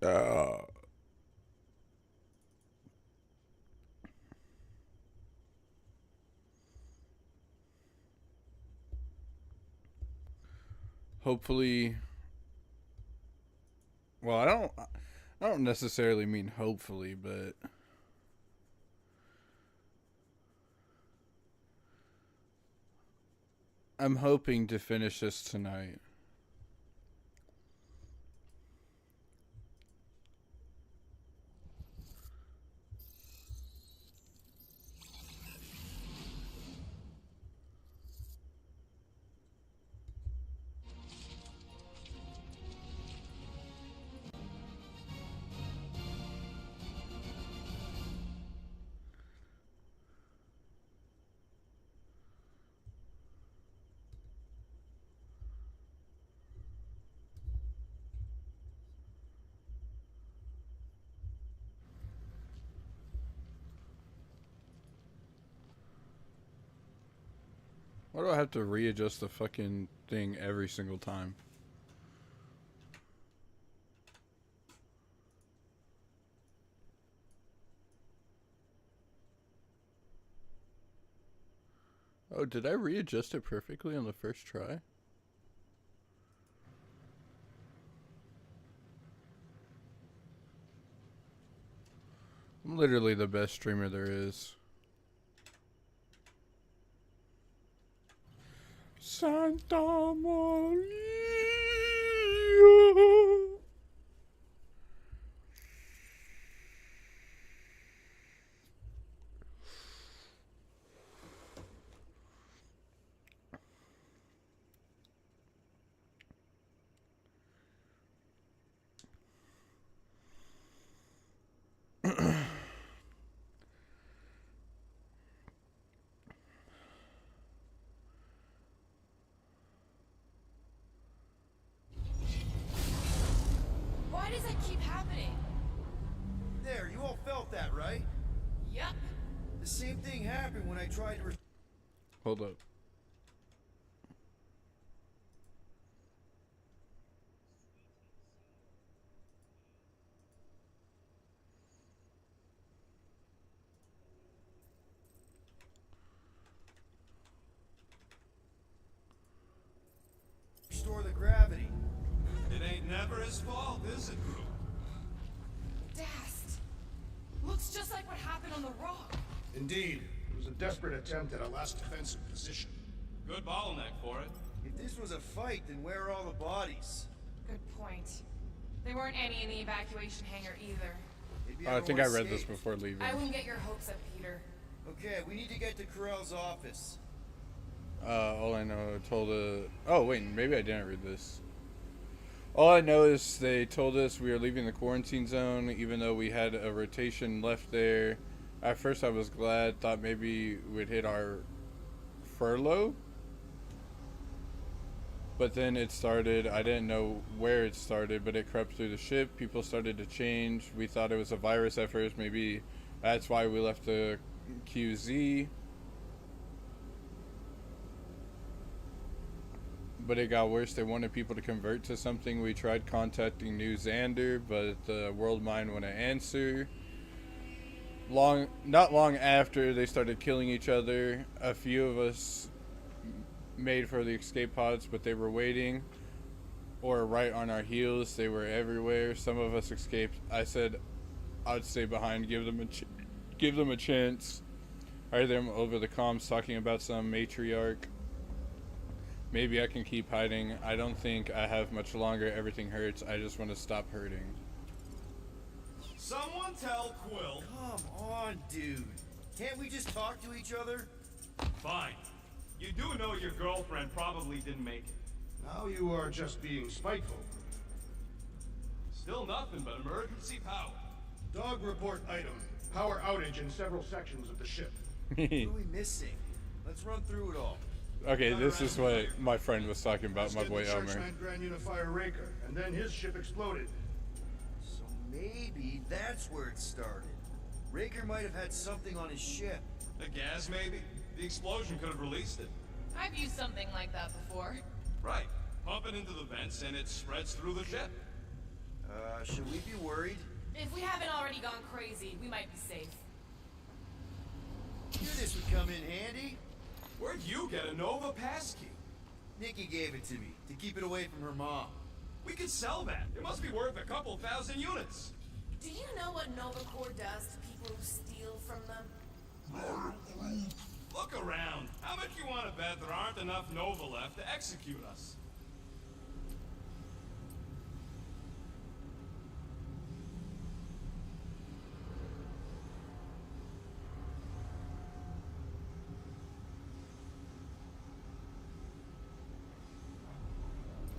Uh, hopefully, well, I don't necessarily mean hopefully, but I'm hoping to finish this tonight. Why do I have to readjust the fucking thing every single time? Oh, did I readjust it perfectly on the first try? I'm literally the best streamer there is. Santa Maria. Why does that keep happening? There, you all felt that, right? Yup. The same thing happened when I tried to... Hold up. restore the gravity. It ain't never his fault, is it, Group? Dast. Looks just like what happened on the rock. Indeed. It was a desperate attempt at a last defensive position. Good bottleneck for it. If this was a fight, then where are all the bodies? Good point. There weren't any in the evacuation hangar either. Maybe I think I everyone read this escaped. before leaving. I wouldn't get your hopes up, Peter. Okay, we need to get to Carell's office. All I know told oh wait, maybe I didn't read this. All I know is they told us we are leaving the quarantine zone, even though we had a rotation left there. At first I was glad, thought maybe we'd hit our furlough. But then it started, I didn't know where it started, but it crept through the ship. People started to change. We thought it was a virus at first, maybe that's why we left the QZ. But it got worse. They wanted people to convert to something. We tried contacting New Xander, but the World Mind wouldn't answer. Not long after, they started killing each other. A few of us made for the escape pods, but they were waiting, or right on our heels. They were everywhere. Some of us escaped. I said I'd stay behind, give them a chance. I heard them over the comms talking about some matriarch. Maybe I can keep hiding. I don't think I have much longer. Everything hurts. I just want to stop hurting. Someone tell Quill. Come on, dude. Can't we just talk to each other? Fine. You do know your girlfriend probably didn't make it. Now you are just being spiteful. Still nothing but emergency power. Dog report item. Power outage in several sections of the ship. What are we missing? Let's run through it all. Okay, this is what my friend was talking about, my boy the Elmer. Churchman Grand Unifier Raker, and then his ship exploded. So maybe that's where it started. Raker might have had something on his ship. The gas, maybe? The explosion could have released it. I've used something like that before. Right. Pump it into the vents and it spreads through the ship. Should we be worried? If we haven't already gone crazy, we might be safe. Knew this would come in handy. Where'd you get a Nova passkey? Nikki gave it to me to keep it away from her mom. We could sell that. It must be worth a couple thousand units. Do you know what Nova Corps does to people who steal from them? Look around. How much you want to bet there aren't enough Nova left to execute us?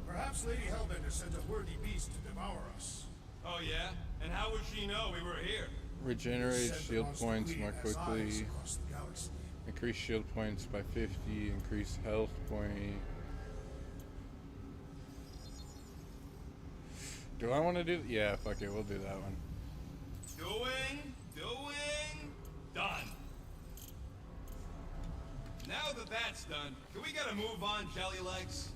Perhaps Lady Hellbender sent a worthy beast to devour us. Oh yeah? And how would she know we were here? Regenerate Sent the shield monster points queen more as eyes quickly. across the galaxy. Increase shield points by 50. Increase health point. Do I want to do? Yeah, fuck it. We'll do that one. Doing, done. Now that that's done, can we get a move on, Jelly Legs?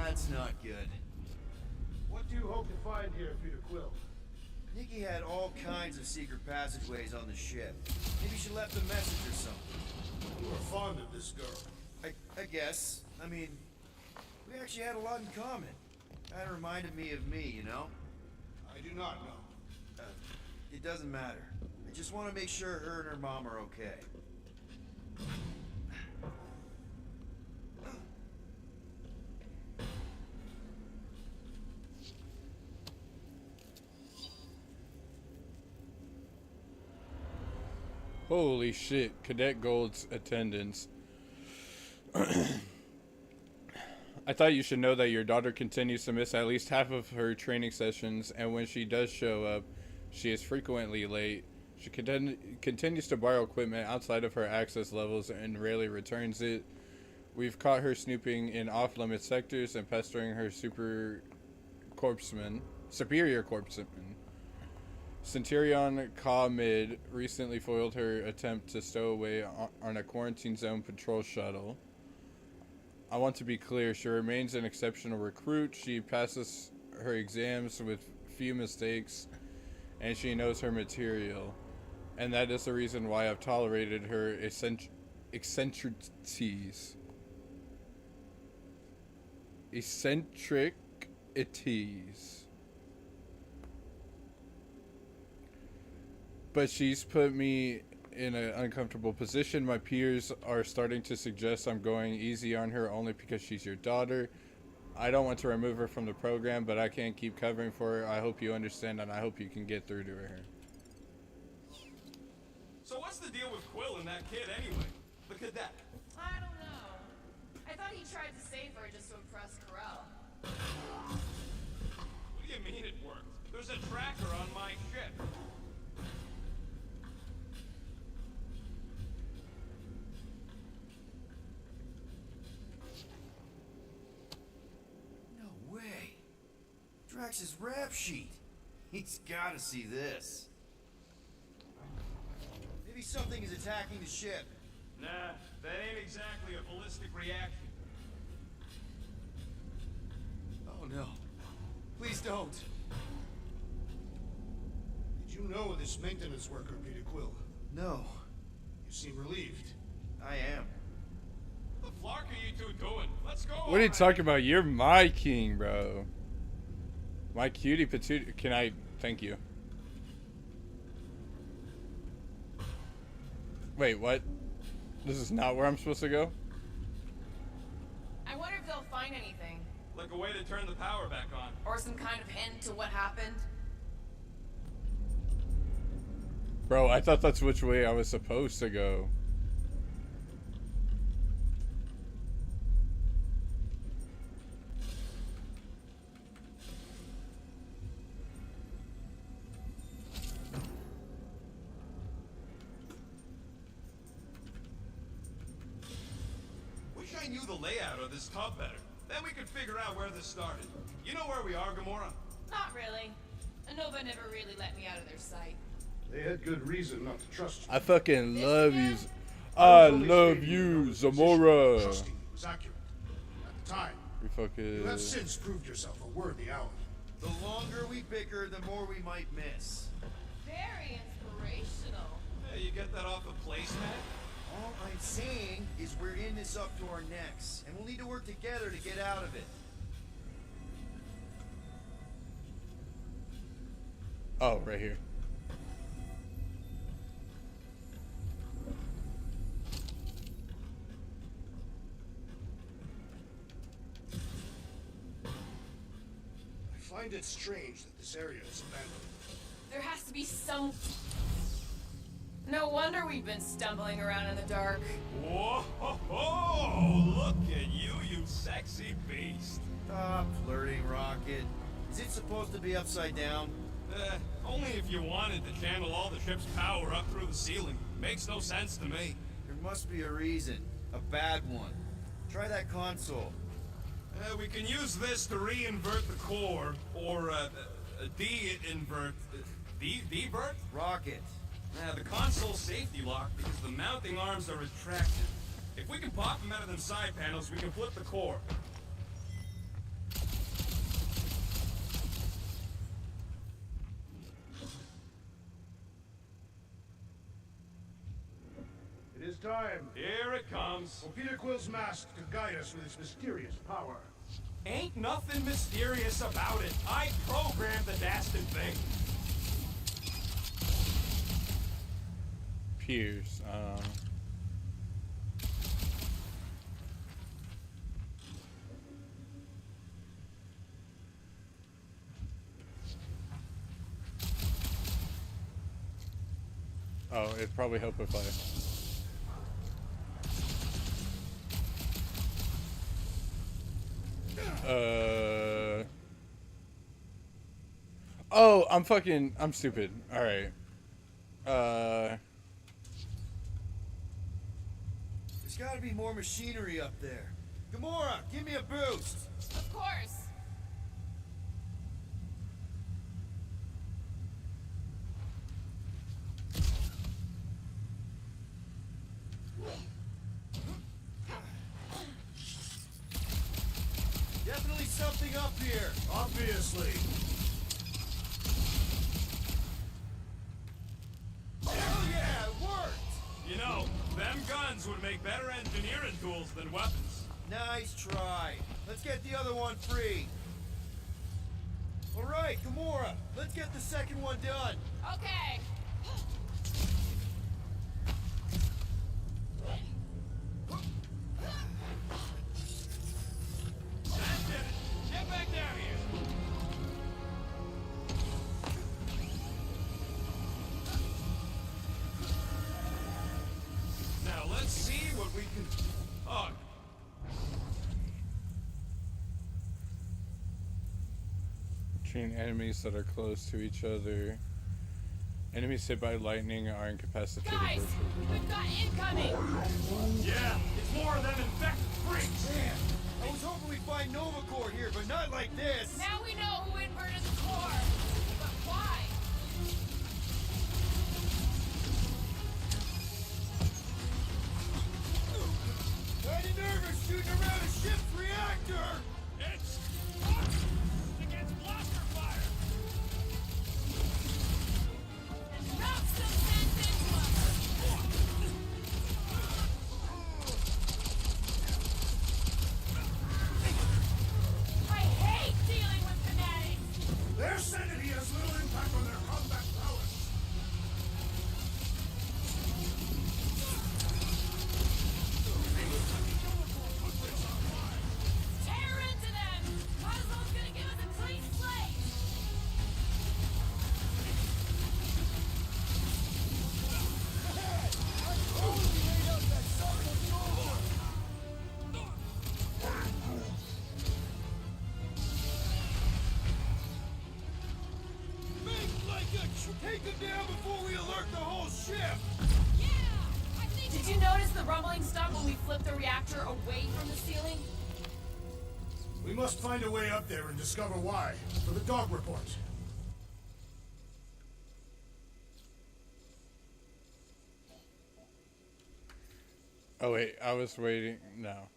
That's not good. What do you hope to find here, Peter Quill? Nikki had all kinds of secret passageways on the ship. Maybe she left a message or something. You are fond of this girl. I guess. I mean, we actually had a lot in common. Kinda reminded me of me, you know? I do not know. It doesn't matter. I just want to make sure her and her mom are okay. Holy shit. Cadet Gold's attendance. I thought you should know that your daughter continues to miss at least half of her training sessions, and when she does show up, she is frequently late. She continues to borrow equipment outside of her access levels and rarely returns it. We've caught her snooping in off-limit sectors and pestering her superior corpsman. Centurion Ka Mid recently foiled her attempt to stow away on a quarantine zone patrol shuttle. I want to be clear, she remains an exceptional recruit. She passes her exams with few mistakes, and she knows her material. And that is the reason why I've tolerated her eccentricities. But she's put me in an uncomfortable position. My peers are starting to suggest I'm going easy on her only because she's your daughter. I don't want to remove her from the program, but I can't keep covering for her. I hope you understand, and I hope you can get through to her. So what's the deal with Quill and that kid anyway? The cadet. I don't know. I thought he tried to save her just to impress Corel. What do you mean it worked? There's a tracker on my ship. No way. Drax's rap sheet. He's gotta see this. Maybe something is attacking the ship. Nah, that ain't exactly a ballistic reaction. Oh no. Please don't. Did you know this maintenance worker, Peter Quill? No. You seem relieved. I am. What the flark are you two doing? Let's go. What are you talking about? You're my king, bro. My cutie patootie. Can I? Thank you. Wait, what? This is not where I'm supposed to go? I wonder if they'll find anything. Like a way to turn the power back on. Or some kind of hint to what happened. Bro, I thought that's which way I was supposed to go. I knew the layout of this tub better. Then we could figure out where this started. You know where we are, Gamora? Not really. Nova never really let me out of their sight. They had good reason not to trust you. I fucking love you. again? I was only love stating you, Nova's position. Zamora. Trusting you was accurate. At the time, We you have fucking. since proved yourself a worthy ally. The longer we bicker, the more we might miss. Very inspirational. Yeah, you get that off a placemat? All I'm saying is we're in this up to our necks, and we'll need to work together to get out of it. Oh, right here. I find it strange that this area is abandoned. There has to be some... No wonder we've been stumbling around in the dark. Whoa, look at you, you sexy beast. Stop flirting, Rocket. Is it supposed to be upside down? Only if you wanted to channel all the ship's power up through the ceiling. Makes no sense to me. There must be a reason. A bad one. Try that console. We can use this to re-invert the core, or de-invert... Divert? Rocket. The console's safety locked because the mounting arms are retracted. If we can pop them out of them side panels, we can flip the core. It is time Here it comes. for Peter Quill's mask to guide us with its mysterious power. Ain't nothing mysterious about it. I programmed the dastard thing. Pierce. Oh, it'd probably help if I. Oh, I'm stupid. All right. There's gotta be more machinery up there. Gamora, give me a boost. Of course. Definitely something up here. Obviously. Hell yeah, it worked! You know, them guns would make better engineering tools than weapons. Nice try. Let's get the other one free. All right, Gamora, let's get the second one done. Okay. That did it. Get back down here. Now let's see what we can... Oh, Between enemies that are close to each other. Enemies hit by lightning are incapacitated. Guys, virtually. we've got incoming. yeah, it's more of them infected freaks. Man, I was hoping we'd find Nova Corps here, but not like this. Now we know who inverted the core. But why? Kinda nervous shooting around a ship's reactor. It's against blaster fire. Drop some sense into us. I hate dealing with fanatics. Their sanity has little impact on their combat prowess. Tear into them. Cosmo's gonna give us a clean slate. Take them down before we alert the whole ship. Yeah, I think Did you notice the rumbling stopped when we flipped the reactor away from the ceiling? We must find a way up there and discover why. For the dog report. Oh wait, I was waiting. No.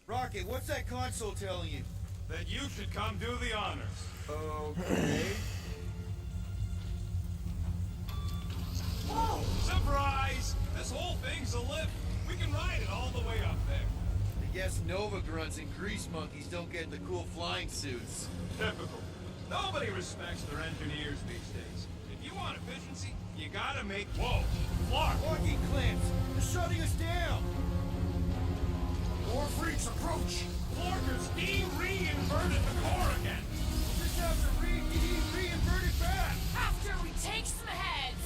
Rocket, what's that console telling you? That you should come do the honors. Okay. Whoa! Surprise! This whole thing's a lift. We can ride it all the way up there. I guess Nova grunts and grease monkeys don't get the cool flying suits. Typical. Nobody respects their engineers these days. If you want efficiency, you gotta make... Whoa! Clark! Walking clamps! They're shutting us down! More freaks approach! Clarkers de-reinverted the core again! Just have to reinvert it back! After we take some heads!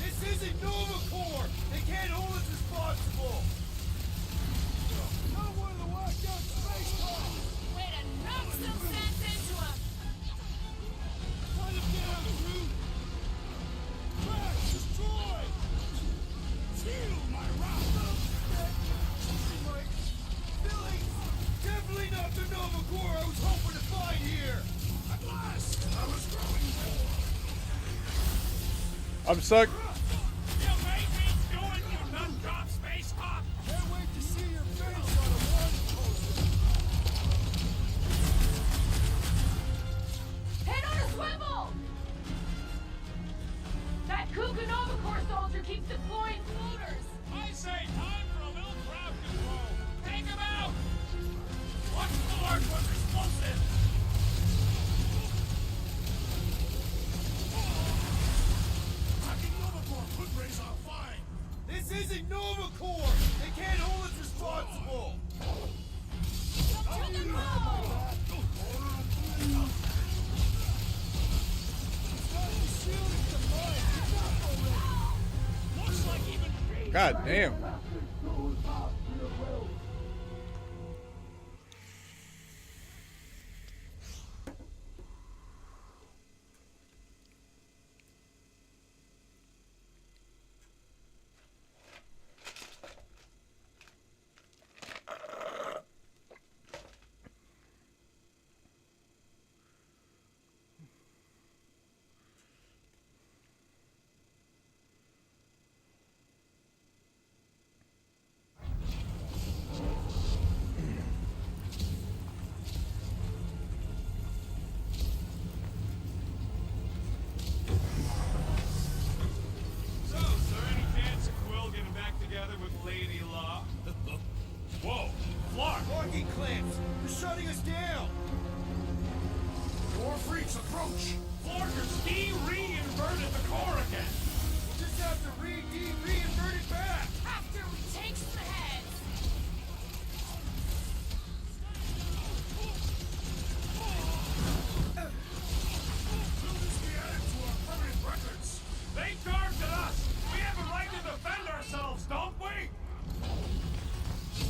This isn't Nova Corps! They can't hold us responsible! Not one of the whacked out space pods! Way to knock some sense into them! Try to get out of the room! Crash! Destroy! Steal my rock! Billy! Definitely not the Nova Corps I was hoping to find here! At last! I was growing bored! I'm stuck. You made me do it, you nut-job space cop! Can't wait to see your face on a one poster! Head on a swivel! That Cuckoo Nova Corps soldier keeps deploying floaters! I say time for a little crowd control! Take him out! What Clark was explosive? Attacking Nova Corps could raise our fine! This isn't Nova Corps! They can't hold us responsible! Looks like even... God damn. So, is there any chance of Quill getting back together with Lady Law? Whoa! Clark! Walking clamps! They're shutting us down! More freaks approach! Clarkers de-reinverted the core again! We'll just have to reinvert it back! After we take some heads! Will this be added to our permanent records? They charged at us! We have a right to defend ourselves, don't we?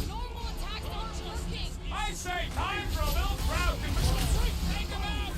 Normal attacks aren't working! I say time for a little crowd control! Take him out!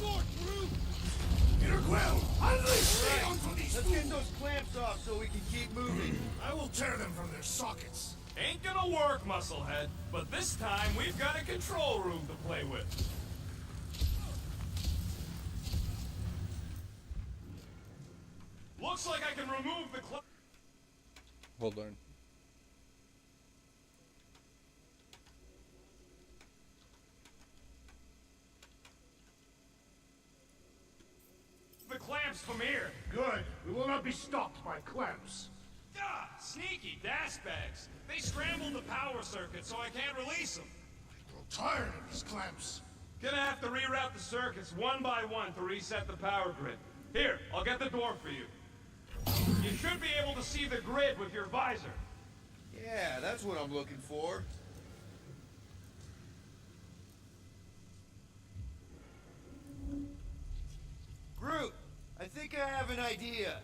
sword, Groot! Well, unleash me Right. onto these Let's get those clamps off so we can keep moving. I will tear them from their sockets. Ain't gonna work, Musclehead. But this time, we've got a control room to play with. Looks like I can remove the Hold on. clamps from here. Good. We will not be stopped by clamps. Ah, sneaky das bags. They scrambled the power circuit, so I can't release them. I'm tired of these clamps. Gonna have to reroute the circuits one by one to reset the power grid. Here, I'll get the door for you. You should be able to see the grid with your visor. Yeah, that's what I'm looking for. Groot, I think I have an idea.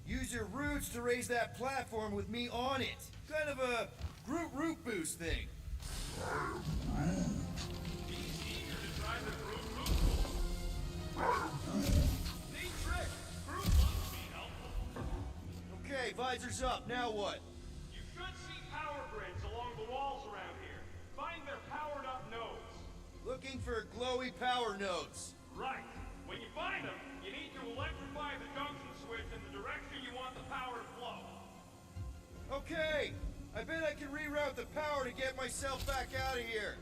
Use your roots to raise that platform with me on it. Kind of a Groot root boost thing. He's eager to try the Groot root. Neat trick. Groot loves being helpful. Okay, visor's up. Now what? You should see power grids along the walls around here. Find their powered up nodes. Looking for glowy power nodes. Right. When you find them, you need to electrify the junction switch in the direction you want the power to flow. Okay, I bet I can reroute the power to get myself back out of here.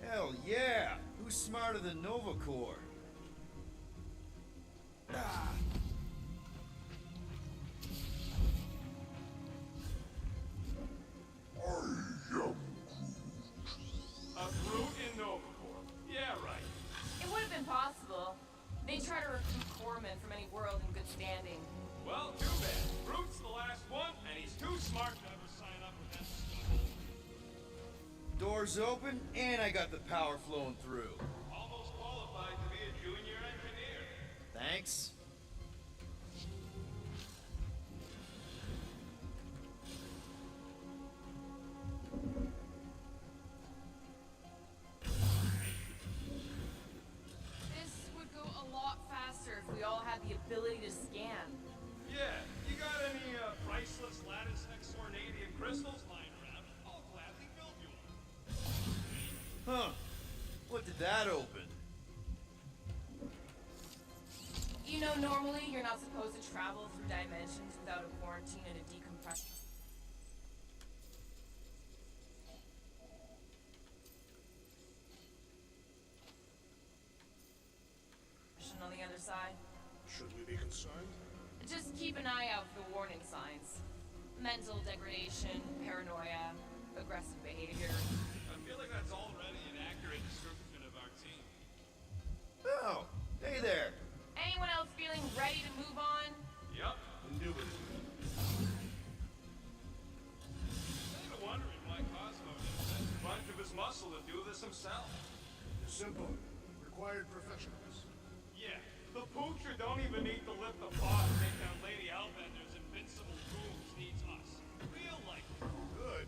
Hell yeah! Who's smarter than Nova Corps? Ah. A Groot in Nova Corps. Yeah, right. It would have been possible. They try to recruit corpsmen from any world in good standing. Well, too bad. Groot's the last one, and he's too smart to ever sign up with that stuff. Doors open, and I got the power flowing through. Almost qualified to be a junior engineer. Thanks. This would go a lot faster if we all had the ability to scan. Yeah, you got any priceless lattice hexornadium crystals lying around? I'll gladly build you one. Huh. What did that open? You know, normally you're not supposed to travel through dimensions without a quarantine and a decompression. On the other side. Should we be concerned? Just keep an eye out for the warning signs. Mental degradation, paranoia, aggressive behavior. I feel like that's already an accurate description of our team. Oh, hey there. Anyone else feeling ready to move on? Yup. Indubitably. Kind of wondering why Cosmo didn't send a bunch of his muscle to do this himself. Simple. Required professionals. Yeah, the poocher don't even need to lift the paw to take down Lady Hellbender's invincible booms needs us. Real life. Good.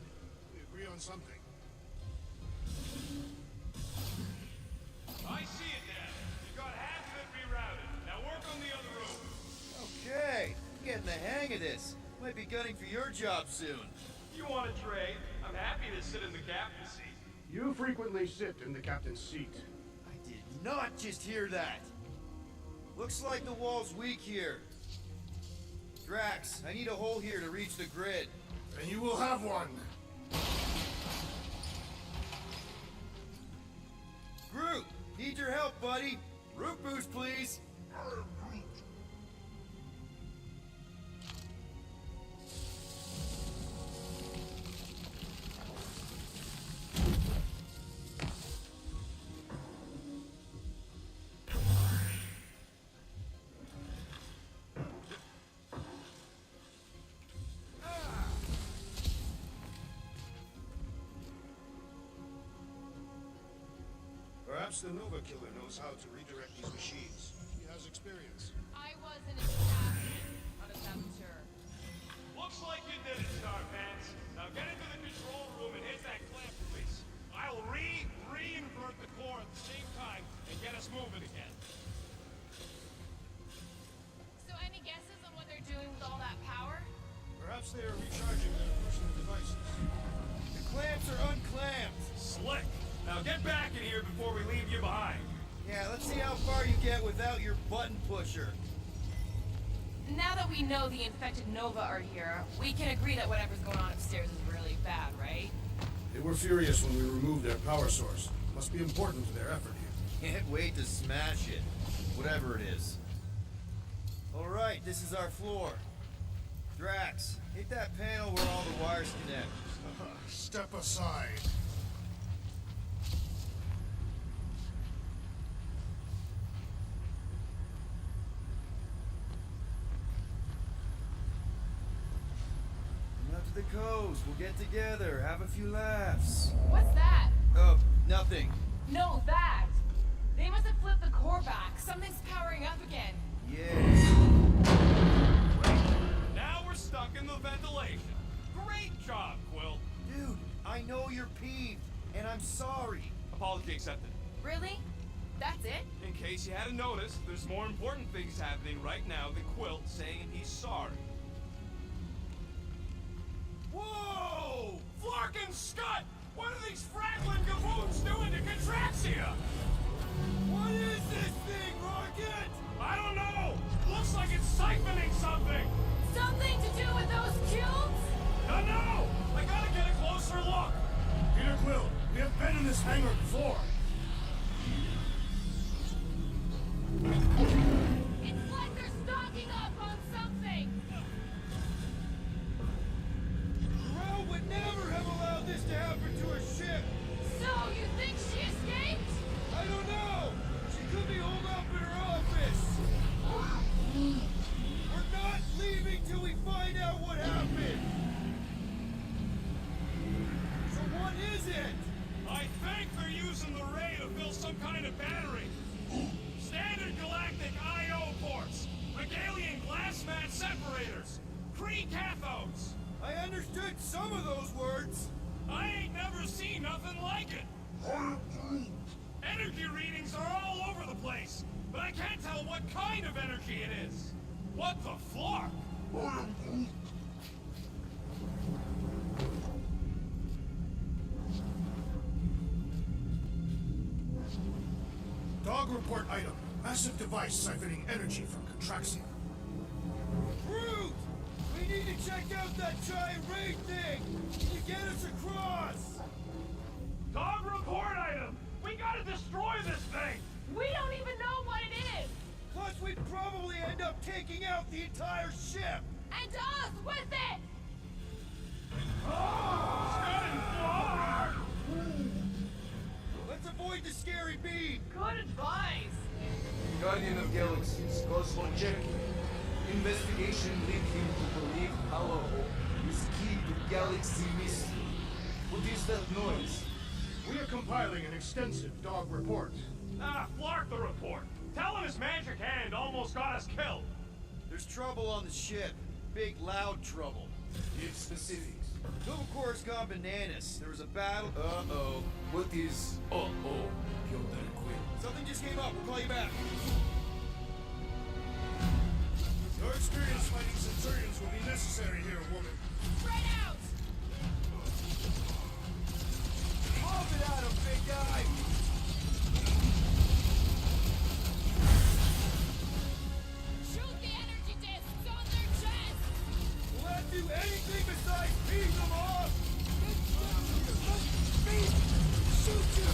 We agree on something. I see it now. You got half of it rerouted. Now work on the other room. Okay, getting the hang of this. Might be gunning for your job soon. You want to trade? I'm happy to sit in the captain's seat. You frequently sit in the captain's seat. I did not just hear that. Looks like the wall's weak here. Drax, I need a hole here to reach the grid. And you will have one. Groot, need your help, buddy. Root boost, please. Perhaps the Nova Killer knows how to redirect these machines. He has experience. I wasn't a captain, not a saboteur. Looks like you did it, Starpants. Now get into the control room and hit that clamp release. I'll re-invert the core at the same time and get us Slick. Now get back in here before we leave you behind. Yeah, let's see how far you get without your button pusher. Now that we know the infected Nova are here, we can agree that whatever's going on upstairs is really bad, right? They were furious when we removed their power source. Must be important to their effort here. Can't wait to smash it. Whatever it is. Alright, this is our floor. Drax, hit that panel where all the wires connect. Step aside. Up to the coast, we'll get together, have a few laughs. What's that? Oh, nothing. No, that! They must have flipped the core back. Something's powering up again. Yes. Now we're stuck in the ventilation. Great job, Quill. Dude, I know you're peeved, and I'm sorry. Apology accepted. Really? That's it? In case you hadn't noticed, there's more important things happening right now than Quill saying he's sorry. Whoa! Flark and Scud! What are these Franklin gaboons doing to Contraxia? What is this thing, Rocket? I don't know! Looks like it's siphoning something! Something to do with those cubes? No! I gotta get a closer look! Peter Quill, we have been in this hangar before. It's like they're stocking up on something! Rel would never have allowed this to happen to her ship. So, you think she escaped? I don't know. She could be holed up in her office. We're not leaving till we find out what happened. So what is it? I think they're using the ray to fill some kind of battery. Standard galactic I.O. ports. Megalian glass mat separators. Kree cathodes. I understood some of those words. I ain't never seen nothing like it. Energy readings are all over the place, but I can't tell what kind of energy it is. What the flark? Dog report item. Massive device siphoning energy from Contraxia. Groot! We need to check out that giant ray thing! Can you get us across? Dog report item! We gotta destroy this thing! We don't even know what it is! Plus, we'd probably end up taking out the entire ship! And us with it! Scud and Flark! Let's avoid the scary beam! Good advice! Guardian of Galaxies, Cosmo checking. Investigation led him to believe Halo is key to Galaxy mystery. What is that noise? We are compiling an extensive dog report. Ah, Flark the report. Tell him his magic hand almost got us killed. There's trouble on the ship. Big, loud trouble. Give specifics. Nova Corps gone bananas. There was a battle. Uh-oh. What is uh-oh, Captain Quill? Something just came up. We'll call you back. Your experience fighting Centurions will be necessary here, woman. Spread out! Lob it at him, big guy! Shoot the energy discs on their chest! Will that do anything besides beat them off? Beat! Shoot you!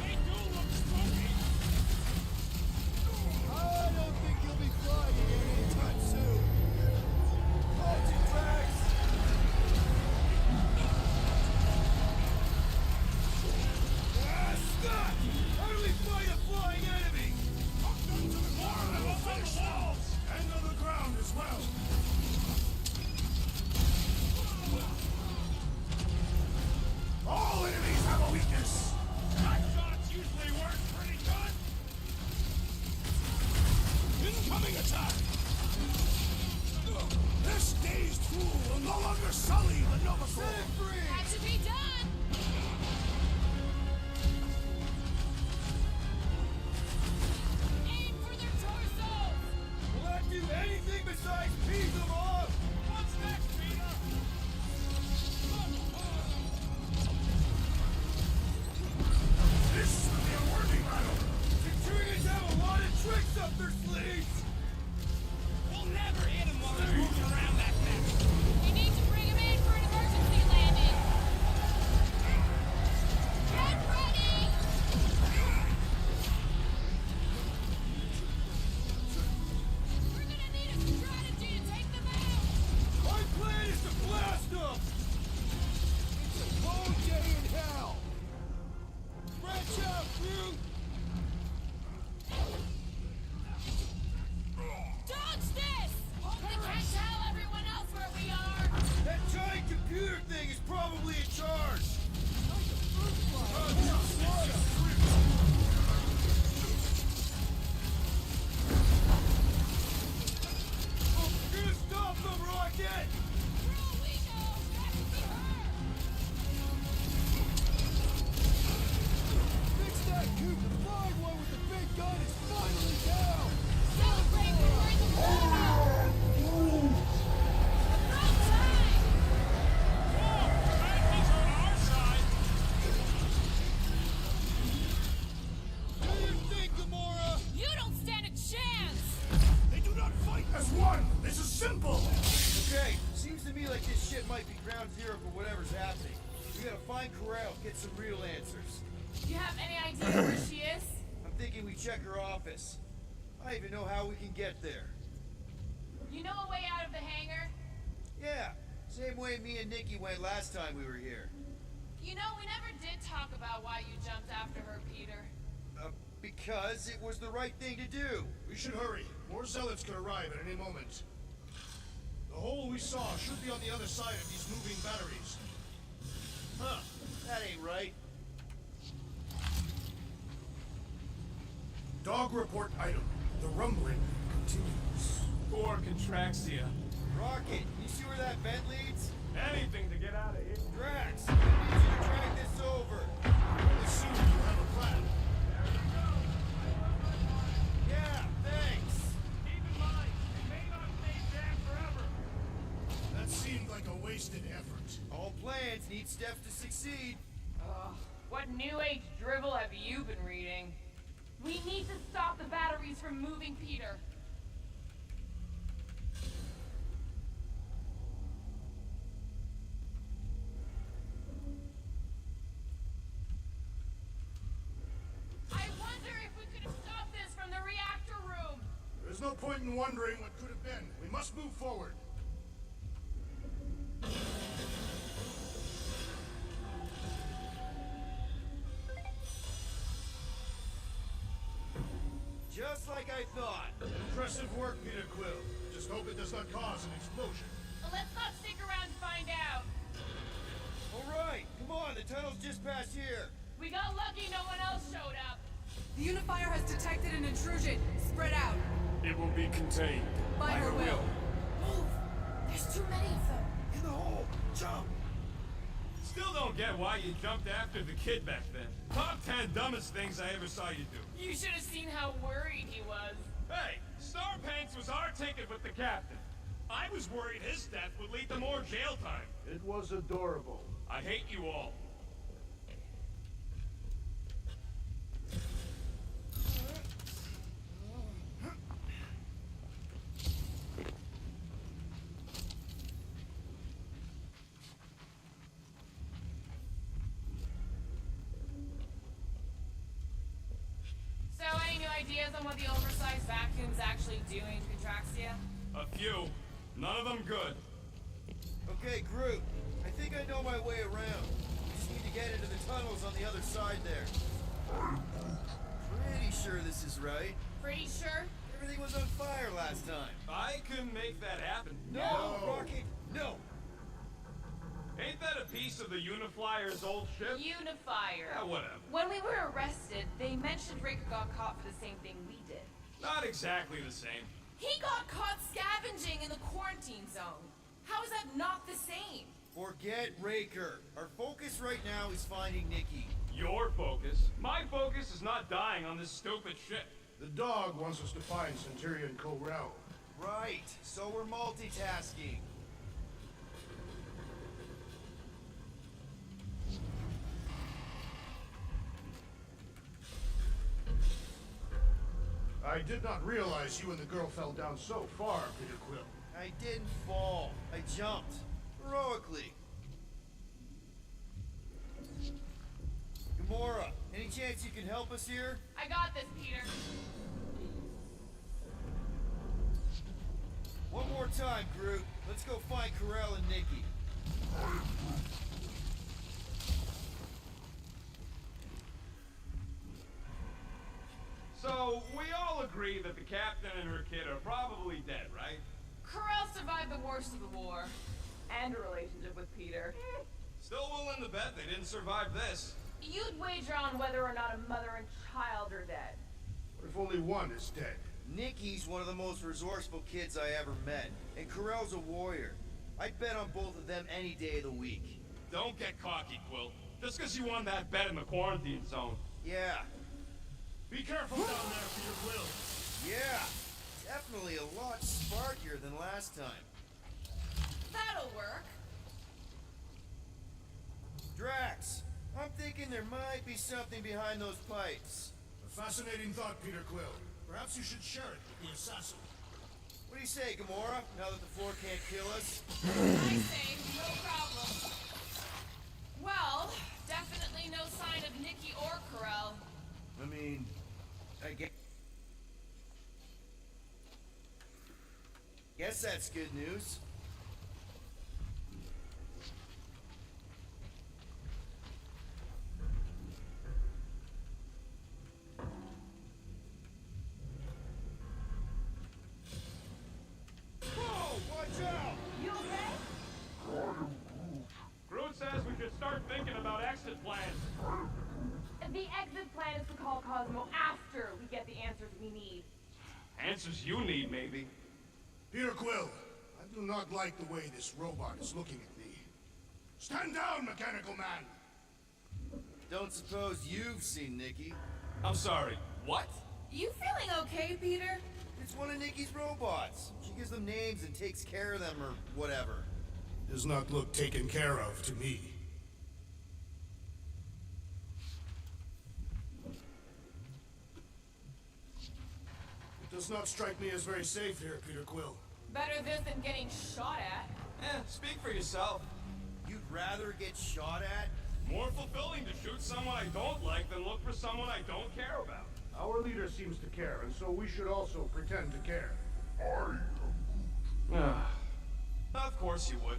They do look spunky. I don't think you'll be flying again anytime soon. Hold your tracks! Ah, Scott! How do we fight a flying enemy? Hook them to the core and up on the walls. And on the ground as well. All enemies have a weakness. Shot shots usually work pretty good. Incoming attack! This dazed fool will no longer sully the Nova Set Corps. it free! That should be done! Aim for their torsos! Will that do anything anything besides pee them off? What's next, Peter? This should be a worthy battle. Centurions have a lot of tricks up their sleeves. We'll never hit him while he's moving around that fast. We need to bring him in for an emergency landing. Get ready! We're gonna need a strategy to take them out. My plan is to blast them. It's a cold day in hell. Branch out, crew. Dodge this! They can't tell everyone else where we are. That giant computer thing is probably in charge. We're gonna stop them, Rocket! Through we go! That could be her! Fix that coop! The flying one with the big gun is finally down! Celebrate when we're in the water! About time! Galaxies are on our side. What do you think, Gamora? You don't stand a chance! They do not fight as one! This is simple! Okay, seems to me like this shit might be ground zero for whatever's happening. We gotta find Corral, get some real answers. Do you have any idea where she is? I'm thinking we check her office. I don't even know how we can get there. You know a way out of the hangar? Yeah, same way me and Nikki went last time we were here. You know, we never did talk about why you jumped after her, Peter. Because it was the right thing to do. We should hurry. More zealots could arrive at any moment. The hole we saw should be on the other side of these moving batteries. Huh, that ain't right. Dog report item. The rumbling continues. Or Contraxia. Rocket, you see where that vent leads? Anything to get out of here. Drax, I need you to drag this over. Assume you have a plan. Yeah, thanks. Keep in mind, it may not stay jammed forever. That seemed like a wasted effort. All plans need steps to succeed. What new age drivel have you been reading? We need to stop the batteries from moving Peter. I wonder if we could have stopped this from the reactor room. There's no point in wondering what could have been. We must move forward. Just like I thought. Impressive work, Peter Quill. Just hope it does not cause an explosion. Let's not stick around to find out. All right, come on, the tunnel's just past here. We got lucky no one else showed up. The Unifier has detected an intrusion. Spread out. It will be contained. By her will. Move! There's too many of them. In the hole, jump! Still don't get why you jumped after the kid back then. Top 10 dumbest things I ever saw you do. You should have seen how worried he was. Hey, Starpanks was our ticket with the captain. I was worried his death would lead to more jail time. It was adorable. I hate you all. So, any new ideas on what the oversized vacuum's actually doing to Contraxia? A few. None of them good. Okay, Groot. I think I know my way around. We just need to get into the tunnels on the other side there. Pretty sure this is right. Pretty sure? Everything was on fire last time. I can make that happen. No, Rocket, no. Ain't that a piece of the Uniflyer's old ship? Unifier. Yeah, whatever. When we were arrested, they mentioned Rick got caught for the same thing we did. Not exactly the same. He got caught scavenging in the quarantine zone. How is that not the same? Forget Raker. Our focus right now is finding Nikki. Your focus. My focus is not dying on this stupid ship. The dog wants us to find Centurion Corral. Right, so we're multitasking. I did not realize you and the girl fell down so far, Peter Quill. I didn't fall. I jumped. Heroically. Gamora, any chance you can help us here? I got this, Peter. One more time, Groot. Let's go find Karel and Nikki. So, we all agree that the captain and her kid are probably dead, right? Corral survived the worst of the war. And a relationship with Peter. Still willing to bet they didn't survive this. You'd wager on whether or not a mother and child are dead. What if only one is dead? Nikki's one of the most resourceful kids I ever met, and Karel's a warrior. I'd bet on both of them any day of the week. Don't get cocky, Quill. Just because you won that bet in the quarantine zone. Yeah, Be careful down there, Peter Quill. yeah. Definitely a lot sparkier than last time. That'll work. Drax, I'm thinking there might be something behind those pipes. A fascinating thought, Peter Quill. Perhaps you should share it with the assassin. What do you say, Gamora, now that the floor can't kill us? I say, no problem. Well, definitely no sign of Nikki or Corral. I mean, I guess that's good news. Whoa, watch out! You okay? Groot says we should start thinking about exit plans. The exit plan is to call Cosmo after we get the answers we need. Answers you need, maybe. Peter Quill, I do not like the way this robot is looking at me. Stand down, mechanical man! Don't suppose you've seen Nikki? I'm sorry, what? You feeling okay, Peter? It's one of Nikki's robots. She gives them names and takes care of them or whatever. Does not look taken care of to me. It does not strike me as very safe here, Peter Quill. Better this than getting shot at. Speak for yourself. You'd rather get shot at? More fulfilling to shoot someone I don't like than look for someone I don't care about. Our leader seems to care, and so we should also pretend to care. Of course you would.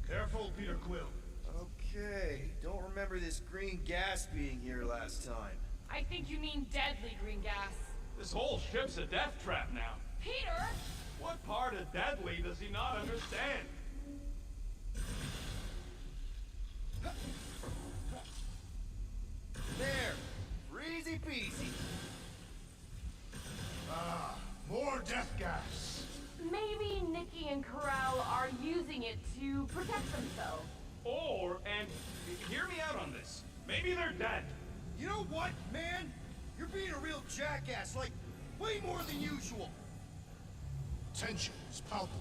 Careful, Peter Quill. Okay, don't remember this green gas being here last time. I think you mean deadly green gas. This whole ship's a death trap now. Peter! What part of deadly does he not understand? There! Easy peasy. More death gas. Maybe Nikki and Corral are using it to protect themselves. And hear me out on this. Maybe they're dead. You know what, man? You're being a real jackass, like, way more than usual. Tension is palpable.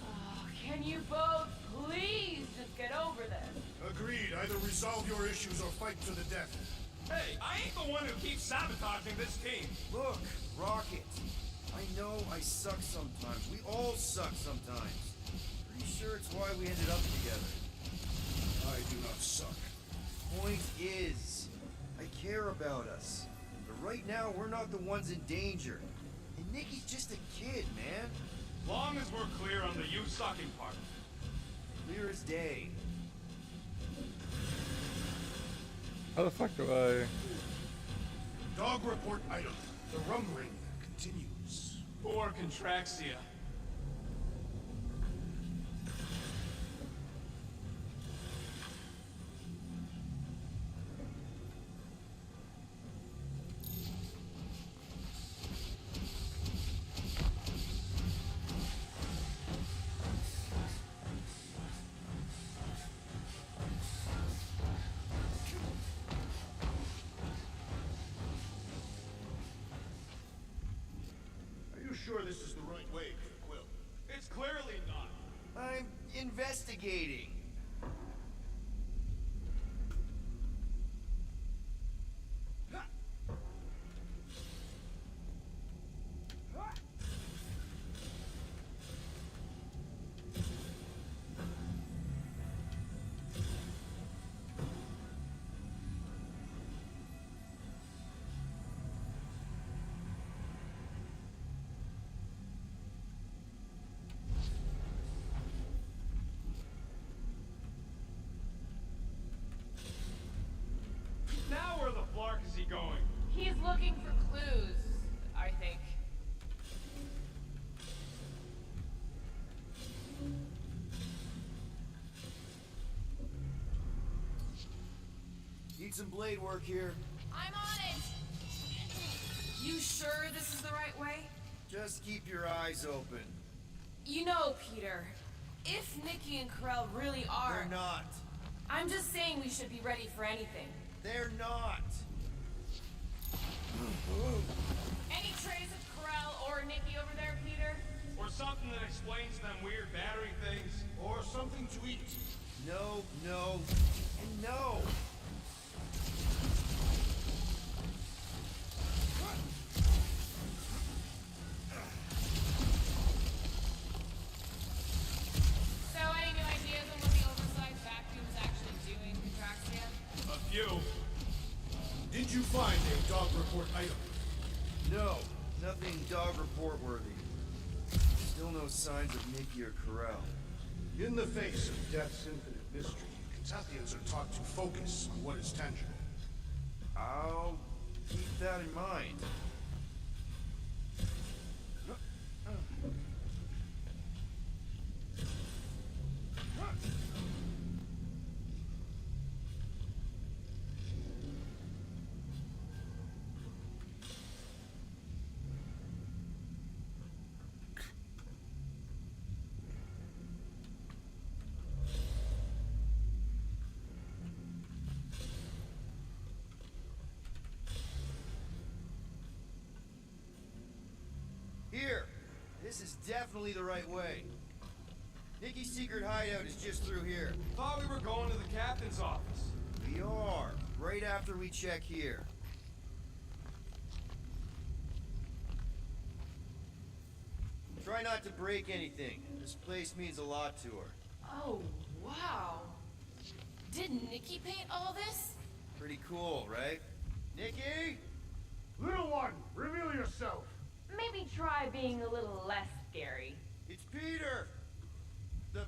Oh, can you both please just get over this? Agreed. Either resolve your issues or fight to the death. Hey, I ain't the one who keeps sabotaging this team. Look, Rocket. I know I suck sometimes. We all suck sometimes. Pretty sure it's why we ended up together. I do not suck. Point is, I care about us. But right now, we're not the ones in danger. And Nikki's just a kid, man. Long as we're clear on the you sucking part. Clear as day. How the fuck do I... Dog report item. The rumbling continues. Poor Contraxia. sure this is the right way, Quill? It's clearly not. I'm investigating. Now where the flark is he going? He's looking for clues, I think. Need some blade work here. I'm on it! You sure this is the right way? Just keep your eyes open. You know, Peter, if Nikki and Corell really are... They're not. I'm just saying we should be ready for anything. They're not. Any trace of Corell or Nikki over there, Peter? Or something that explains them weird battery things? Or something to eat. No, no, and no. So, any new ideas on what the oversized vacuum's actually doing, Contraxia? A few. Did you find a dog report item? No, nothing dog report worthy. Still no signs of Nikki or Corell. In the face of death's infinite mystery, Kentathians are taught to focus on what is tangible. I'll keep that in mind. Here! This is definitely the right way. Nikki's secret hideout is just through here. Thought we were going to the captain's office. We are, right after we check here. Try not to break anything. This place means a lot to her. Oh, wow. Did Nikki paint all this? Pretty cool, right? Nikki? Little one, reveal yourself. Maybe try being a little less scary. It's Peter! The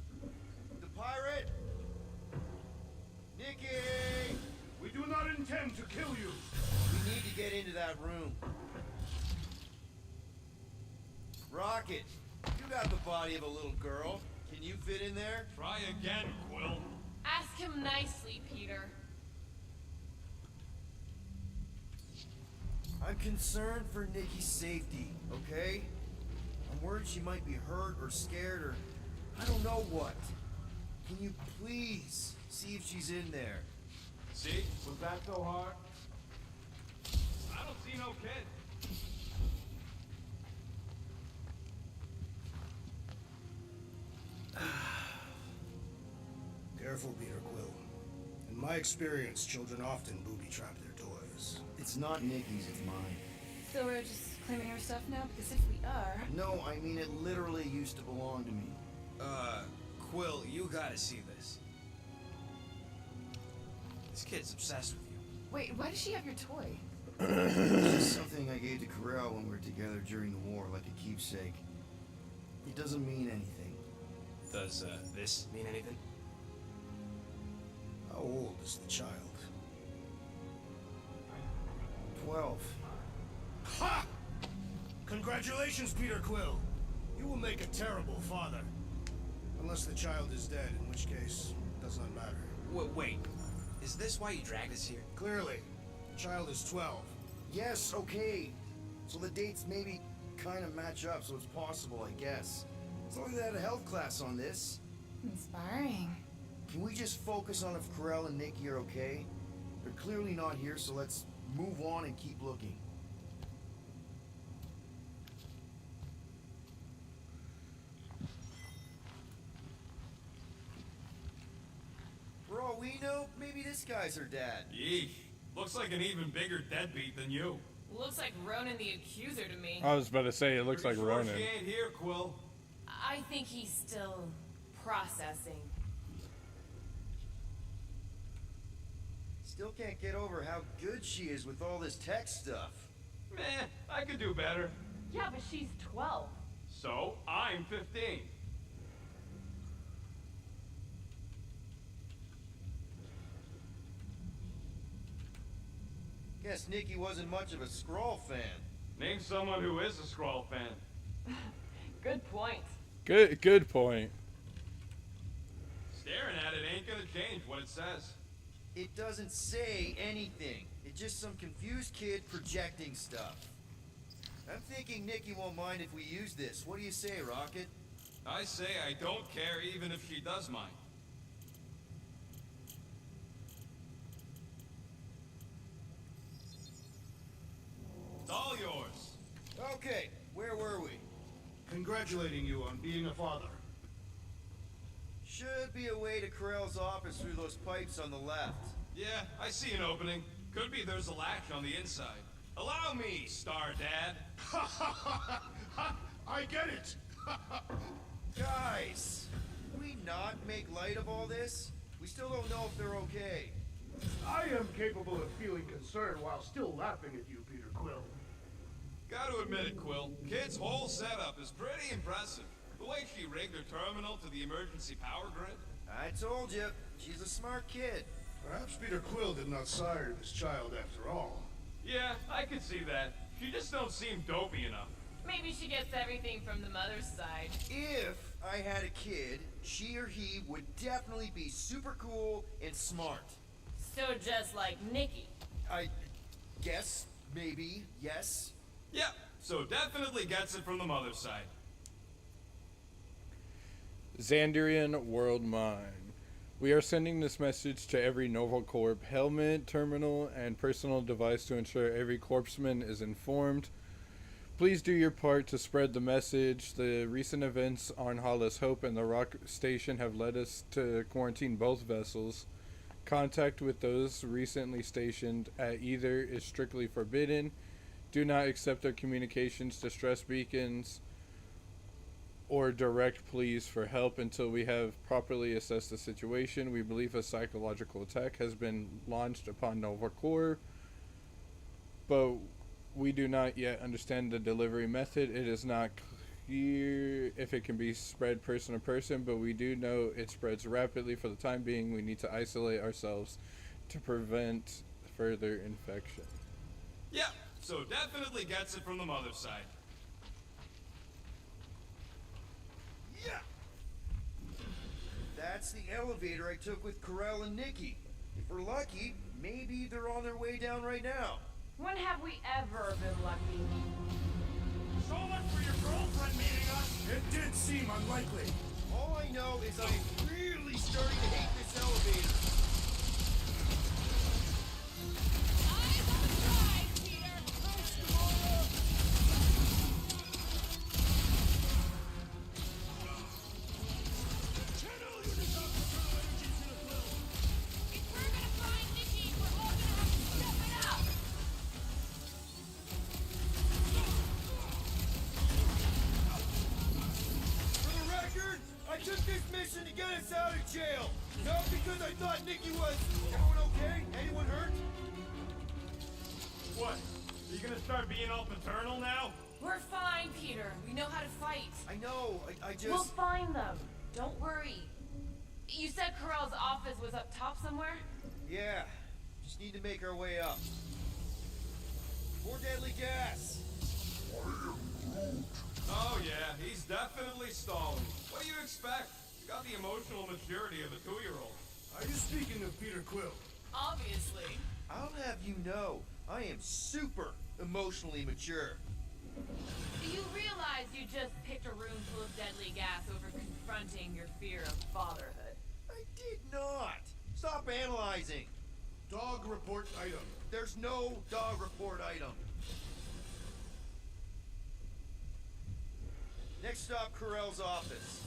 pirate? Nikki! We do not intend to kill you. We need to get into that room. Rocket, you got the body of a little girl. Can you fit in there? Try again, Quill. Ask him nicely, Peter. I'm concerned for Nikki's safety, okay? I'm worried she might be hurt or scared or I don't know what. Can you please see if she's in there? See? Was that so hard? I don't see no kid. Careful, Peter Quill. In my experience, children often booby-trap their toys. It's not Nikki's, it's mine. So we're just claiming her stuff now? Because if we are... No, I mean it literally used to belong to me. Quill, you gotta see this. This kid's obsessed with you. Wait, why does she have your toy? It's just something I gave to Corell when we were together during the war, like a keepsake. It doesn't mean anything. Does, this mean anything? How old is the child? 12. Ha! Congratulations, Peter Quill. You will make a terrible father. Unless the child is dead, in which case, it does not matter. Wait. Is this why you dragged us here? Clearly, the child is 12. Yes, okay. So the dates maybe kind of match up, so it's possible, I guess. As long as they had a health class on this. Inspiring. Can we just focus on if Corell and Nikki are okay? They're clearly not here, so let's move on and keep looking. You know, maybe this guy's her dad. Yeesh. Looks like an even bigger deadbeat than you. Looks like Ronan the Accuser to me. I was about to say, it looks like Pretty sure Ronan. she ain't here, Quill. I think he's still processing. Still can't get over how good she is with all this tech stuff. Meh, I could do better. Yeah, but she's 12. So, I'm 15. Guess Nikki wasn't much of a Skrull fan. Name someone who is a Skrull fan. Good point. Good point. Staring at it ain't gonna change what it says. It doesn't say anything. It's just some confused kid projecting stuff. I'm thinking Nikki won't mind if we use this. What do you say, Rocket? I say I don't care even if she does mind. It's all yours. Okay, where were we? Congratulating you on being a father. Should be a way to Corell's office through those pipes on the left. Yeah, I see an opening. Could be there's a latch on the inside. Allow me, Star Dad. I get it. Guys, can we not make light of all this? We still don't know if they're okay. I am capable of feeling concern while still laughing at you, Peter Quill. Gotta admit it, Quill. Kid's whole setup is pretty impressive. The way she rigged her terminal to the emergency power grid. I told you, she's a smart kid. Perhaps Peter Quill did not sire this child after all. Yeah, I could see that. She just don't seem dopey enough. Maybe she gets everything from the mother's side. If I had a kid, she or he would definitely be super cool and smart. So just like Nikki. I guess, maybe, yes. Yeah, so definitely gets it from the mother's side. Xandrian World Mine. We are sending this message to every Nova Corp helmet, terminal, and personal device to ensure every corpsman is informed. Please do your part to spread the message. The recent events on Hollis Hope and the Rock Station have led us to quarantine both vessels. Contact with those recently stationed at either is strictly forbidden. Do not accept their communications, distress beacons, or direct pleas for help until we have properly assessed the situation. We believe a psychological attack has been launched upon Nova Corps, but we do not yet understand the delivery method. It is not clear if it can be spread person to person, but we do know it spreads rapidly. For the time being, we need to isolate ourselves to prevent further infection. Yeah, so definitely gets it from the mother's side. Yeah! That's the elevator I took with Corell and Nikki. If we're lucky, maybe they're on their way down right now. When have we ever been lucky? So much for your girlfriend meeting us. It did seem unlikely. All I know is I'm really starting to hate this elevator. Eyes on the prize, Peter! If we're gonna find Nikki, we're all gonna have to step it up! For the record, I took this mission to get us out of jail. Not because I thought Nikki was... Everyone okay? Anyone hurt? What? Are you gonna start being all paternal now? We're fine, Peter. We know how to fight. I know, I just... We'll find them. Don't worry. You said Corell's office was up top somewhere? Yeah, just need to make our way up. More deadly gas. Oh yeah, he's definitely stalling. What do you expect? He's got the emotional maturity of a 2-year-old. Are you speaking of Peter Quill? Obviously. I'll have you know, I am super emotionally mature. You realize you just picked a room full of deadly gas over confronting your fear of fatherhood. I did not. Stop analyzing. Dog report item. There's no dog report item. Next stop, Corell's office.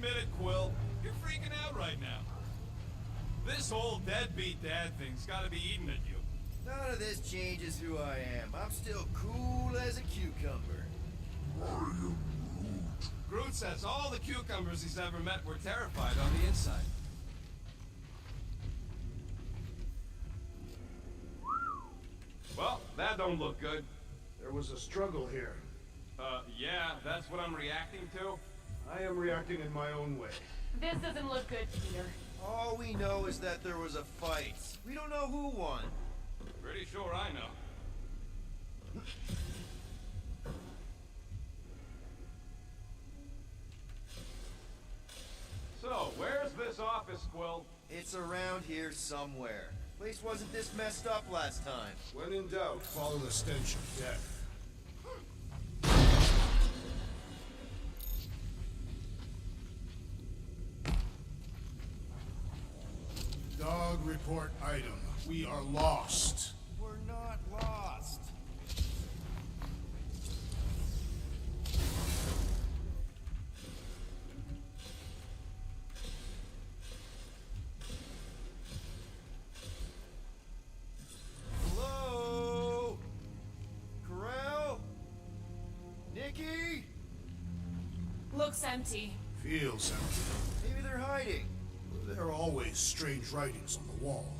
admit it, Quill. You're freaking out right now. This whole deadbeat dad thing's gotta be eating at you. None of this changes who I am. I'm still cool as a cucumber. Groot says all the cucumbers he's ever met were terrified on the inside. Well, that don't look good. There was a struggle here. Yeah, that's what I'm reacting to. I am reacting in my own way. This doesn't look good, Peter. All we know is that there was a fight. We don't know who won. Pretty sure I know. So, where's this office, Quill? It's around here somewhere. Place wasn't this messed up last time. When in doubt, follow the stench of death. Dog report item. We are lost. We're not lost. Hello? Corral? Nikki? Looks empty. Feels empty. Maybe they're hiding. There are always strange writings on the wall.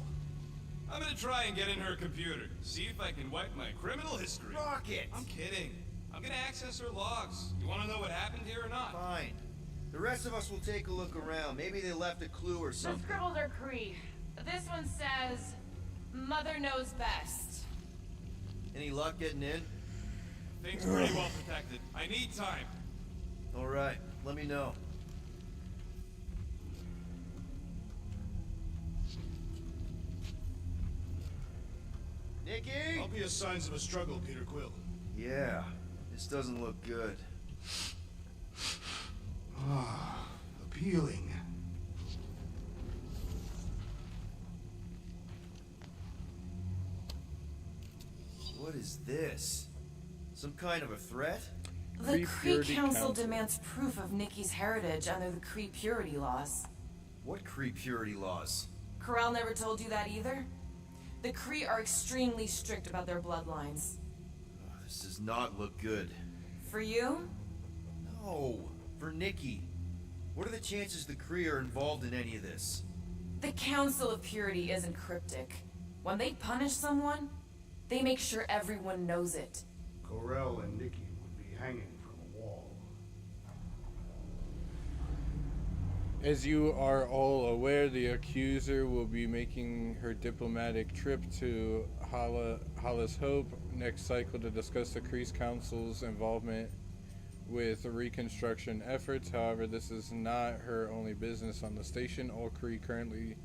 I'm gonna try and get in her computer. See if I can wipe my criminal history. Rocket! I'm kidding. I'm gonna access her logs. You wanna know what happened here or not? Fine. The rest of us will take a look around. Maybe they left a clue or The something. scribbles are Cree. This one says, Mother knows best. Any luck getting in? Things pretty well protected. I need time. All right, let me know. Nikki? Obvious signs of a struggle, Peter Quill. Yeah, this doesn't look good. Ah, appealing. What is this? Some kind of a threat? The Cree Cree Purity Council Council. demands proof of Nikki's heritage under the Cree purity laws. What Cree purity laws? Corral never told you that either? The Cree are extremely strict about their bloodlines. Oh, this does not look good. For you? No, for Nikki. What are the chances the Cree are involved in any of this? The Council of Purity isn't cryptic. When they punish someone, they make sure everyone knows it. Corell and Nikki would be hanging from a wall. As you are all aware, the accuser will be making her diplomatic trip to Hala's Hope next cycle to discuss the Kreese Council's involvement with reconstruction efforts. However, this is not her only business on the station. All Kree currently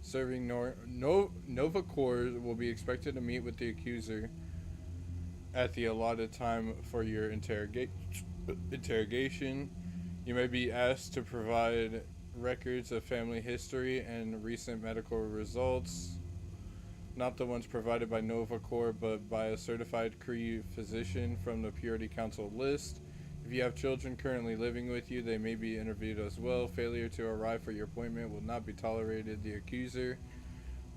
serving Nova Corps will be expected to meet with the accuser at the allotted time for your interrogation. You may be asked to provide records of family history and recent medical results, not the ones provided by Nova Corps, but by a certified Cree physician from the Purity Council list. If you have children currently living with you, they may be interviewed as well. Failure to arrive for your appointment will not be tolerated. The accuser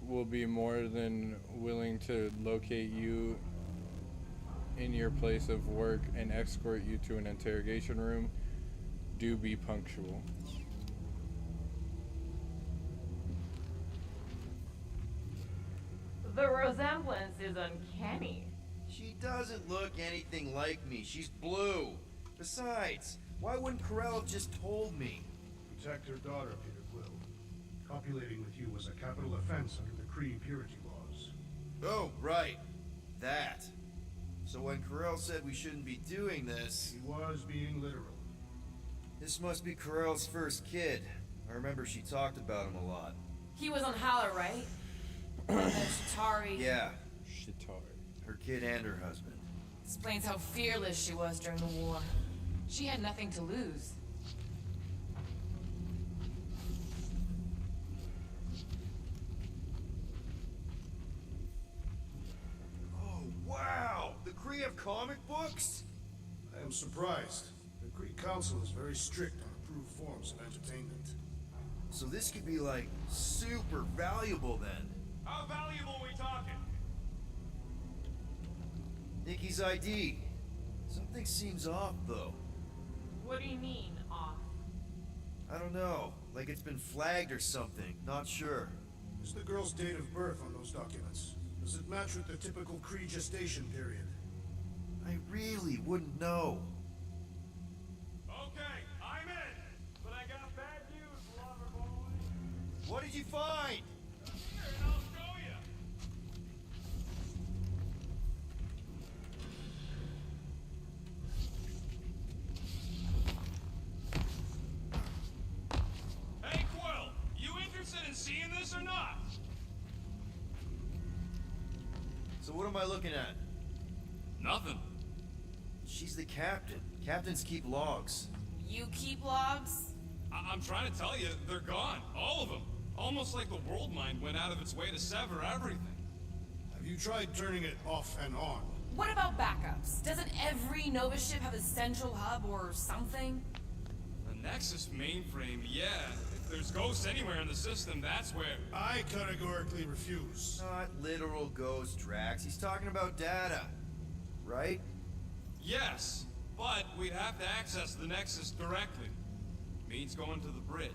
will be more than willing to locate you in your place of work and escort you to an interrogation room. Do be punctual. The resemblance is uncanny. She doesn't look anything like me. She's blue. Besides, why wouldn't Corell have just told me? Protect her daughter, Peter Quill. Copulating with you was a capital offense under the Cree purity laws. Oh, right. That. So when Corell said we shouldn't be doing this... He was being literal. This must be Corell's first kid. I remember she talked about him a lot. He was on Hala, right? And then Chitauri Yeah, Shitari. her kid and her husband. explains how fearless she was during the war. She had nothing to lose. Oh, wow! The Kree have comic books? I am surprised. The Cree Council is very strict on approved forms of entertainment. So this could be like super valuable then. How valuable are we talking? Nikki's ID. Something seems off though. What do you mean, off? I don't know. Like it's been flagged or something. Not sure. Is the girl's date of birth on those documents? Does it match with the typical Kree gestation period? I really wouldn't know. Okay, I'm in. But I got bad news, lover boy. What did you find? Here, and I'll show you. Hey, Quill, you interested in seeing this or not? So what am I looking at? Nothing. She's the captain. Captains keep logs. You keep logs? I'm trying to tell you, they're gone. All of them. Almost like the world mind went out of its way to sever everything. Have you tried turning it off and on? What about backups? Doesn't every Nova ship have a central hub or something? The Nexus mainframe, yeah. If there's ghosts anywhere in the system, that's where... I categorically refuse. Not literal ghost, Drax. He's talking about data. Right? Yes, but we'd have to access the Nexus directly. Means going to the bridge.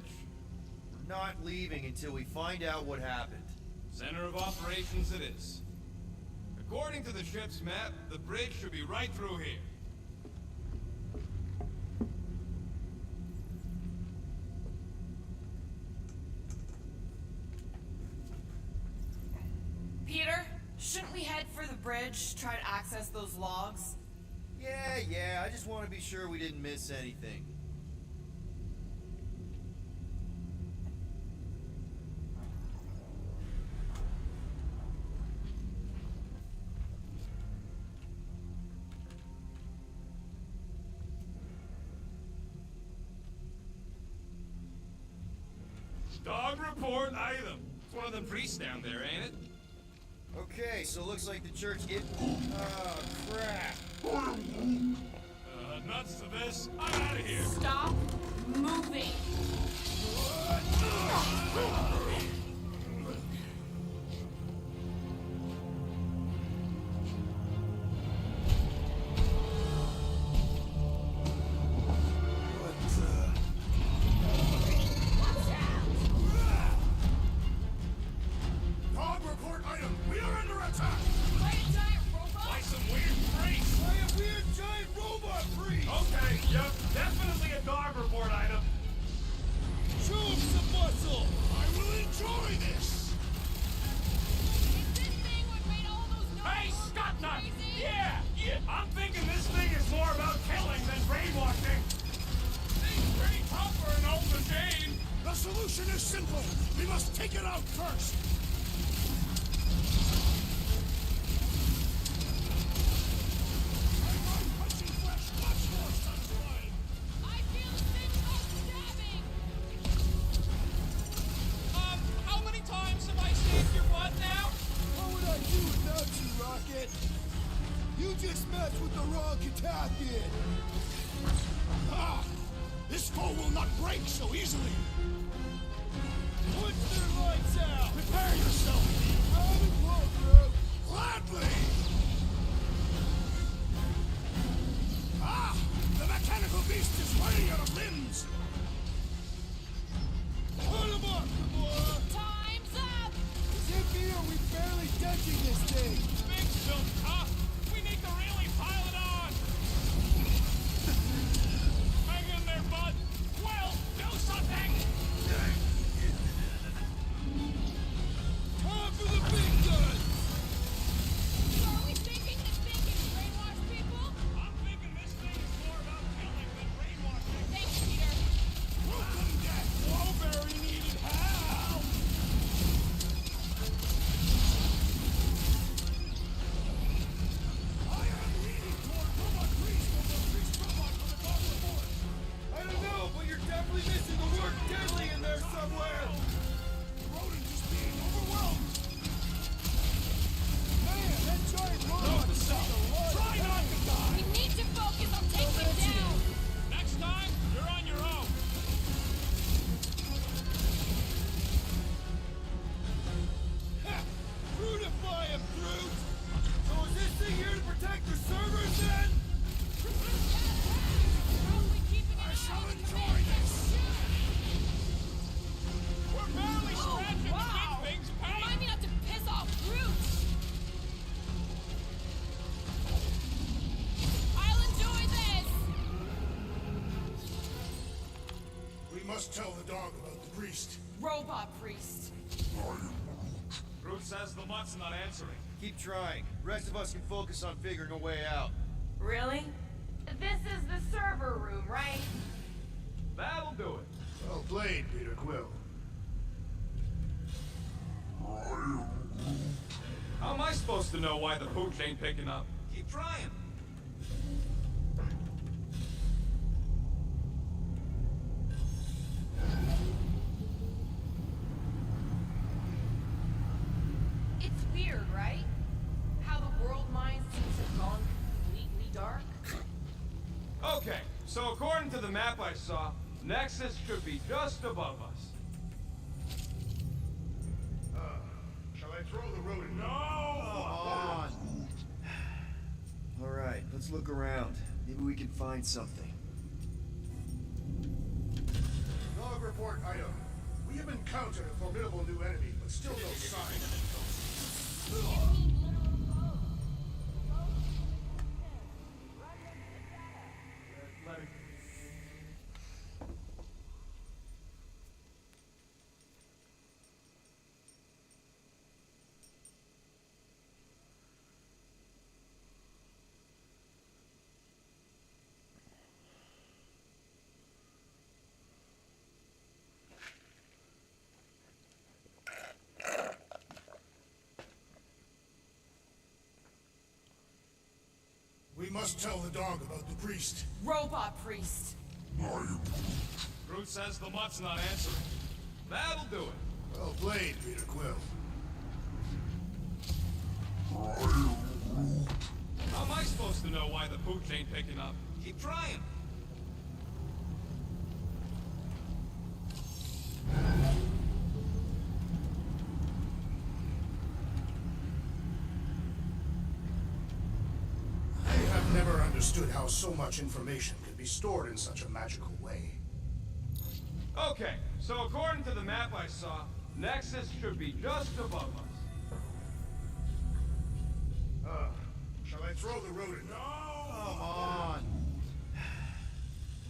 We're not leaving until we find out what happened. Center of operations it is. According to the ship's map, the bridge should be right through here. Peter, shouldn't we head for the bridge, try to access those logs? Yeah, I just want to be sure we didn't miss anything. Dog report item. It's one of them priests down there, ain't it? Okay, so looks like the church get... Oh, crap. Nuts to this. I'm out of here. Stop moving! Dog report item! We are under attack! By a giant robot? Like some weird priest. By a weird giant robot priest! Okay, yep, definitely a dog report item. Show him some muscle! I will enjoy this! Is this thing what made all those Hey, noise Scott Nut! crazy? Yeah! I'm thinking this thing is more about killing than brainwashing. Things pretty tough for an old machine. The solution is simple. We must take it out first. I find punching flesh much more satisfying. I feel a sense of stabbing! How many times have I saved your butt now? What would I do without you, Rocket? You just messed with the wrong Katakian. Ah! This foe will not break so easily. Put their lights out! Prepare yourself! Round and blow, bro! Gladly! Ah! The mechanical beast is running out of limbs! Put him up, Gamora! Time's up! Is it me or we barely denting this thing? Thing's still tough. We need to really pile it on. Hang in there, bud. Well, do something. must tell the dog about the priest. Robot priest. Groot says the mutt's not answering. Keep trying. Rest of us can focus on figuring a way out. Really? This is the server room, right? That'll do it. Well played, Peter Quill. How am I supposed to know why the pooch ain't picking up? Keep trying. It's weird, right? How the world mind seems to have gone completely dark. Okay, so according to the map I saw, Nexus should be just above us. Shall I throw the rodent? No! On. All right, let's look around. Maybe we can find something. Log report item. We have encountered a formidable new enemy, but still no sign of it. Let it... We must tell the dog about the priest. Robot priest. Groot says the mutt's not answering. That'll do it. Well played, Peter Quill. How am I supposed to know why the pooch ain't picking up? Keep trying. I have never understood how so much information could be stored in such a magical way. Okay, so according to the map I saw, Nexus should be just above us. Shall I throw the rodent? Come on.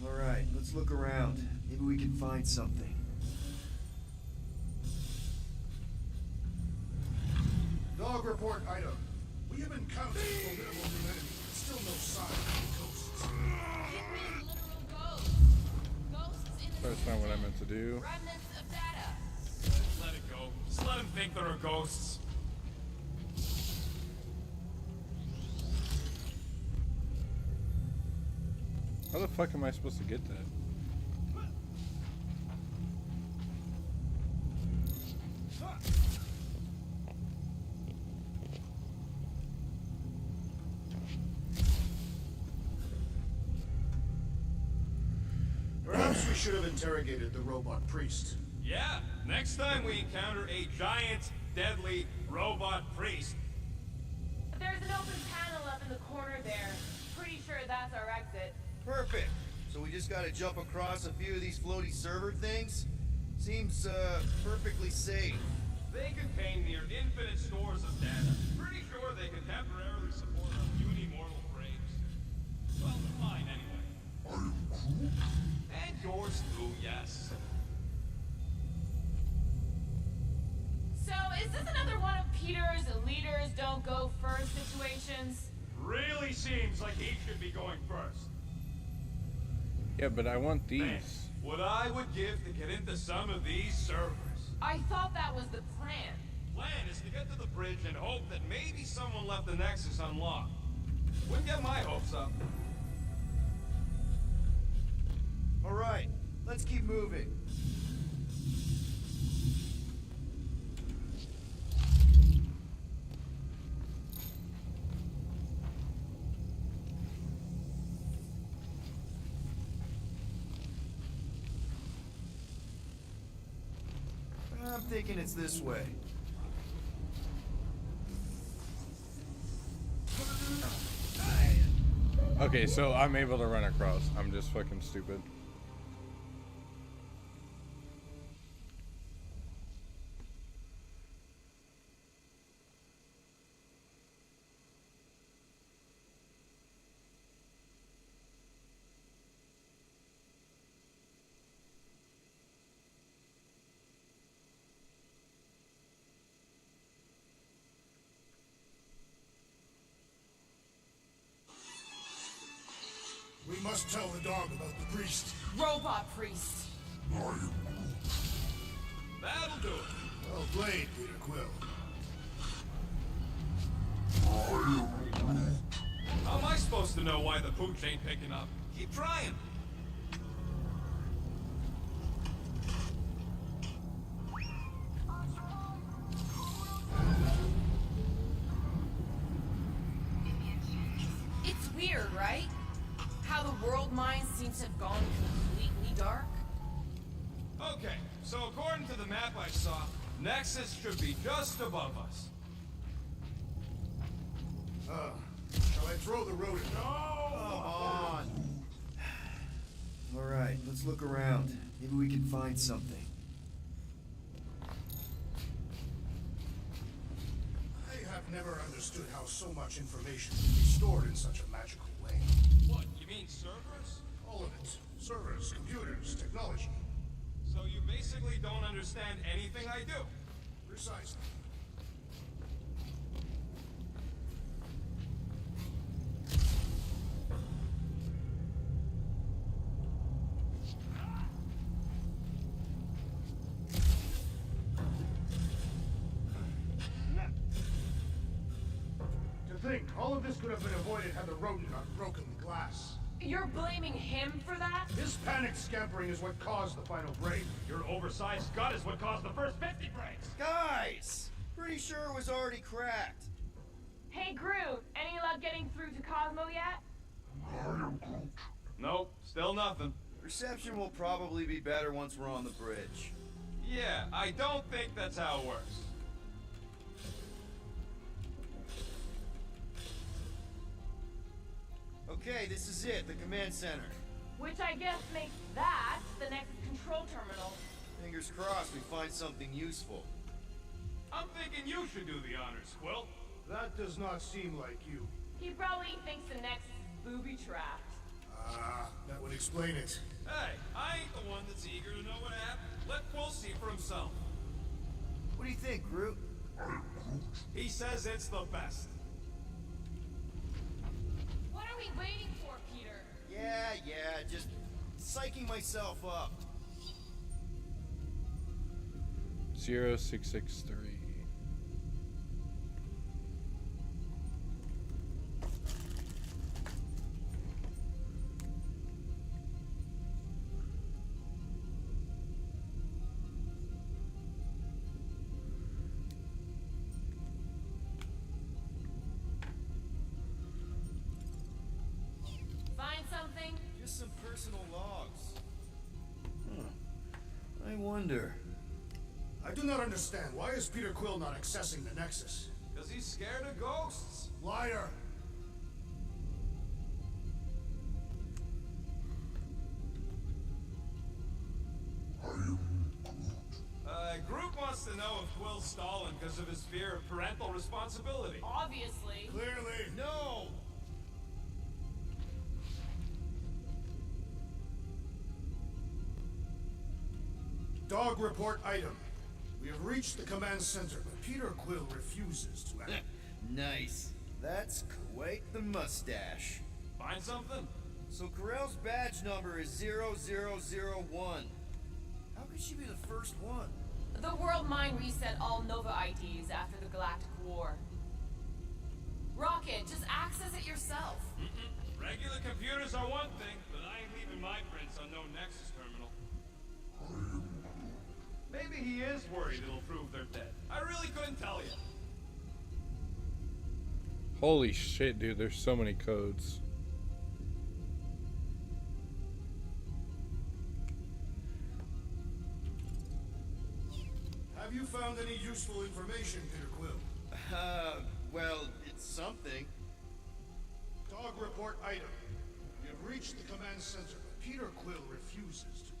All right, let's look around. Maybe we can find something. Dog report item. We have encountered a formidable new enemy, but still no sign of ghosts. Give me literal ghosts. Ghosts in the That's not what I meant to do. remnants of data. Let it go. Just let him think there are ghosts. How the fuck am I supposed to get that? Perhaps we should have interrogated the robot priest. Yeah, next time we encounter a giant, deadly robot priest. There's an open panel up in the corner there. Pretty sure that's our exit. Perfect. So we just gotta jump across a few of these floaty server things? Seems, perfectly safe. They contain near infinite stores of data. Pretty sure they can temporarily support our puny mortal frames. Well, mine anyway. And yours too, yes. So, is this another one of Peter's leaders don't go first situations? Really seems like he should be going first. Yeah, but I want Man, these. what I would give to get into some of these servers. I thought that was the plan. Plan is to get to the bridge and hope that maybe someone left the Nexus unlocked. Wouldn't get my hopes up. All right, let's keep moving. I'm thinking it's this way. Okay, so I'm able to run across. I'm just fucking stupid. must tell the dog about the priest. Robot priest. That'll do it. Well played, Peter Quill. How am I supposed to know why the pooch ain't picking up? Keep trying. It's weird, right? How the world mind seems to have gone completely dark. Okay, so according to the map I saw, Nexus should be just above us. Shall I throw the rodent? Come on. All right, let's look around. Maybe we can find something. I have never understood how so much information can be stored in such a magical way. What, you mean servers? All of it. Servers, computers, technology. So you basically don't understand anything I do? Precisely. To think, all of this could have been avoided had the rodent not broken the glass. You're blaming him for that? His panicked scampering is what caused the final break. Your oversized gut is what caused the first 50 breaks. Guys! Pretty sure it was already cracked. Hey, Groot, any luck getting through to Cosmo yet? Nope, still nothing. Reception will probably be better once we're on the bridge. Yeah, I don't think that's how it works. Okay, this is it, the command center. Which I guess makes that the next control terminal. Fingers crossed we find something useful. I'm thinking you should do the honors, Quill. That does not seem like you. He probably thinks the next is booby-trapped. Ah, that would explain it. Hey, I ain't the one that's eager to know what happened. Let Quill see for himself. What do you think, Groot? He says it's the best. What are we waiting for, Peter? Yeah, just psyching myself up. 0663. Find something? Just some personal logs. I wonder. I do not understand. Why is Peter Quill not accessing the Nexus? Because he's scared of ghosts. Liar! Groot wants to know if Quill's stalling because of his fear of parental responsibility. Obviously. Clearly. No! Dog report item. We have reached the command center, but Peter Quill refuses to act. Nice. That's quite the mustache. Find something? So Corell's badge number is 0001. How could she be the first one? The world mind reset all Nova IDs after the Galactic War. Rocket, just access it yourself. Regular computers are one thing, but I ain't leaving my prints on no Nexus terminal. Maybe he is worried it'll prove they're dead. I really couldn't tell you. Holy shit, dude, there's so many codes. Have you found any useful information, Peter Quill? Well, it's something. Dog report item. We have reached the command center, but Peter Quill refuses to.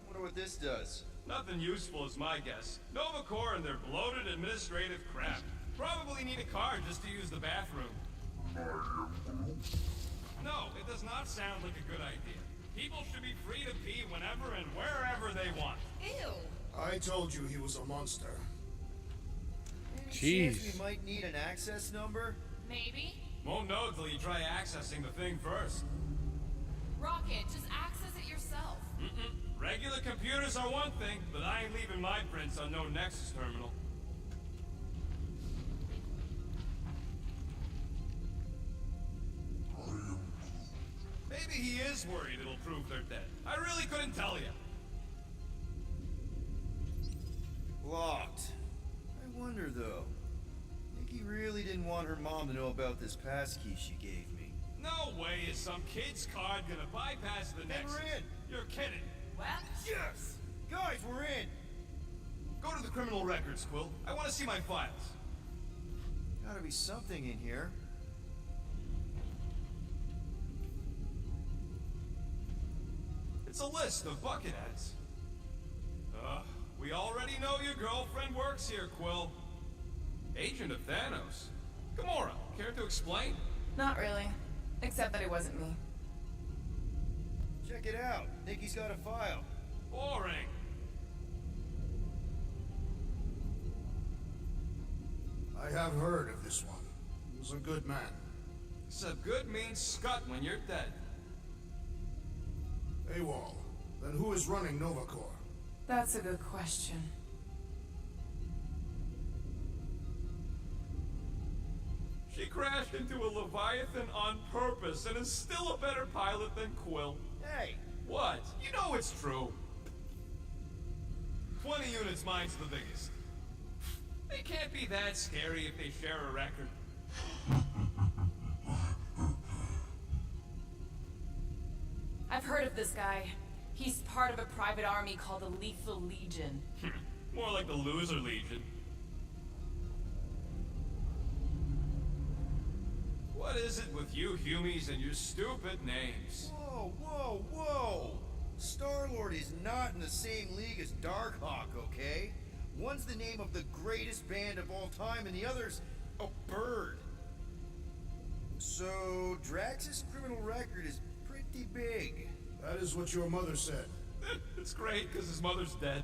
Wonder what this does. Nothing useful is my guess. Nova Corps and their bloated administrative crap. Probably need a card just to use the bathroom. No, it does not sound like a good idea. People should be free to pee whenever and wherever they want. Ew. I told you he was a monster. Any Jeez. chance we might need an access number? Maybe. Won't know till you try accessing the thing first. Rocket, just access it yourself. Regular computers are one thing, but I ain't leaving my prints on no Nexus terminal. Maybe he is worried it'll prove they're dead. I really couldn't tell you. Locked. I wonder, though. Nikki really didn't want her mom to know about this passkey she gave me. No way is some kid's card gonna bypass the And Nexus. we're in! You're kidding. What? Yes! Guys, we're in! Go to the criminal records, Quill. I want to see my files. Gotta be something in here. It's a list of bucketheads. We already know your girlfriend works here, Quill. Agent of Thanos. Gamora, care to explain? Not really. Except that it wasn't me. Check it out. Nikki's got a file. Boring. I have heard of this one. He was a good man. So good means scut when you're dead. AWOL. Then who is running Nova Corps? That's a good question. She crashed into a Leviathan on purpose and is still a better pilot than Quill. Hey! What? You know it's true. 20 units, mine's the biggest. They can't be that scary if they share a record. I've heard of this guy. He's part of a private army called the Lethal Legion. More like the Loser Legion. What is it with you Humies and your stupid names? Whoa, whoa, whoa! Star-Lord is not in the same league as Darkhawk, okay? One's the name of the greatest band of all time, and the other's a bird. So, Drax's criminal record is pretty big. That is what your mother said. It's great because his mother's dead.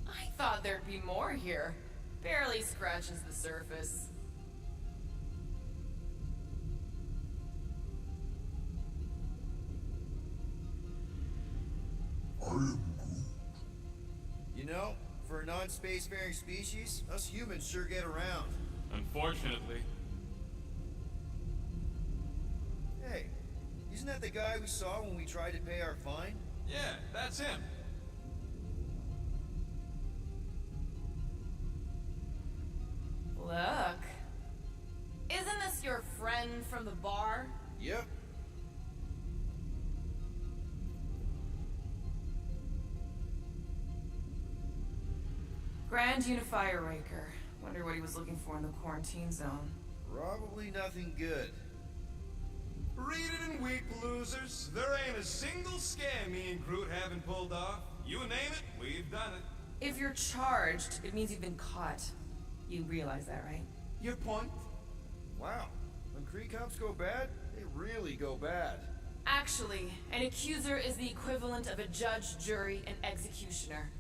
I thought there'd be more here. Barely scratches the surface. You know, for a non-spacefaring species, us humans sure get around. Unfortunately. Hey, isn't that the guy we saw when we tried to pay our fine? Yeah, that's him. Look. Isn't this your friend from the bar? Yep. Grand Unifier Raker. Wonder what he was looking for in the quarantine zone. Probably nothing good. Read it in weak losers. There ain't a single scam me and Groot haven't pulled off. You name it, we've done it. If you're charged, it means you've been caught. You realize that, right? Your point? Wow. When Kree cops go bad, they really go bad. Actually, an accuser is the equivalent of a judge, jury, and executioner.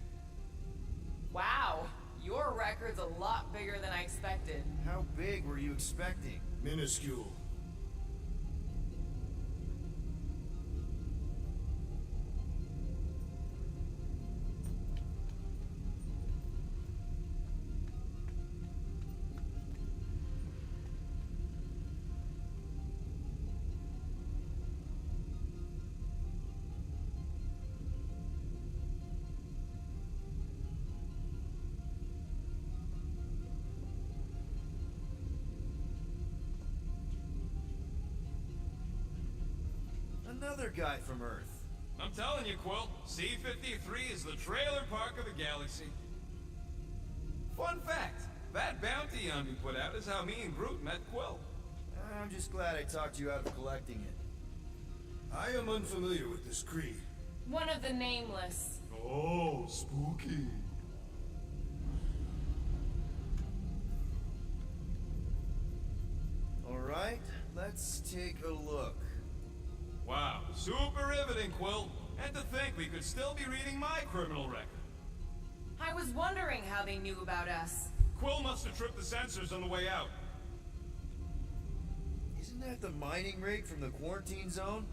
Wow, your record's a lot bigger than I expected. How big were you expecting? Minuscule. Another guy from Earth. I'm telling you, Quill, C-53 is the trailer park of the galaxy. Fun fact, that bounty on me put out is how me and Groot met Quill. I'm just glad I talked you out of collecting it. I am unfamiliar with this Kree. One of the nameless. Oh, spooky. Alright, let's take a look. Wow, super riveting, Quill. And to think we could still be reading my criminal record. I was wondering how they knew about us. Quill must have tripped the sensors on the way out. Isn't that the mining rig from the quarantine zone?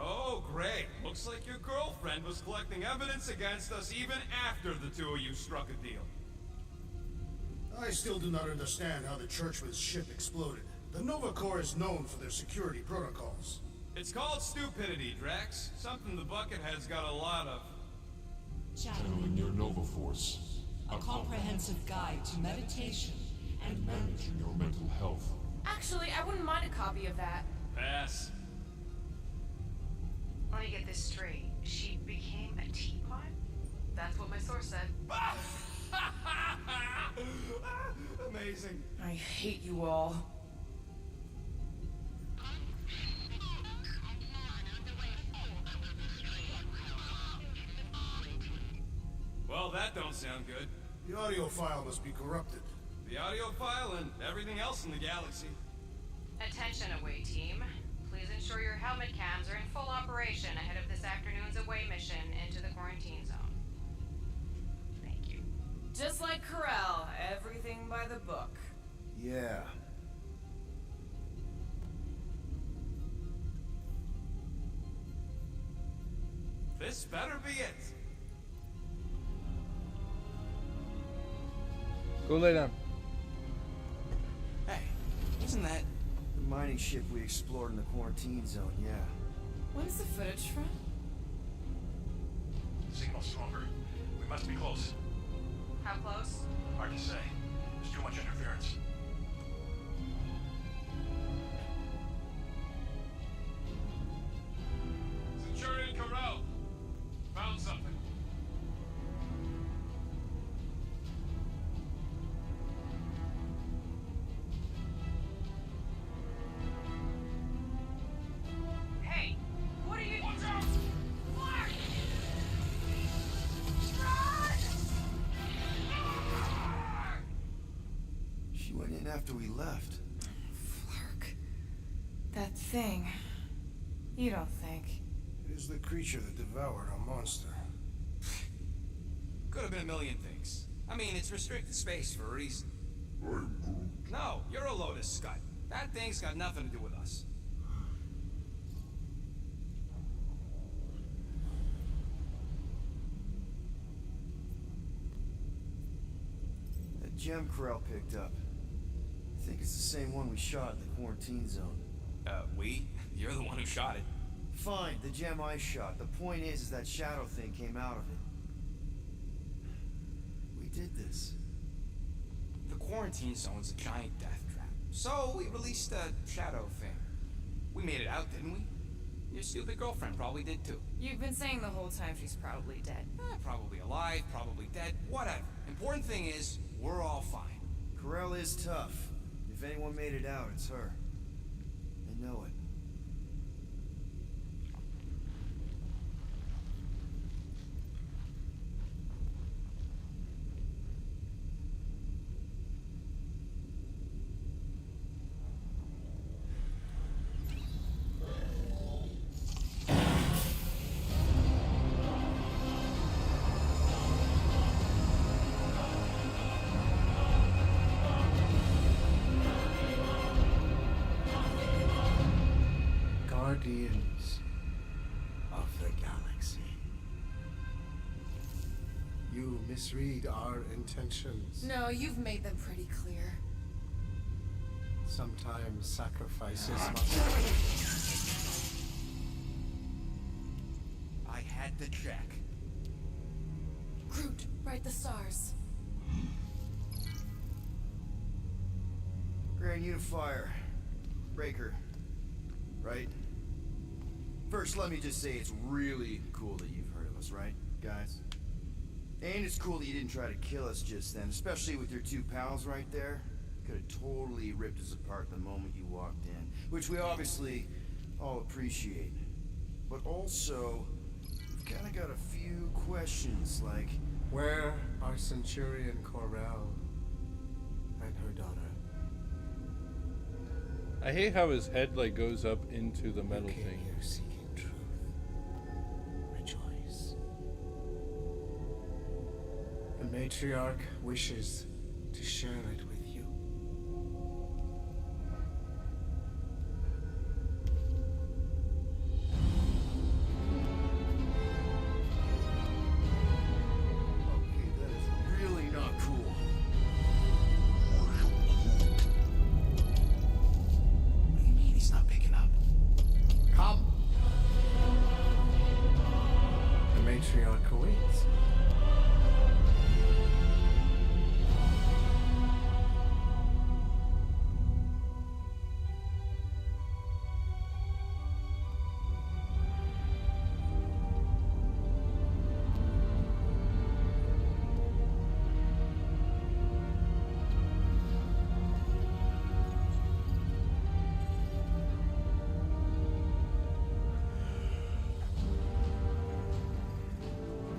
Oh, great. Looks like your girlfriend was collecting evidence against us even after the two of you struck a deal. I still do not understand how the Churchman's ship exploded. The Nova Corps is known for their security protocols. It's called stupidity, Drax. Something the Buckethead's got a lot of. Channeling your Nova Force. A comprehensive guide to meditation and managing your mental health. Actually, I wouldn't mind a copy of that. Pass. Let me get this straight. She became a teapot? That's what my source said. Amazing. I hate you all. Well, that don't sound good. The audio file must be corrupted. The audio file and everything else in the galaxy. Attention away team. Please ensure your helmet cams are in full operation ahead of this afternoon's away mission into the quarantine zone. Thank you. Just like Corel, everything by the book. Yeah. This better be it. Go lay down. Hey, isn't that... The mining ship we explored in the quarantine zone, yeah. When's the footage from? Signal stronger. We must be close. How close? Hard to say. There's too much interference. Centurion Corral. Found something. Hey, what are you... Watch out! Clark! She went in after we left. Flark. That thing. You don't think. It is the creature that devoured our monster. Could have been a million things. I mean, it's restricted space for a reason. No, you're a Lotus Scud. That thing's got nothing to do with us. That gem Corel picked up. I think it's the same one we shot in the quarantine zone. We? You're the one who shot it. Fine, the gem I shot. The point is that shadow thing came out of it. We did this. The quarantine zone's a giant death trap. So we released a shadow thing. We made it out, didn't we? Your stupid girlfriend probably did too. You've been saying the whole time she's probably dead. Probably alive, probably dead, whatever. Important thing is, we're all fine. Corel is tough. If anyone made it out, it's her. I know it. Guardians of the Galaxy. You misread our intentions. No, you've made them pretty clear. Sometimes sacrifices must... I had to check. Groot, write the stars. Grand Unifier. Breaker. Right? First, let me just say it's really cool that you've heard of us, right, guys? And it's cool that you didn't try to kill us just then, especially with your two pals right there. Could have totally ripped us apart the moment you walked in, which we obviously all appreciate. But also, we've kind of got a few questions, like... Where are Centurion Corel and her daughter? I hate how his head like goes up into the metal You came thing. here seeking truth. Rejoice. The matriarch wishes to share it with you. Okay, that is really not cool. What do you mean he's not picking up? Come. The matriarch awaits.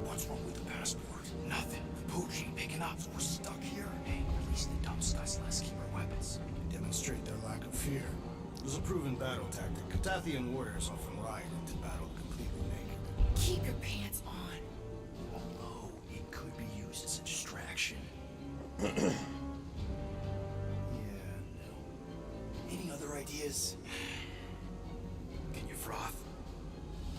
What's wrong with the passport? Nothing. Pooch ain't picking up, so we're stuck here. Hey, release the dumb studs, let's keep our weapons. Demonstrate their lack of fear. It was a proven battle tactic. Katathian warriors often ride into battle completely naked. Keep your pants on. Although it could be used as a distraction. Yeah, no. Any other ideas? Can you froth?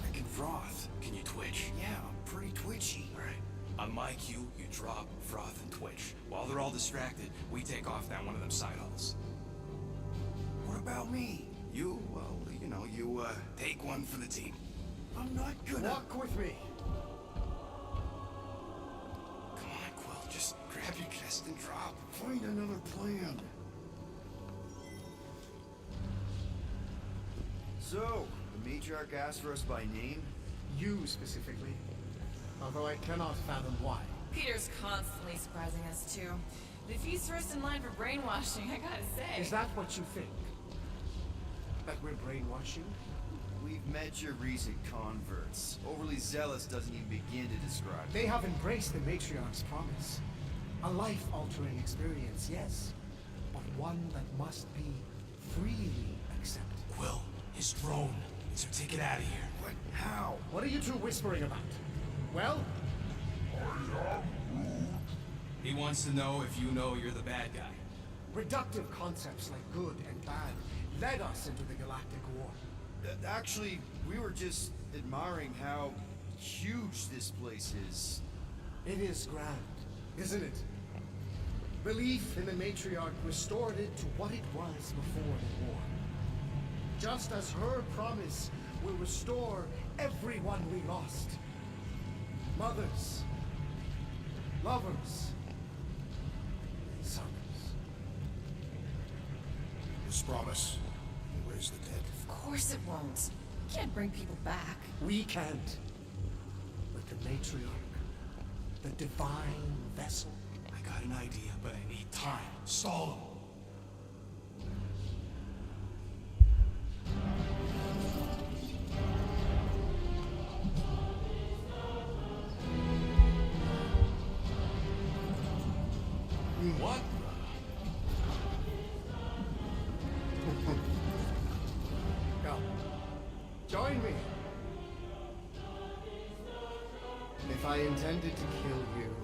I can froth. Can you twitch? Yeah, I'm pretty twitchy. Alright. On my cue, you drop, froth, and twitch. While they're all distracted, we take off down one of them side halls. What about me? You, well, you take one for the team. I'm not gonna. Walk with me. Come on, Quill, just grab your chest and drop. Find another plan. So, the matriarch asked for us by name? You specifically. Although I cannot fathom why. Peter's constantly surprising us too. But if he's first in line for brainwashing, I gotta say. Is that what you think? That we're brainwashing? We've met your recent converts. Overly zealous doesn't even begin to describe. They have embraced the matriarch's promise. A life-altering experience, yes. But one that must be freely accepted. Quill, his drone. So take it out of here. What? How? What are you two whispering about? Well, He wants to know if you know you're the bad guy. reductive concepts like good and bad led us into the galactic war. Actually, we were just admiring how huge this place is. It is grand, isn't it? Belief in the matriarch restored it to what it was before the war. Just as her promise will restore everyone we lost. Mothers, lovers, sons. This promise will raise the dead. Of course it won't. You can't bring people back. We can't. But the matriarch, the divine vessel. I got an idea, but I need time. Stall him. What? Come, join me. If I intended to kill you,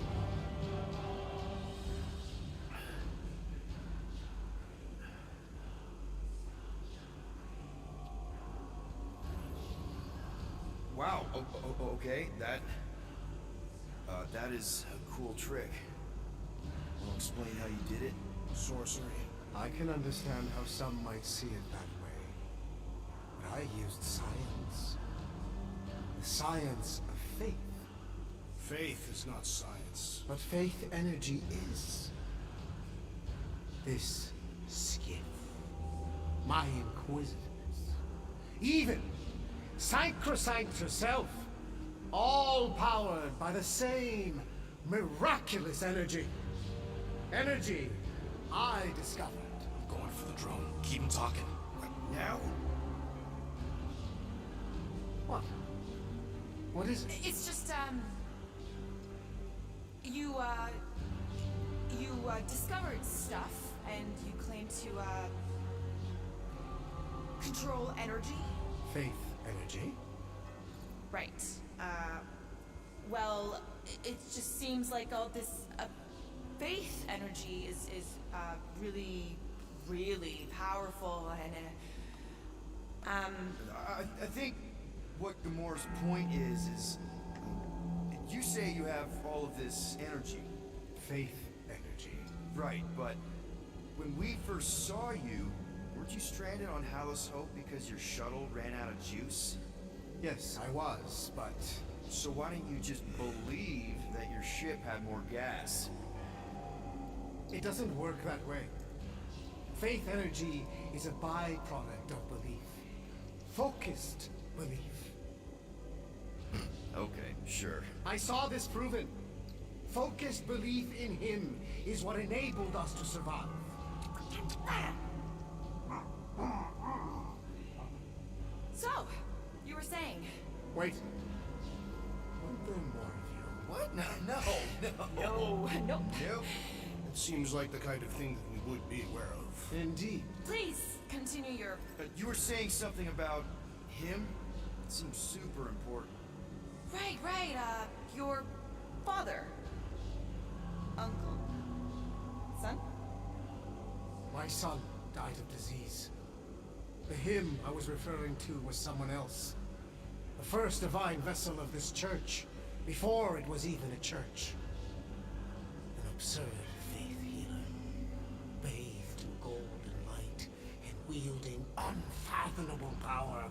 Wow. Okay. That is a cool trick. Wanna explain how you did it? Sorcery. I can understand how some might see it that way. But I used science. The science of faith. Faith is not science. But faith energy is. This skiff. My inquisitiveness. Even Sacrosanct herself. All powered by the same miraculous energy. Energy I discovered. I'm going for the drone. Keep him talking. Now? What? What is it? It's just, you discovered stuff, and you claim to, control energy? Faith energy? Right. Well, it just seems like all this faith energy is really, really powerful, and I think what Gamora's point is you say you have all of this energy. Faith energy. Right, but when we first saw you, weren't you stranded on Hallis Hope because your shuttle ran out of juice? Yes, I was, but So why didn't you just believe that your ship had more gas? it doesn't work that way. Faith energy is a byproduct of belief. Focused belief. Okay, sure. I saw this proven. Focused belief in him is what enabled us to survive. so you were saying. Wait. Weren't there more of you? What? No. No, nope. Nope. It seems like the kind of thing that we would be aware of. Indeed. Please continue your. You were saying something about him? It seems super important. Right, your father. Uncle. Son? My son died of disease. The him I was referring to was someone else. The first divine vessel of this church, before it was even a church. An absurd faith healer, bathed in golden light and wielding unfathomable power.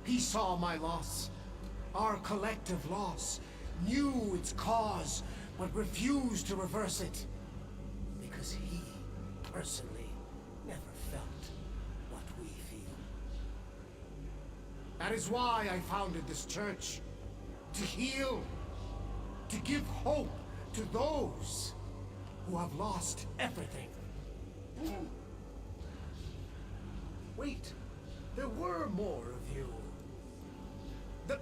He saw my loss, our collective loss, knew its cause, but refused to reverse it. Because he, personally, never felt what we feel. That is why I founded this church. To heal. To give hope to those who have lost everything. Wait, there were more of you. The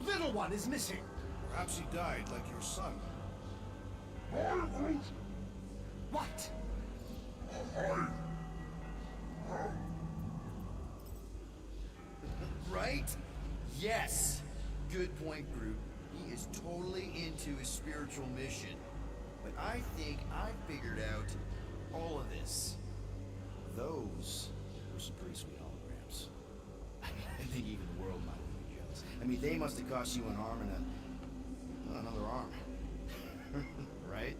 little one is missing. Perhaps he died like your son. What? Right? Yes. Good point, Groot. He is totally into his spiritual mission. But I think I figured out all of this. Those were some pretty sweet holograms. I think even the world might be jealous. I mean, they must have cost you an arm and another arm. Right?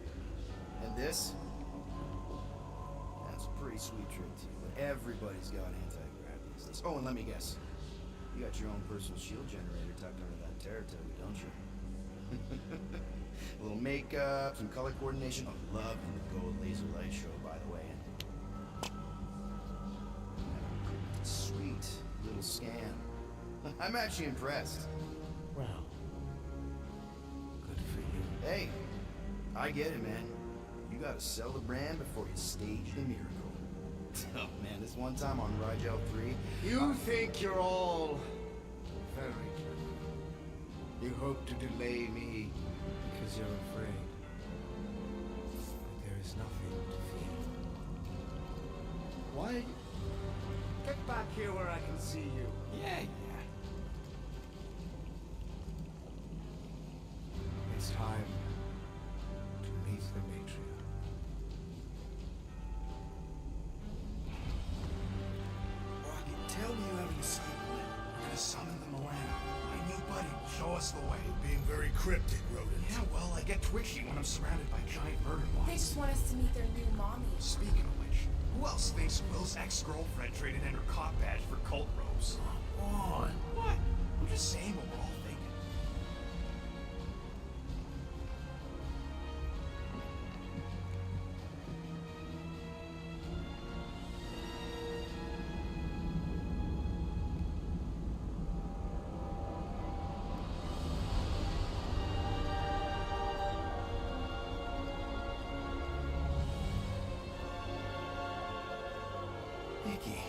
And this? That's a pretty sweet trick too. But everybody's got anti-grav these days. Oh, and let me guess. You got your own personal shield generator tucked under that Teratoggy, don't you? A little makeup, some color coordination. Oh, loving the gold laser light show, by the way. And sweet little scan. I'm actually impressed. Well, good for you. Hey, I get it, man. You gotta sell the brand before you stage the miracle. Oh man, this one time on Rigel 3, You think you're all very clever. You hope to delay me because you're afraid. But there is nothing to fear. Why? Get back here where I can see you. Yeah. It's time to meet the matriarch. Rocket, tell me you have any sign of them. We're gonna summon them around. My new buddy will show us the way. Being very cryptic, rodent. Yeah, well, I get twitchy when I'm surrounded by giant murder They bots. just want us to meet their new mommy. Speaking of which, who else thinks Will's ex-girlfriend traded in her cop badge for cult robes? Come on. What? I'm just saying what we're all thinking. Nikki.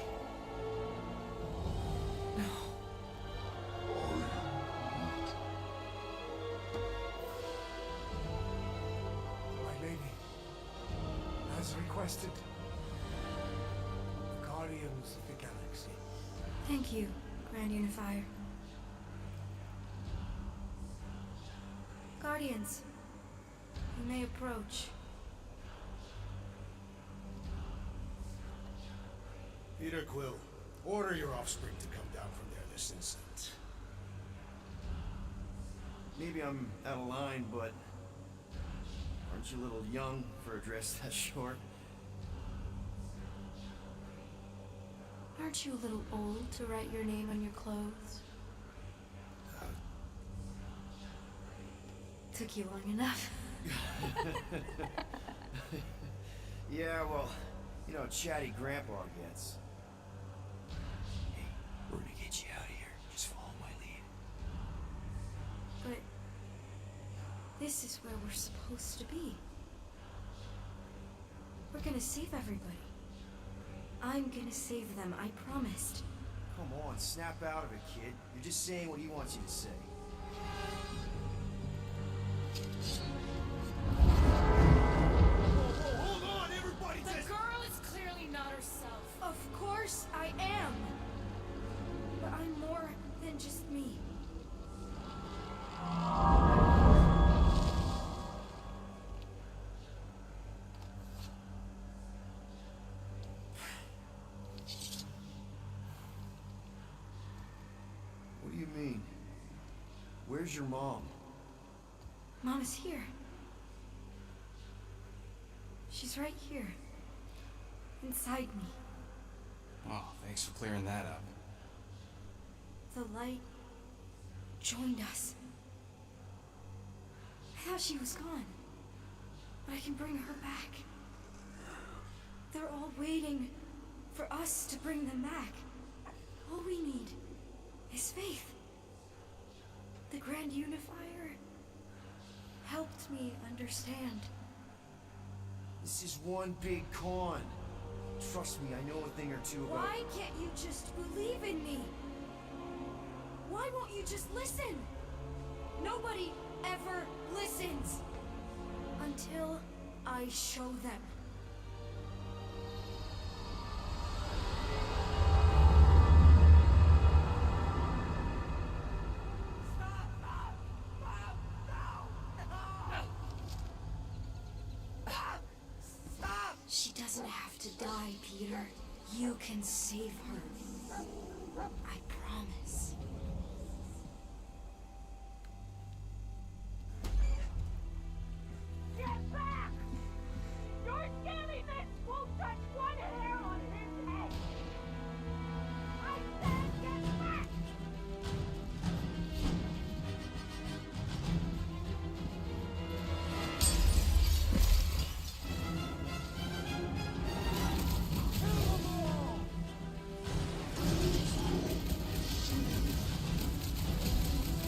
My lady, as requested, the Guardians of the Galaxy. Thank you, Grand Unifier. Guardians, You may approach. Peter Quill, order your offspring to come down from there this instant. Maybe I'm out of line, but aren't you a little young for a dress that short? Aren't you a little old to write your name on your clothes? Took you long enough. Yeah, well, you know how chatty Grandpa gets. Hey, we're gonna get you out of here. Just follow my lead. But this is where we're supposed to be. We're gonna save everybody. I'm gonna save them, I promised. Come on, snap out of it, kid. You're just saying what he wants you to say. Hold on, everybody! The girl is clearly not herself. Of course I am. But I'm more than just me. What do you mean? Where's your mom? Mom is here. She's right here. Inside me. Oh, thanks for clearing that up. The light joined us. I thought she was gone. But I can bring her back. They're all waiting for us to bring them back. All we need is faith. The Grand Unifier helped me understand. This is one big con. Trust me, I know a thing or two about... Why can't you just believe in me? Why won't you just listen? Nobody ever listens. Until I show them. She doesn't have to die, Peter. You can save her. I promise. Get back! Your scaliness won't touch one hair on his head! I said get back!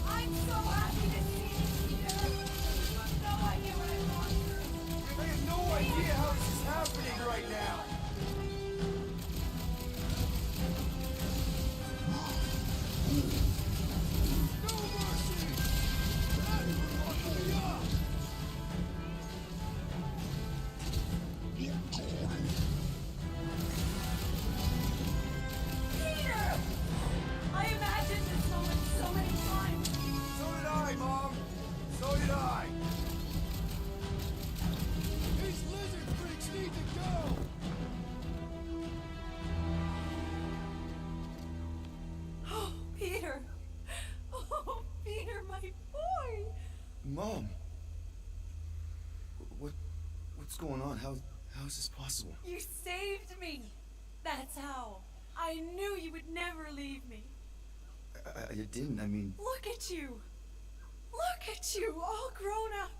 I'm so happy to see you, Peter. You have no idea what I've gone through. I have no idea how this is happening right now! No mercy! That's what fucked me up! Peter! I imagined this moment so many times. So did I, Mom! So did I! These lizard freaks need to go! Oh, Peter. Oh, Peter, my boy. Mom! What's going on? How is this possible? You saved me. That's how. I knew you would never leave me. I didn't, I mean... Look at you. Look at you, all grown up.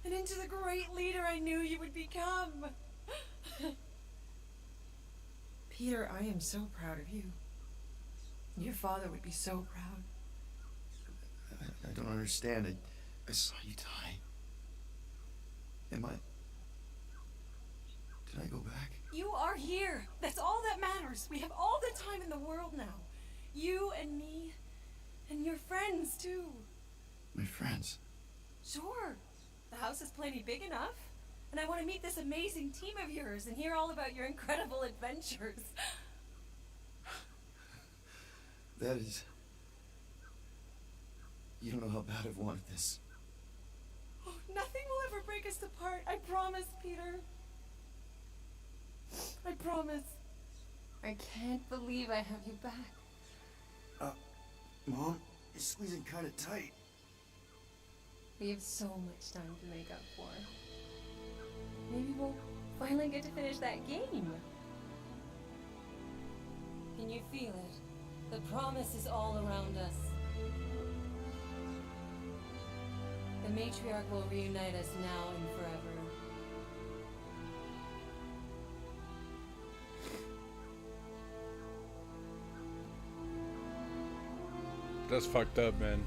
And into the great leader I knew you would become. Peter, I am so proud of you. Your father would be so proud. I don't understand. I saw you die. Did I go back? You are here. That's all that matters. We have all the time in the world now. You and me, and your friends too. My friends? Sure. The house is plenty big enough. And I want to meet this amazing team of yours and hear all about your incredible adventures. That is... You don't know how bad I've wanted this. Oh, nothing will ever break us apart. I promise, Peter. I promise. I can't believe I have you back. Mom, you're squeezing kind of tight. We have so much time to make up for. Maybe we'll finally get to finish that game. Can you feel it? The promise is all around us. The matriarch will reunite us now and forever. That's fucked up, man.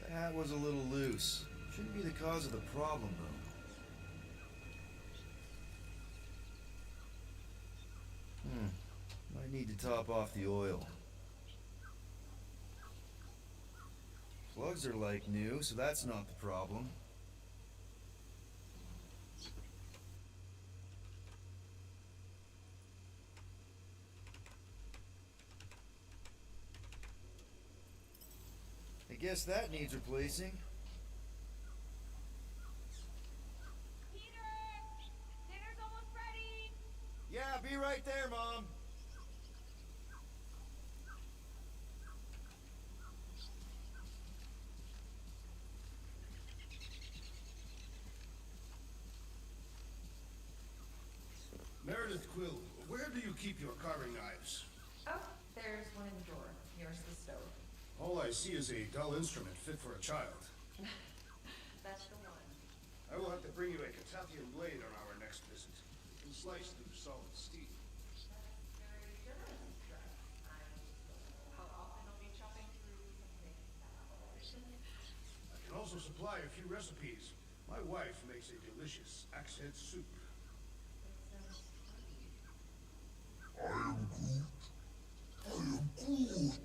The hat was a little loose. Shouldn't be the cause of the problem, though. Might need to top off the oil. Plugs are like new, so that's not the problem. I guess that needs replacing. Peter! Dinner's almost ready! Yeah, be right there, Mom. Meredith Quill, where do you keep your carving knives? Oh, there's one in the drawer. Here's the stove. All I see is a dull instrument fit for a child. That's the one. I will have to bring you a Catathian blade on our next visit. It can slice through solid steel. How often I'll be chopping through something? I can also supply a few recipes. My wife makes a delicious axe head soup. I am Groot. I am Groot.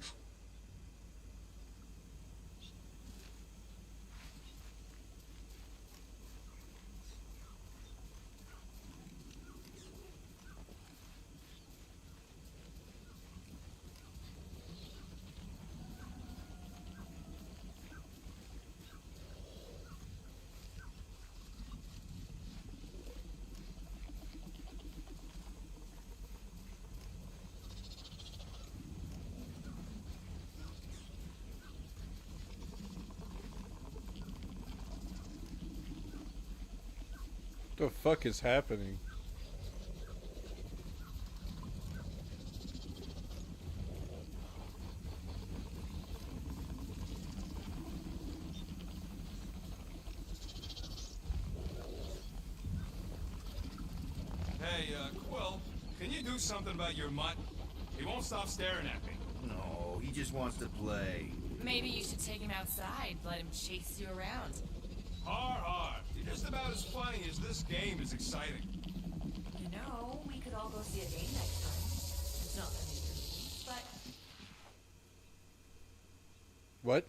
What the fuck is happening? Hey, Quill, can you do something about your mutt? He won't stop staring at me. No, he just wants to play. Maybe you should take him outside, let him chase you around. Har har. You're just about as funny as this game is exciting. You know, we could all go see a game next time. It's not that major, but What?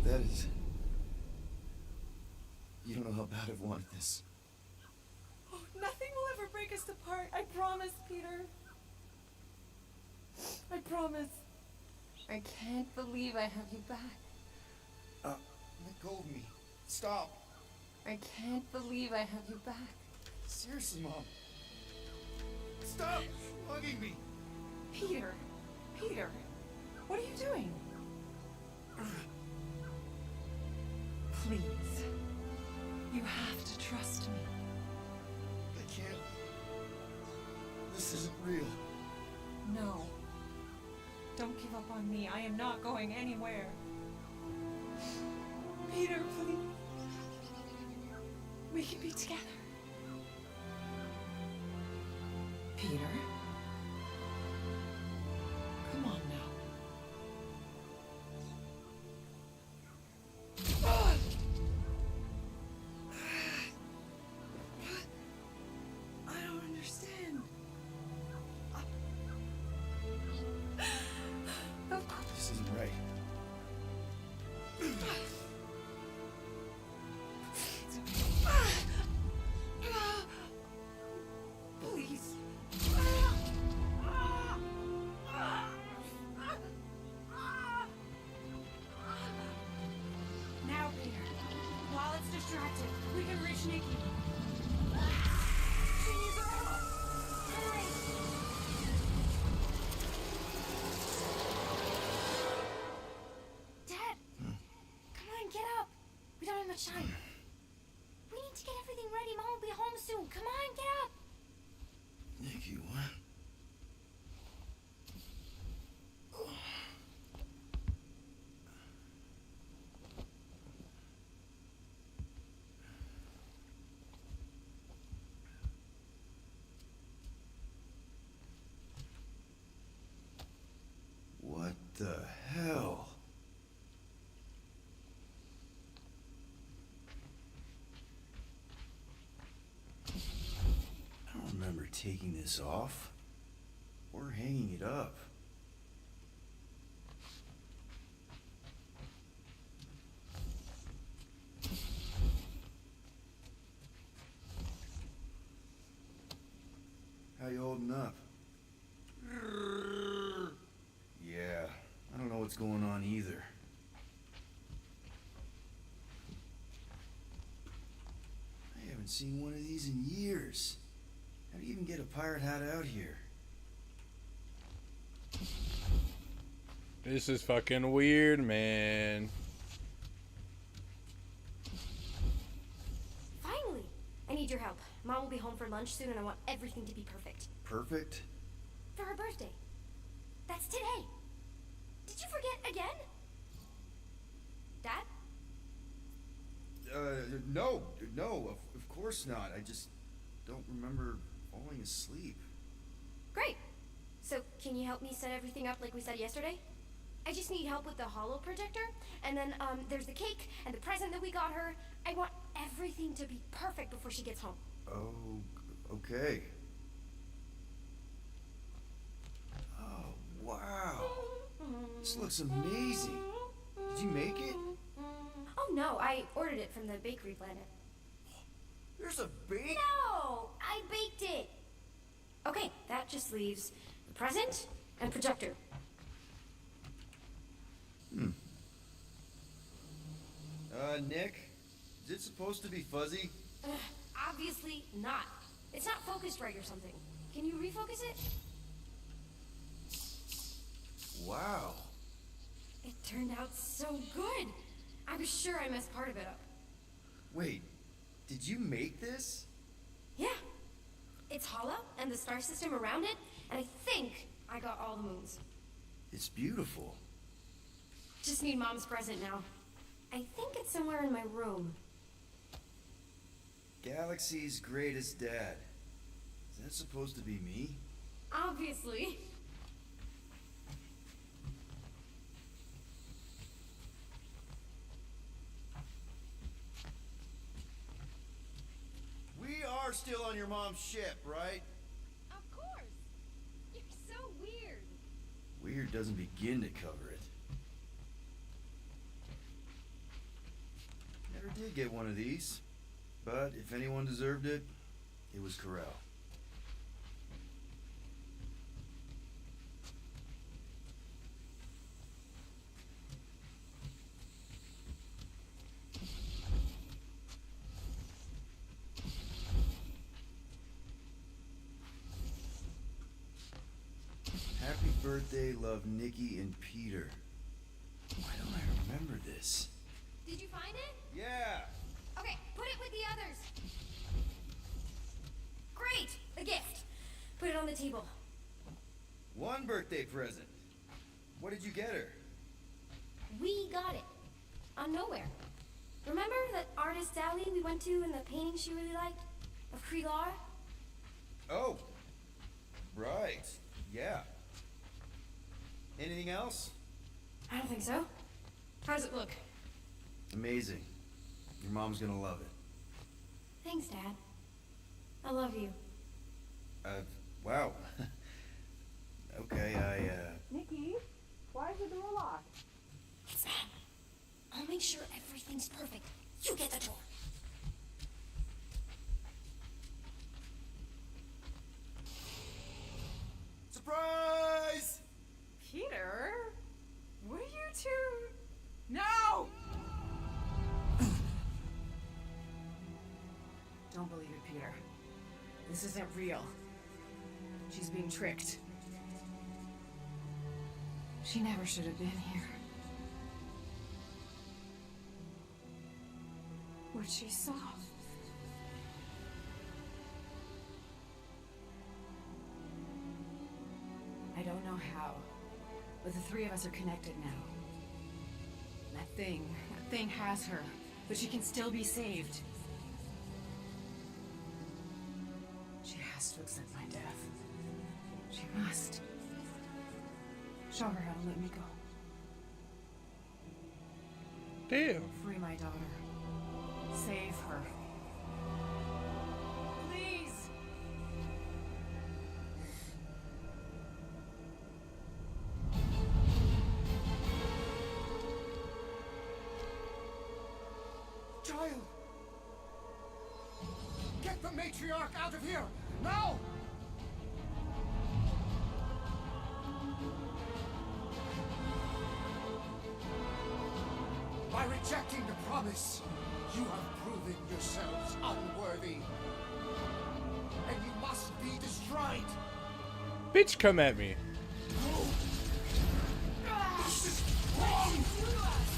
That is... You don't know how bad I've wanted this. oh, nothing will ever break us apart. I promise, Peter. I promise. I can't believe I have you back. Let go of me. Stop. I can't believe I have you back. Seriously, Mom. Stop hugging me. Peter. Peter. What are you doing? Please. You have to trust me. I can't. This isn't real. No. Don't give up on me. I am not going anywhere. Peter, please. We can be together. Peter? Come on now. I don't understand. This isn't right. distracted. We can reach Nikki. She needs our help. Hurry! Dad! Come on, get up. We don't have much time. We need to get everything ready. Mom will be home soon. Come on, get up. Nikki, what? What the hell? I don't remember taking this off or hanging it up. How you holding up? Yeah, I don't know what's going on either. I haven't seen one of these in years. How do you even get a pirate hat out here? This is fucking weird, man. Finally! I need your help. Mom will be home for lunch soon and I want everything to be perfect. Perfect? For her birthday. That's today. Did you forget again? Dad? No, of course not. I just don't remember falling asleep. Great. So, can you help me set everything up like we said yesterday? I just need help with the holo projector, and then there's the cake and the present that we got her. I want everything to be perfect before she gets home. Oh, okay. Oh, wow. This looks amazing. Did you make it? Oh no, I ordered it from the bakery planet. There's a bake? No, I baked it. Okay, that just leaves the present and projector. Nick, is it supposed to be fuzzy? Obviously not. It's not focused right or something. Can you refocus it? Wow. It turned out so good. I was sure I messed part of it up. Wait, did you make this? Yeah. It's hollow and the star system around it, and I think I got all the moons. It's beautiful. Just need Mom's present now. I think it's somewhere in my room. Galaxy's greatest dad. Is that supposed to be me? Obviously. We are still on your mom's ship, right? Of course. You're so weird. Weird doesn't begin to cover it. Never did get one of these, but if anyone deserved it, it was Corral. Happy birthday, love Nikki and Peter. Why don't I remember this? Did you find it? Yeah! Okay, put it with the others. Great! A gift. Put it on the table. One birthday present. What did you get her? We got it. On Nowhere. Remember that artist alley we went to and the painting she really liked? Of Kriegar? Oh, right. Yeah. Anything else? I don't think so. How does it look? Amazing. Your mom's gonna love it. Thanks, Dad. I love you. Wow. Okay, Nikki, why is the door locked? It's Mom. I'll make sure everything's perfect. You get the door. Surprise! Peter? What are you two? No! This isn't real. She's being tricked. She never should have been here. What she saw. I don't know how, but the three of us are connected now. That thing has her, but she can still be saved. She has to accept my death. She must. Show her how to let me go. Damn. Free my daughter. Save her. Please! Child! Get the matriarch out of here! Now! By rejecting the promise, you have proven yourselves unworthy. And you must be destroyed. Bitch, come at me. This is wrong!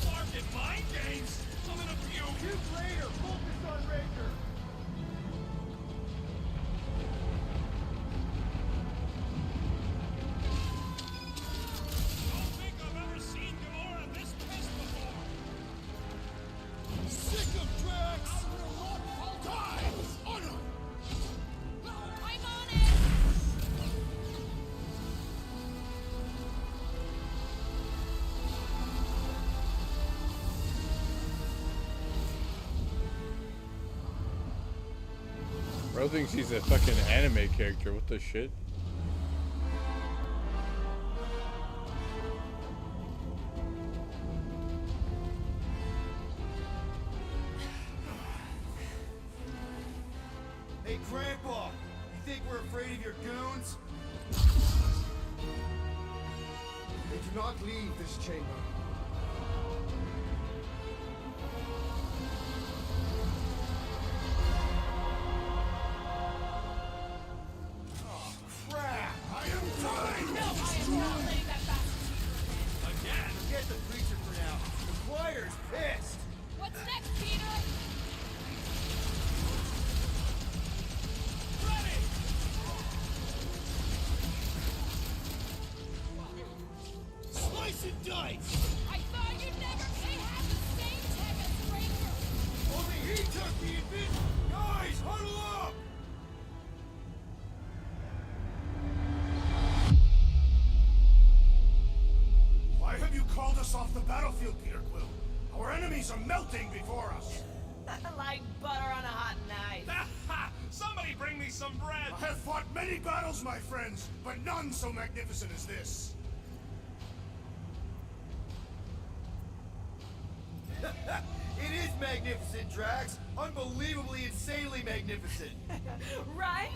Fucking mind games! I'm gonna puke! Shoot later! Focus on Raker! Don't think I've ever seen Gamora this pissed before! Sick of Drax! Die! Honor! I'm on it! Bro thinks he's a fucking anime character. What the shit? Hey, Grandpa! You think we're afraid of your goons? They do not leave this chamber. Crap! I am dying! No, I am not letting that bastard Again! Forget the creature for now. The choir's pissed! What's next, Peter? Ready! Slice and dice! I thought you'd never say have the same tech as Ranger. Only he took the advantage! Guys, huddle up! Why have you called us off the battlefield, Peter Quill? Our enemies are melting before us. Like butter on a hot knife. Somebody bring me some bread! I have fought many battles, my friends, but none so magnificent as this. It is magnificent, Drax! Unbelievably, insanely magnificent! Right?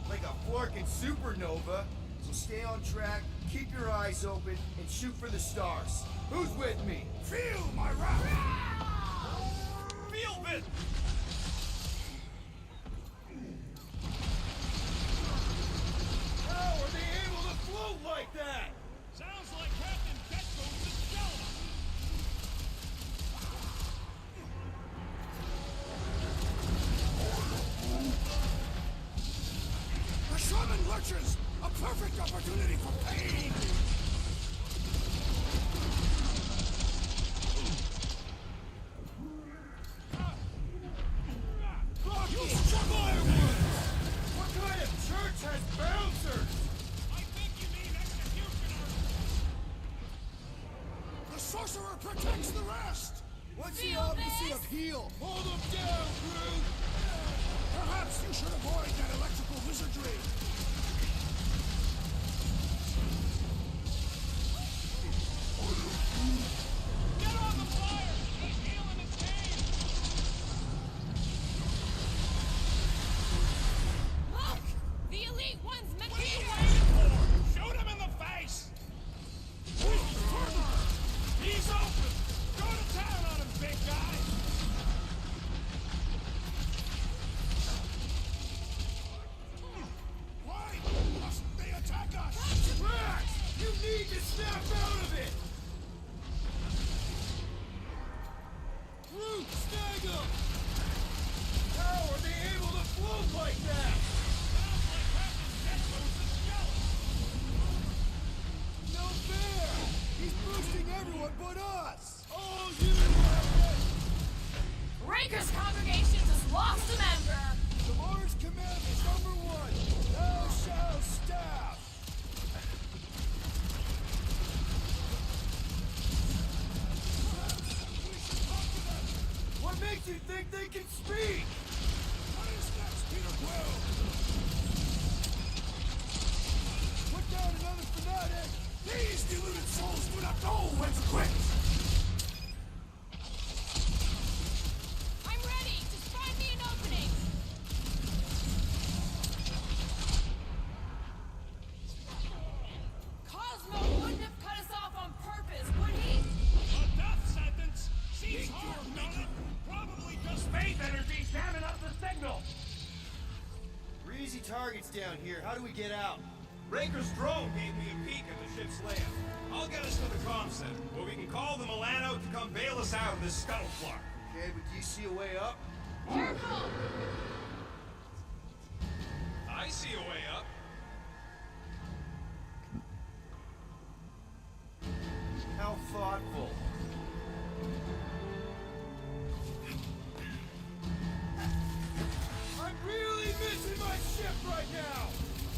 Like a flarkin' supernova. So stay on track, keep your eyes open, and shoot for the stars. Who's with me? Feel my wrath! Feel it! How are they able to float like that? Sounds like Captain Petco's a skeleton! The shaman lurches! A perfect opportunity for pain! You struggle! What kind of church has bouncers? I think you mean executioners! The sorcerer protects the rest! What's Feel the opposite this? of heal? Hold them down, Groot! Perhaps you should avoid that electrical wizardry! Get on the fire! He's healing his pain! Look! The Elite One's What are you Makita! waiting for? Shoot him in the face! He's open! Go to town on him, big guy! everyone but us! All you Rocket! Raker's congregation just lost a member! Tomorrow's command is #1. Thou shalt stab! What makes you think they can speak? What is next, Peter Quill? Put down another fanatic! These deluded souls do not know when to quit! I'm ready! Just find me an opening! Cosmo wouldn't have cut us off on purpose, would he? A death sentence seems hard, doesn't it? Probably just faith energy jamming up the signal. We're easy targets down here. How do we get out? Raker's drone gave me a peek at the ship's layout. I'll get us to the comm center, where we can call the Milano to come bail us out of this scuttlefart. Okay, but do you see a way up? Careful! I see a way up. How thoughtful. I'm really missing my ship right now!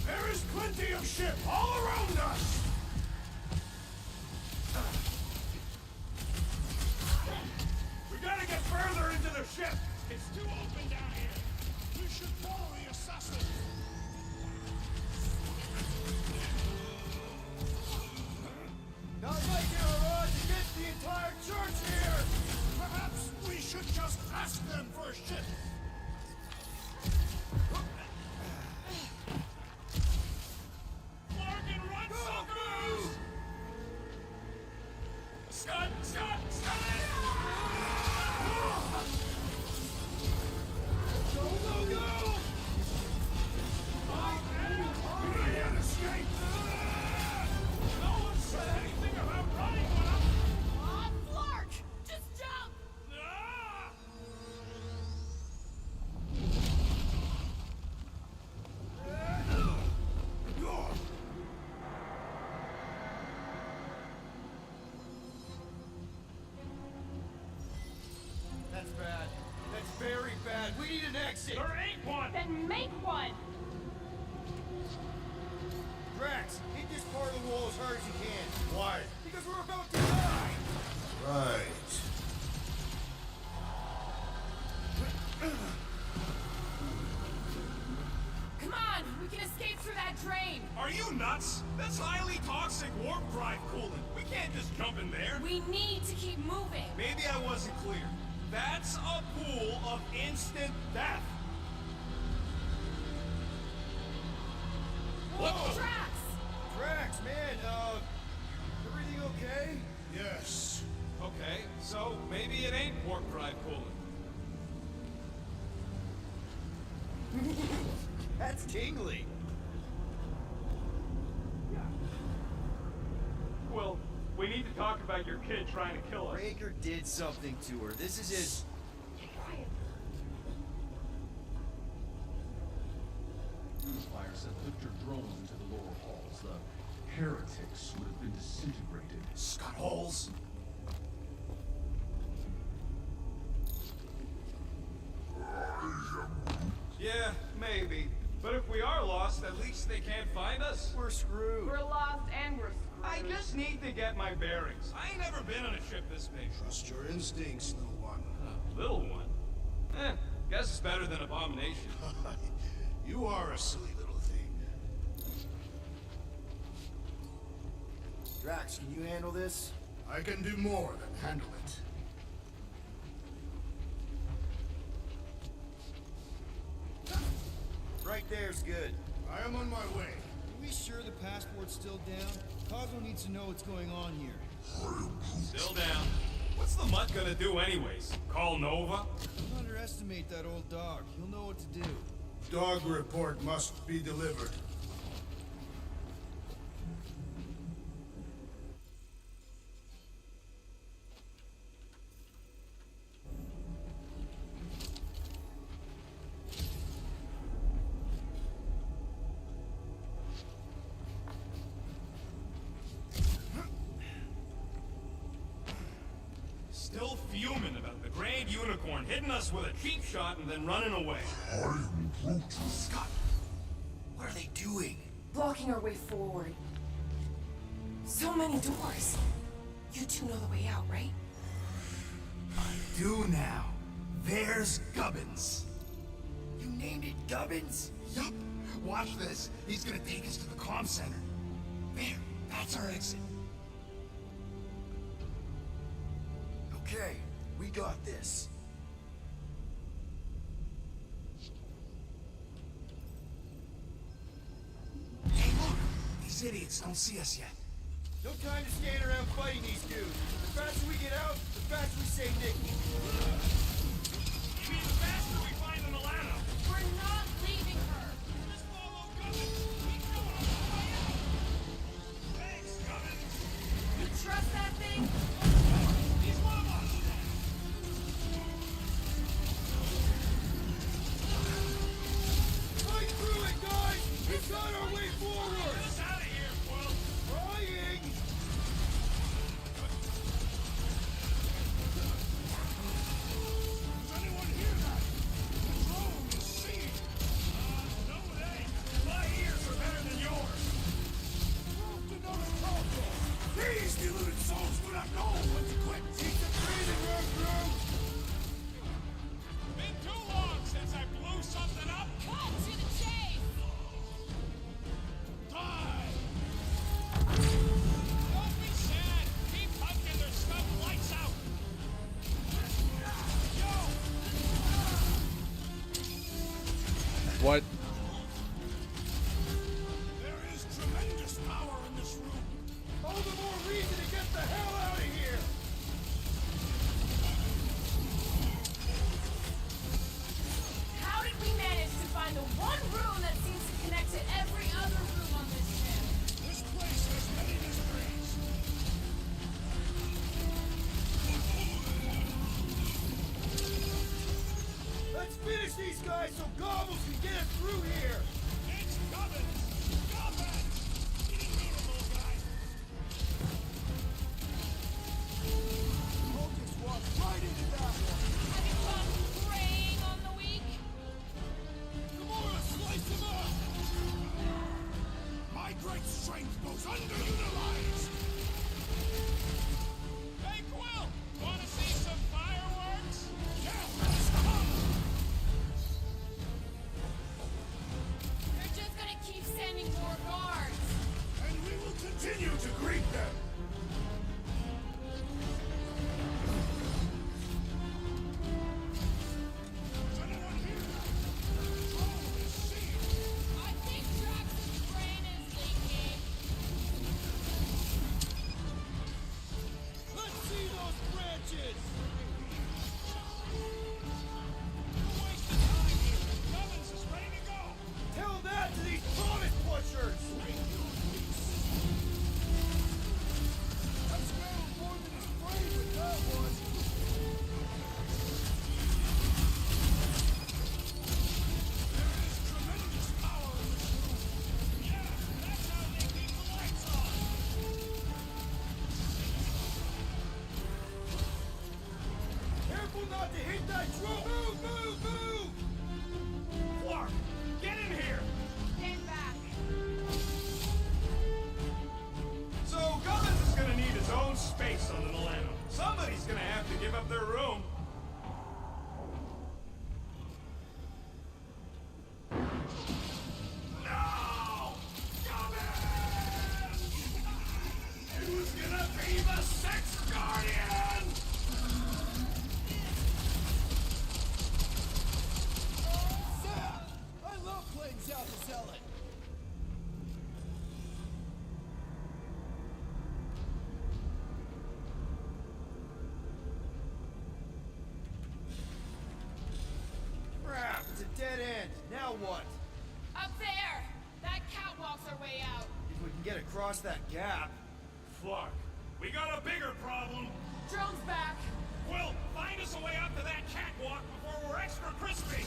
There is plenty of ship all around us! We gotta get further into the ship. It's too open down here. We should follow the assassins! Not making our odds against the entire church here! Perhaps we should just ask them for a ship! Larkin, run, suckers! Scud! Scud! Scud! Go, go, go! We can't escape! No one said anything about running when I'm... Aw, Flark! Just jump! Ah! That's bad. That's very bad. We need an exit! There ain't one! Then make one! Drax, hit this part of the wall as hard as you can. Why? Because we're about to die! Right. Come on! We can escape through that drain! Are you nuts? That's highly toxic warp drive coolant. We can't just jump in there. We need to keep moving! Maybe I wasn't clear. That's a pool of instant death. Whoa! Drax! Drax, man, everything okay? Yes. Okay, so maybe it ain't warp drive coolant. That's tingly. Well, we need to talk about your kid trying to kill us. Raker did something to her. This is his... Fires that lift your drones into the lower halls. The heretics would have been disintegrated. Scott holes. Yeah, maybe. But if we are lost, at least they can't find us. We're screwed. We're lost and we're I screwed. just need to get my bearings. I ain't never been on a ship this big. Trust your instincts, little one. Little one. Guess it's better than Abomination. You are a silly little thing. Drax, can you handle this? I can do more than handle it. Right there's good. I am on my way. Are we sure the passport's still down? Cosmo needs to know what's going on here. Still down. What's the mutt gonna do anyways? Call Nova? Don't underestimate that old dog. He'll know what to do. Dog report must be delivered. Still fuming about the Grand Unicorn hitting us with a cheap shot and then running away. Scott, what are they doing? Blocking our way forward. So many doors. You two know the way out, right? I do now. There's Gubbins. You named it Gubbins? Yup. Watch this. He's gonna take us to the comm center. There, that's our exit. Okay, we got this. Hey, look! These idiots don't see us yet. No time to stand around fighting these dudes. The faster we get out, the faster we save Nikki. You mean the faster we find an Alana? We're not leaving her. Just follow Gubbins. He's going on the way out. Thanks, Gubbins. You trust that thing? He's one of us. Fight through it, guys! We've got our way forward! Get us out of here, Quill. Trying! Does anyone hear that? The drone is singing. No, it ain't. My ears are better than yours. These deluded souls do not know when to quit! Keep the breathing room through! Been too long since I blew something up. Cut to the chase! Die! Don't be sad. Keep punking their stuff lights out. Yo! What? There is tremendous power in this room! All the more reason to get the hell out of here! How did we manage to find the one room that seems to connect to every other room on this ship? This place has many mysteries! Let's finish these guys so Gobbles can get us through here! It's Gubbins! Gubbins! You didn't need a little guy. I'll just walk right into that one! Have you thought preying on the weak? Gamora, slice him up! My great strength goes underutilized! Hey, Quill! Wanna see some fireworks? Yes, come! They're just gonna keep sending more guards. And we will continue to greet them! Does anyone hear that? The drone is singing! I think Drax's brain is leaking. Let's see those branches! You're wasting time here. Gubbins is ready to go. Tell that to these promise pushers! That's more than his brain with that one! There is tremendous power in this room! Yeah, that's how they keep the lights on. Careful not to hit that drum! Move, move, move! Clark, get in here. Stand back. So Gubbins is gonna need his own space on the Milano. Somebody's gonna have to give up their room. No! Gubbins! Who's gonna be the Sixth Guardian? Sam! I love playing South the Zealot! Crap, it's a dead end. Now what? Up there. That catwalk's our way out. If we can get across that gap. Clark, we got a bigger problem. Drone's back. Quill, find us a way out to that catwalk before we're extra crispy.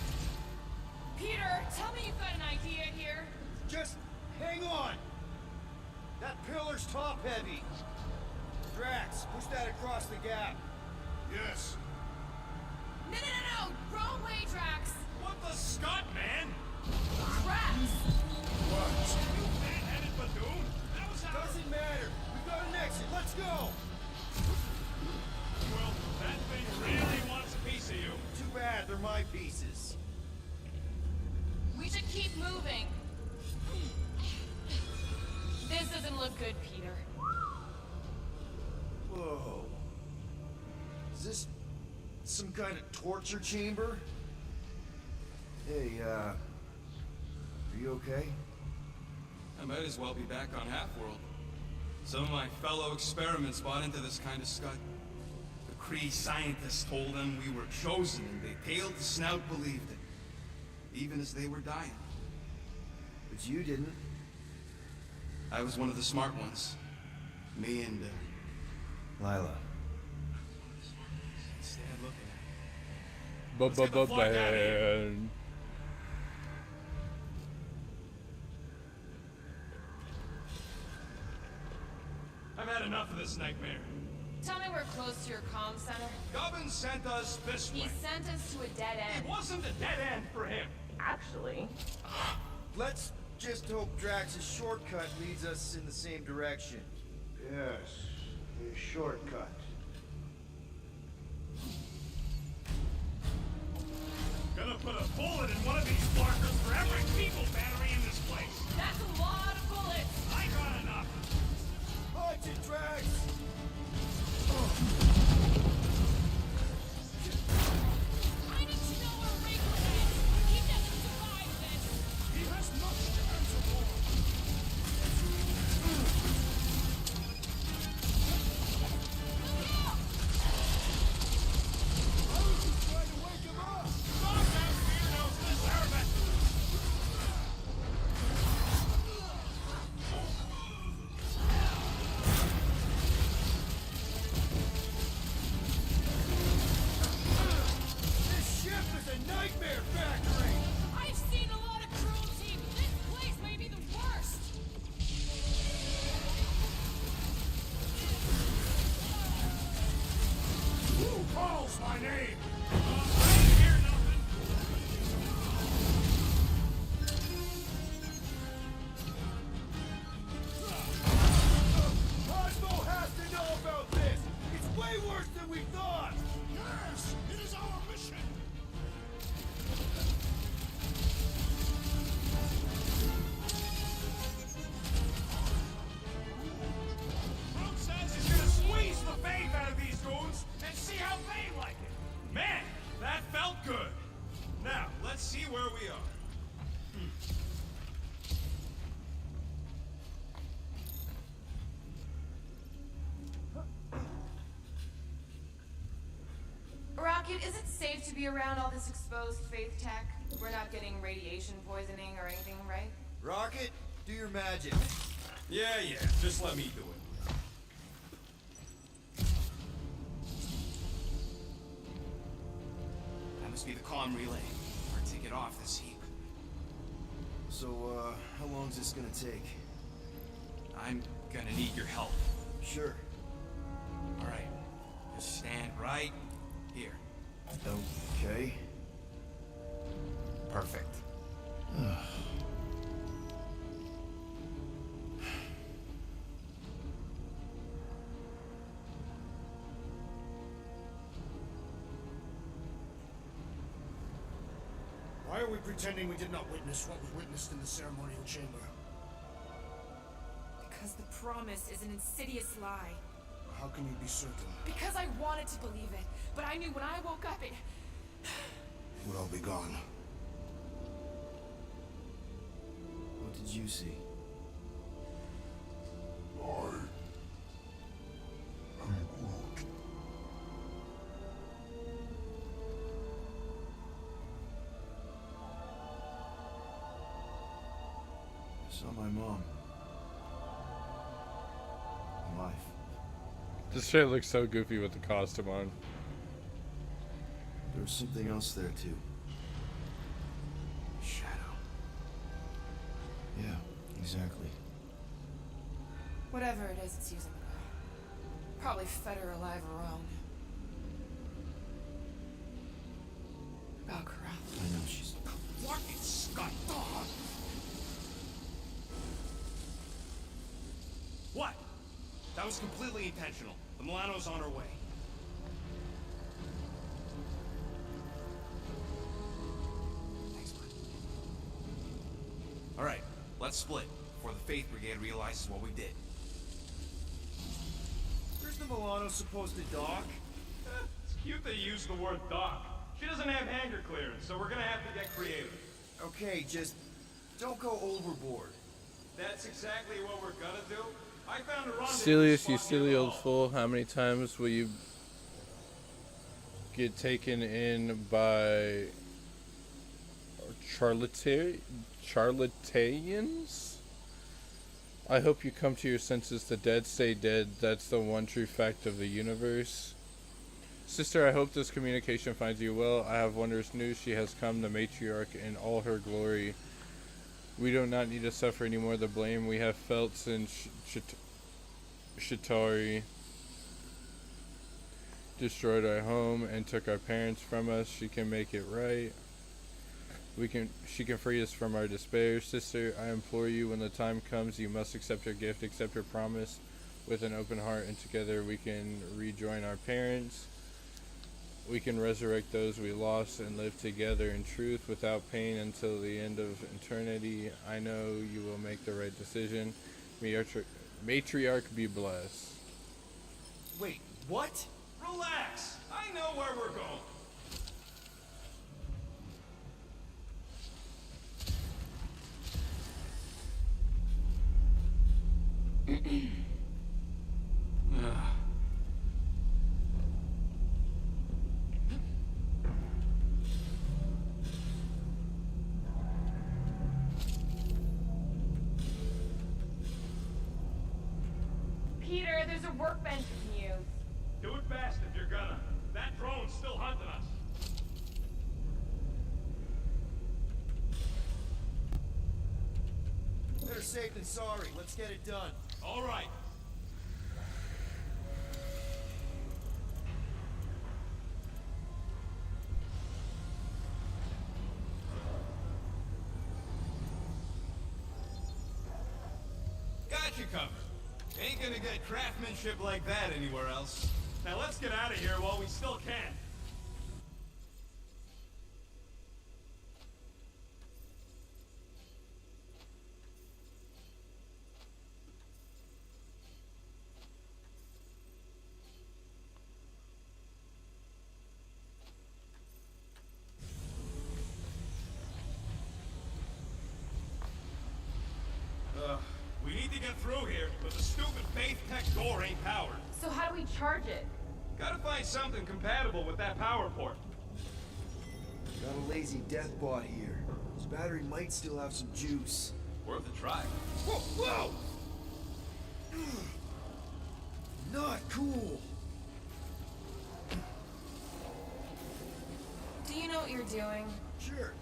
Peter, tell me you've got an idea here. Just hang on! That pillar's top heavy. Drax, push that across the gap. Yes. No! Wrong way, Drax! What the Scott, man? Drax! What? You man-headed buffoon? That was our... Doesn't matter. We've got an exit. Let's go. Well, that thing really wants a piece of you. Too bad. They're my pieces. We should keep moving. This doesn't look good, Peter. Whoa. Is this some kind of torture chamber? Hey, are you okay? I might as well be back on Half-World. Some of my fellow experiments bought into this kind of scud. The Kree scientists told them we were chosen, and they tailed the snout believed it. Even as they were dying. But you didn't. I was one of the smart ones. Me and, Lila. Stand looking at Bub bub bub man. I've had enough of this nightmare. Tell me we're close to your comm center. Gubbin sent us this He way. sent us to a dead end. It wasn't a dead end for him. Actually. Let's just hope Drax's shortcut leads us in the same direction. Yes. A shortcut. Gonna put a bullet in one of these markers for every people battery in this place. That's a lot of bullets. I got enough. Punch it, Drax! I need to know where Rico is. He doesn't survive this. He has much to answer for. How is he trying to wake him up? Stop that weirdos deserve it. This ship is a nightmare factory! I've seen a lot of cruelty. This place may be the worst. Who calls my name? I didn't hear nothing. Cosmo has to know about this! It's way worse than we thought! Yes, it is our mission. Brooke says he's gonna squeeze the faith out of these goons and see how they like it. Man, that felt good. Now, let's see where we are. Rocket, is it safe to be around all this exposed faith tech? We're not getting radiation poisoning or anything, right? Rocket, do your magic. Yeah, just let me do it. That must be the comm relay. Our ticket off this heap. So, how long is this gonna take? I'm gonna need your help. Sure. All right. Just stand right here. Okay. Perfect. Why are we pretending we did not witness what we witnessed in the ceremonial chamber? Because the promise is an insidious lie. How can you be certain? Because I wanted to believe it, but I knew when I woke up it... Would all be gone. What did you see? I saw my mom. Alive. This shit looks so goofy with the costume on. There was something else there too. Shadow. Yeah, exactly. Whatever it is, it's using the girl. Probably fed her alive her own. Oh, crap. I know she's... What in Scott dog? What? That was completely intentional. The Milano's on her way. Thanks, bud. All right, let's split before the Faith Brigade realizes what we did. Where's the Milano supposed to dock? It's cute they use the word dock. She doesn't have hangar clearance, so we're gonna have to get creative. Okay, just don't go overboard. That's exactly what we're gonna do. I found a rendezvous Silius, you spot near silly the old hall. fool, how many times will you get taken in by charlatans? I hope you come to your senses. The dead stay dead. That's the one true fact of the universe. Sister, I hope this communication finds you well. I have wondrous news. She has come, the matriarch, in all her glory. We do not need to suffer anymore the blame we have felt since Shatari destroyed our home and took our parents from us. She can make it right. She can free us from our despair. Sister, I implore you, when the time comes, you must accept her gift, accept her promise with an open heart, and together we can rejoin our parents. We can resurrect those we lost and live together in truth without pain until the end of eternity. I know you will make the right decision. Matriarch be blessed. Wait, what? Relax. I know where we're going. Peter, there's a workbench we can use. Do it fast if you're gonna. That drone's still hunting us. Better safe than sorry. Let's get it done. All right. Got you covered. Ain't gonna get craftsmanship like that anywhere else. Now let's get out of here while we still can. We need to get through here, but the stupid Faith Tech door ain't powered. So how do we charge it? Gotta find something compatible with that power port. Got a lazy death bot here. His battery might still have some juice. Worth a try. Whoa! Whoa! Not cool. Do you know what you're doing? Sure.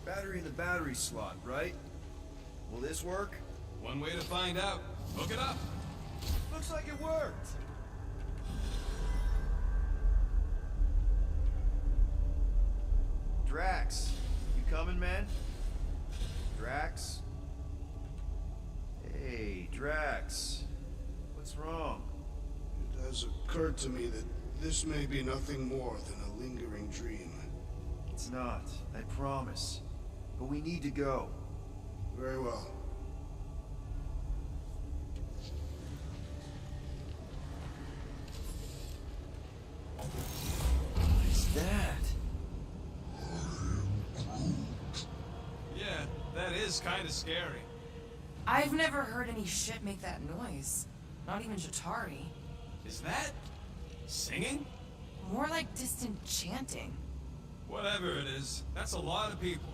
Battery in the battery slot, right? Will this work? One way to find out. Hook it up. Looks like it worked. Drax, you coming, man? Drax? Hey, Drax. What's wrong? It has occurred to me that this may be nothing more than a lingering dream. It's not, I promise. But we need to go. Very well. What is that? Yeah, that is kind of scary. I've never heard any shit make that noise. Not even Jatari. Is that singing? More like distant chanting. Whatever it is, that's a lot of people.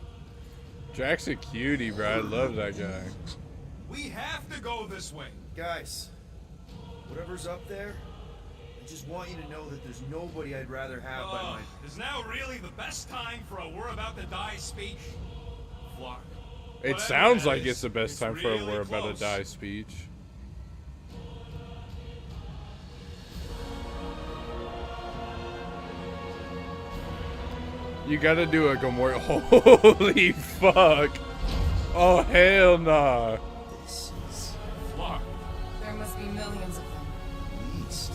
Jack's a cutie, bro. I love that guy. We have to go this way. Guys, whatever's up there, I just want you to know that there's nobody I'd rather have by my... Is now really the best time for a we're about to die speech? Flark. It Whatever sounds that like is, it's the best time for a really we're about to close. die speech. You gotta do a Gamora. Holy fuck. Oh, hell nah. This is Flark. There must be millions of them. least.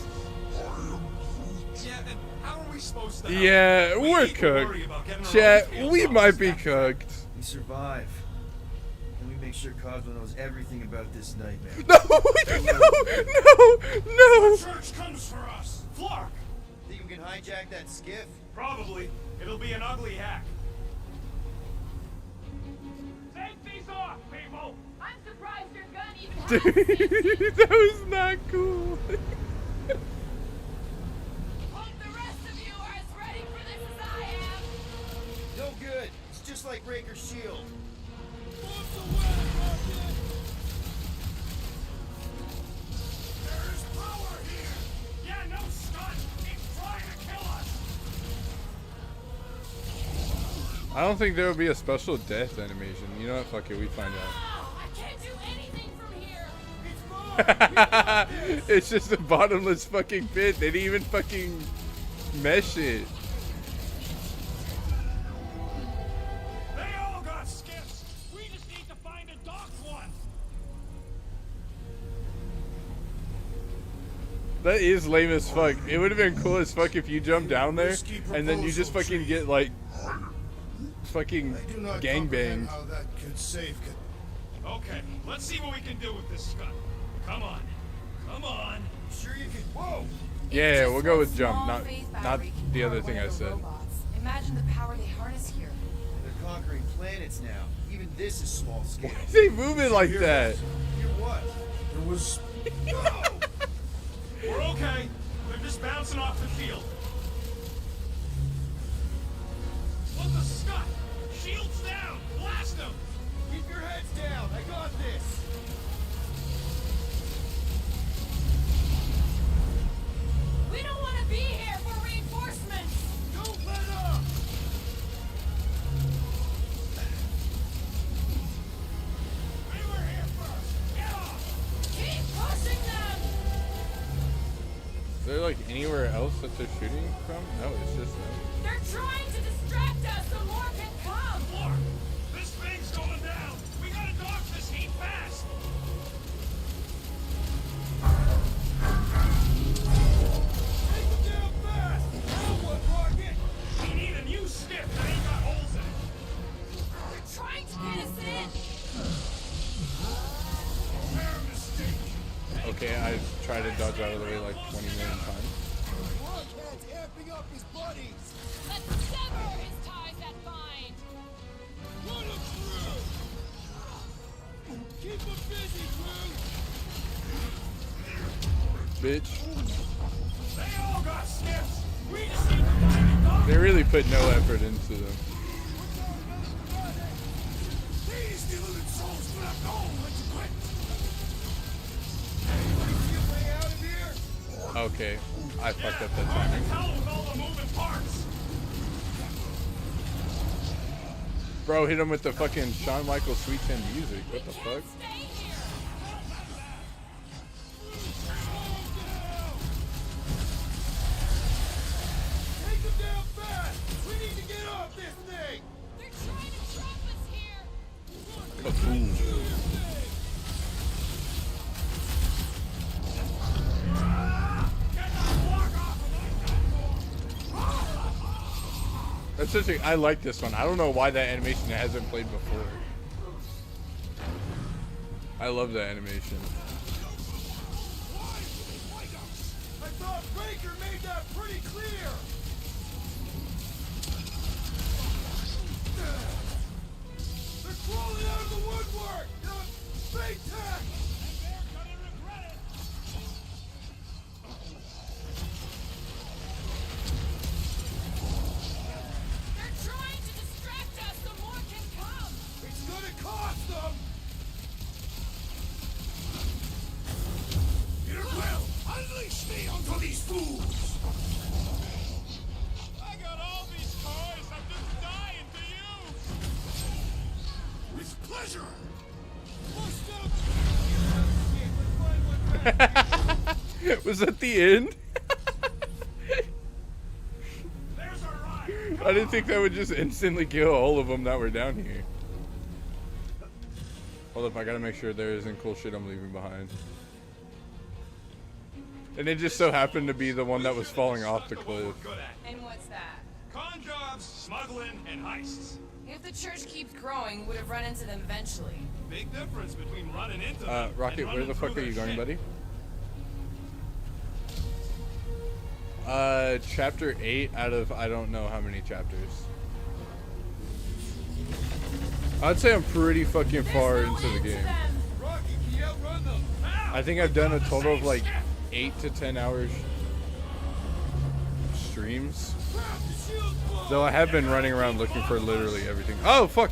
Yeah, and how are we supposed to? Yeah, We we're need to worry cooked. about getting our Chat, own tails we off might this be guy. cooked. We survive. And we make sure Cosmo knows everything about this nightmare. No, no. Church comes for us. Flark. Think we can hijack that skiff? Probably. It'll be an ugly hack. Safety's off, people. I'm surprised your gun even has Dude, that was not cool. Hope the rest of you are as ready for this as I am. No good. It's just like Raker's shield. There is power here. Yeah, no stunt. It's trying to kill us. I don't think there will be a special death animation. You know what? Fuck it, we find out. Oh, I can't do anything from here. It's just a bottomless fucking pit. They didn't even fucking mesh it. They all got skips. We just need to find a docked one. That is lame as fuck. It would have been cool as fuck if you jump down there and then you just fucking get like fucking I do not gangbanged. comprehend how that could save. Okay, let's see what we can do with this scut. Come on. Come on. Sure you can. Whoa! Yeah, we'll go with jump, Small not phase not battery can the other power thing one I of the said. robots. Imagine the power they harness here. They're conquering planets now. Even this is small scale. Why is he moving like that? Hear what? There was We're okay. They're just bouncing off the field. What the scut? Shields down. Blast them. Keep your heads down. I got this. We don't want to be here for reinforcements. Don't let up. We were here first. Get off. Keep pushing them. Is there like anywhere else that they're shooting from? No, it's just them. They're trying to distract us so more can come. Flark, this thing's going down. We gotta dodge this heat fast. Take them down fast. Now what, Rocket? We need a new stick that ain't got holes in it. They're trying to get us in. Fair mistake. Okay, I tried to dodge out of the way like 20 million times. Rockhead's amping up his buddies. Let's sever his ties that bind. Run him through. Keep him busy, crew. Bitch. They all got skips. We just need to find a dock. They really put no effort into them. These deluded souls will have no when to quit. Anybody see a way out of here? Okay, I fucked up that Hard to timing. tell with all the moving parts. Bro, hit him with the fucking Shawn Michaels Sweet 10 music. What the fuck? Stay here. Take them down fast. We need to get off this thing. They're trying to trap us here. Kaboom. Get the Flark off of my platform. That's just I like this one. I don't know why that animation hasn't played before. I love that animation. I thought Raker made that pretty clear. They're crawling out of the woodwork. Big tech. They're gonna regret it. They're trying to distract us so more can come. It's gonna cost them. Peter Quill, unleash me onto these fools. I got all these toys. I'm just dying to use. With pleasure. Was that the end? There's our ride. I didn't think that would just instantly kill all of them that were down here. Hold up, I gotta make sure there isn't cool shit I'm leaving behind. And it just so happened to be the one that was falling off the cliff. And what's that? Con jobs, smuggling, and heists. If the church keeps growing, we would have run into them eventually. Big difference between running into them Rocket, and where running the fuck through are you their going, shit. buddy? Chapter 8 out of I don't know how many chapters. I'd say I'm pretty fucking far into the game. Rocky, can you outrun them? I think I've done a total of like 8 to 10 hours streams. Though I have been running around looking for literally everything. Oh, fuck!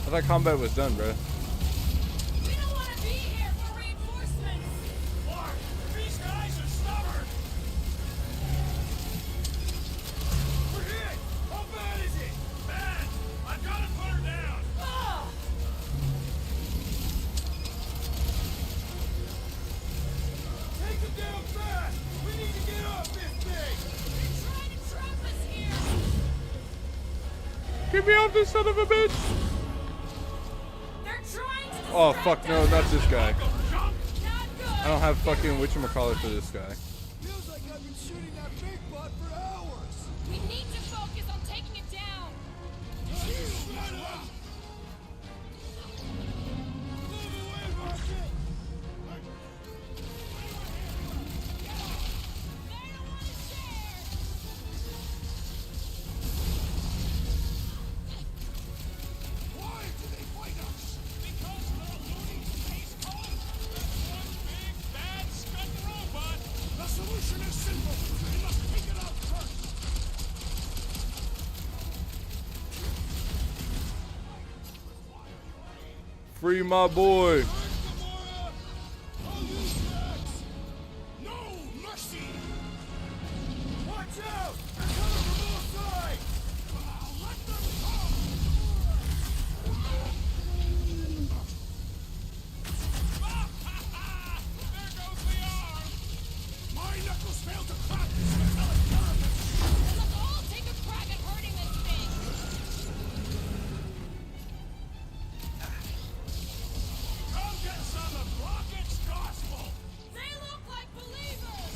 I thought combat was done, bro. We don't want to be here for reinforcements. Why? These guys are stubborn. We're hit! How bad is it? Bad. I've got to put her down. Oh! Take them down fast! We need to get off this thing! They're trying to trap us here. Get me off this son of a bitch! They're trying to. Oh, fuck, no, not this guy. Not good. I don't have fucking whatchamacallit for this guy. Feels like I've been shooting that big bot for hours! We need to focus on taking it down. Shut up! Move away, Rocket! They don't want to share. Why do they fight us? Because they're looting space code. This one big bad scud robot. The solution is simple. We must take it out first. Free my boy. Hurt Gamora! I'll use Max! No mercy! Watch out! They're coming from all sides! Let them come! There goes the arm. My knuckles failed to crack this metallic carapace! Let's all take a crack at hurting this thing. Come get some of Rocket's gospel. They look like believers.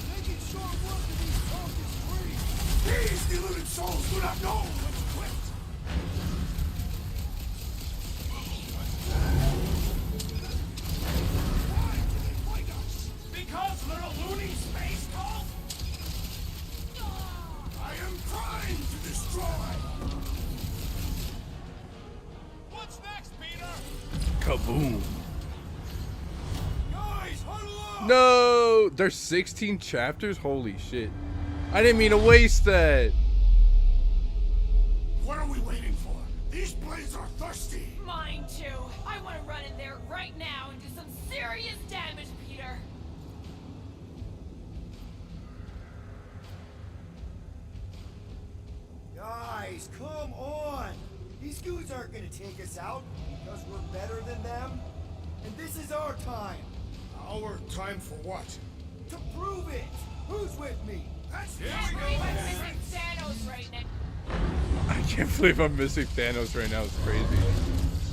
Making short work of these targets free! These deluded souls do not know what's equipped! Why do they fight us? Because they're a loony space cult. I am trying to destroy! What's next, Peter? Kaboom. Guys, huddle up! No! There's 16 chapters? Holy shit. I didn't mean to waste that. What are we waiting for? These blades are thirsty! Mine too. I want to run in there right now and do some serious damage, Peter. Guys, come on! These goons aren't gonna take us out because we're better than them. And this is our time. Our time for what? To prove it! Who's with me? That's Everyone's missing Thanos right now. I can't believe I'm missing Thanos right now. It's crazy.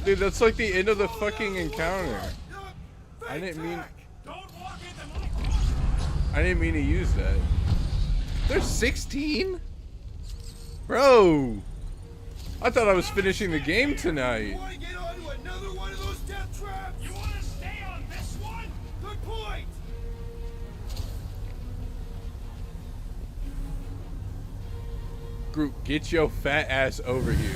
Dude, that's like the end of the fucking encounter. I didn't mean... Don't walk into my I didn't mean to use that. There's 16? Bro! I thought I was finishing the game tonight. Want to get onto another one of those death traps? You want to stay on this one? Good point! Group, get your fat ass over here.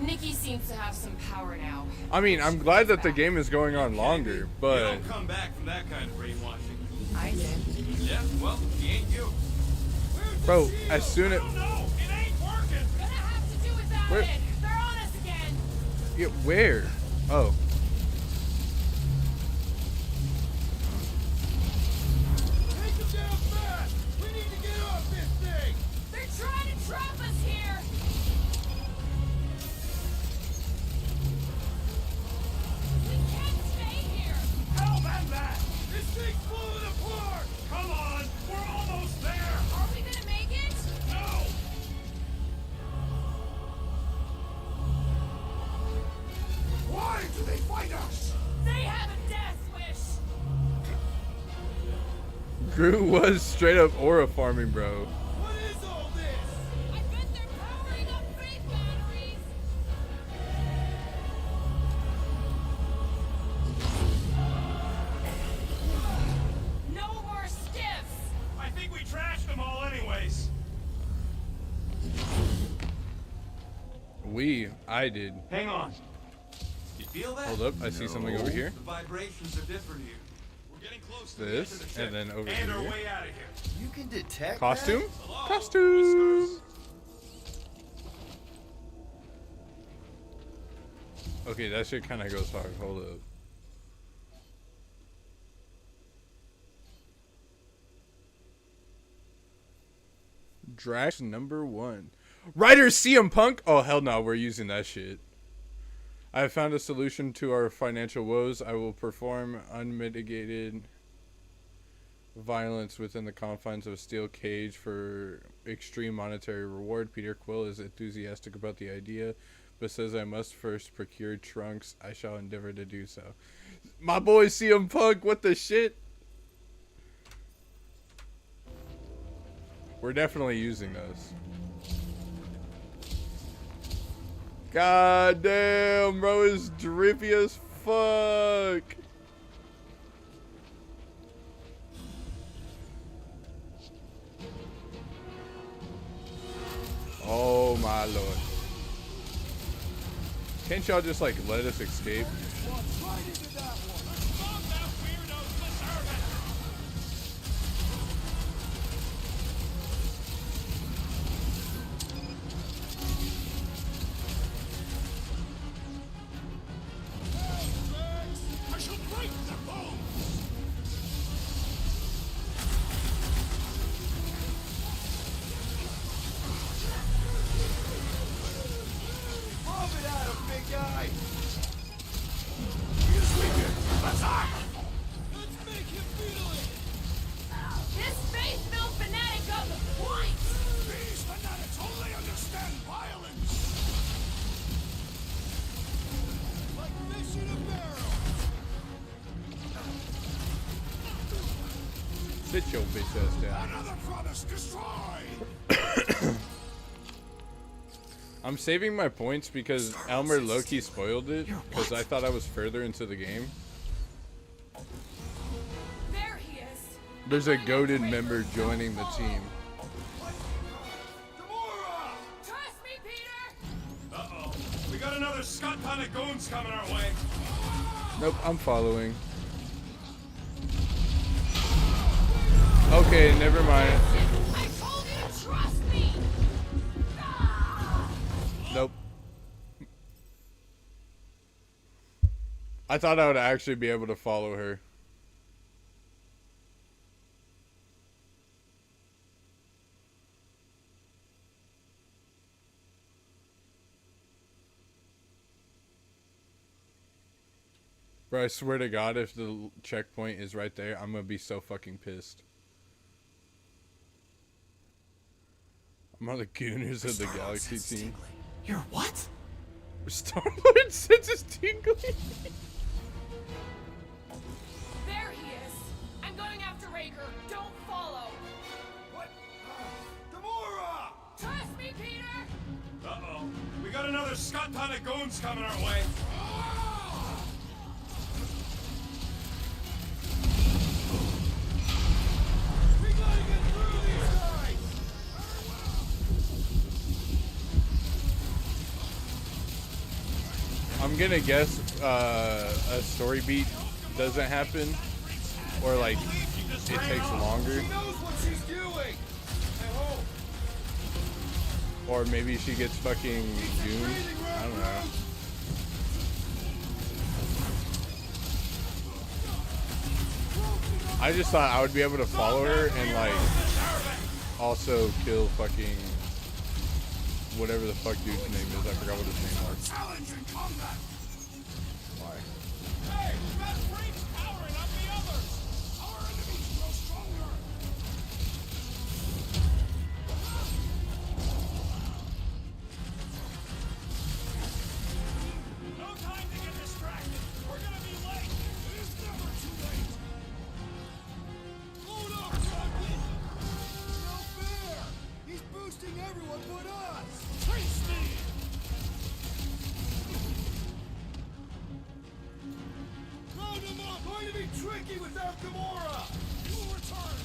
Nikki seems to have some power now. I mean, I'm glad that the game is going on longer, You but... don't come back from that kind of brainwashing. I did. Yeah, well, he ain't you. Bro, as soon as... No, it ain't working. Gonna have to do without Where- it. They're on us again. Yeah, where? Oh. Take them down fast! We need to get off this thing! They're trying to trap us here. We can't stay here. Help Groot was straight up aura farming, bro. What is all this? I bet they're powering up faith batteries. No more stiffs. I think we trashed them all anyways. I did. Hang on. You feel that? Hold up, I see something over here. The vibrations are different here. We're getting close to the edge of This, the ship. and then over And our here. way out of here. You can detect Costume? that? Hello? Costume! Whiskers? Okay, that shit kind of goes hard. Hold up. Drax #1. Writer CM Punk? Oh, hell no, we're using that shit. I have found a solution to our financial woes. I will perform unmitigated violence within the confines of a steel cage for extreme monetary reward. Peter Quill is enthusiastic about the idea, but says I must first procure trunks. I shall endeavor to do so. My boy CM Punk, what the shit? We're definitely using those. God damn, bro, is drippy as fuck. Oh my lord. Can't y'all just like let us escape? Walked right into that one. Stop that weirdo's deserve it. I shall break their bones. Rub it at him, big guy! Let's make him feel it. This faith-filled fanatic got the point. These fanatics only understand violence. Like fish in a barrel. Sit your bitch ass down. Another promise destroyed. I'm saving my points because Elmer Loki spoiled it because I thought I was further into the game. There he is. There's a goated member joining the team. Trust me, Peter. Uh-oh. We got another scut ton of goons coming our way. Nope, I'm following. Okay, never mind. I told you to trust me. Nope. I thought I would actually be able to follow her. Bro, I swear to God, if the checkpoint is right there, I'm gonna be so fucking pissed. I'm on the Gooners of the Galaxy team. You're what? Star-Lord senses tingling. There he is. I'm going after Raker. Don't follow. What? Gamora! Trust me, Peter. Uh-oh. We got another scut ton of goons coming our way. We gotta get through these guys. I'm gonna guess a story beat doesn't happen, or like it takes longer, She knows what she's doing! I hope. or maybe she gets fucking gooned. I don't know. I just thought I would be able to follow her and like also kill fucking whatever the fuck dude's name is. I forgot what his name was. Challenge in combat. Hey, we got freaks powering up the others. Our enemies grow stronger. No time to get distracted. We're gonna be late. It is never too late. Load up. going to be tricky without Gamora! You will return!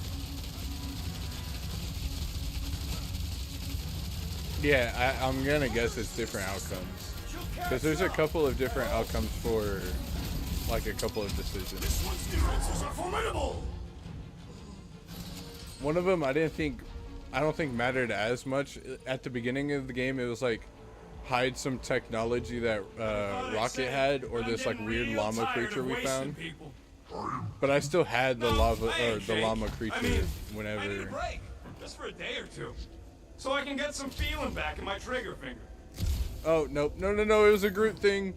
Yeah, I'm gonna guess it's different outcomes. Because there's a couple of different outcomes for, like, a couple of decisions. This one's defenses are formidable! One of them I don't think mattered as much. At the beginning of the game, it was like, hide some technology that Rocket had, or this like weird llama creature we found. But I still had the llama creature whenever. I need a break, just for a day or two, so I can get some feeling back in my trigger finger. Oh no! It was a Groot thing.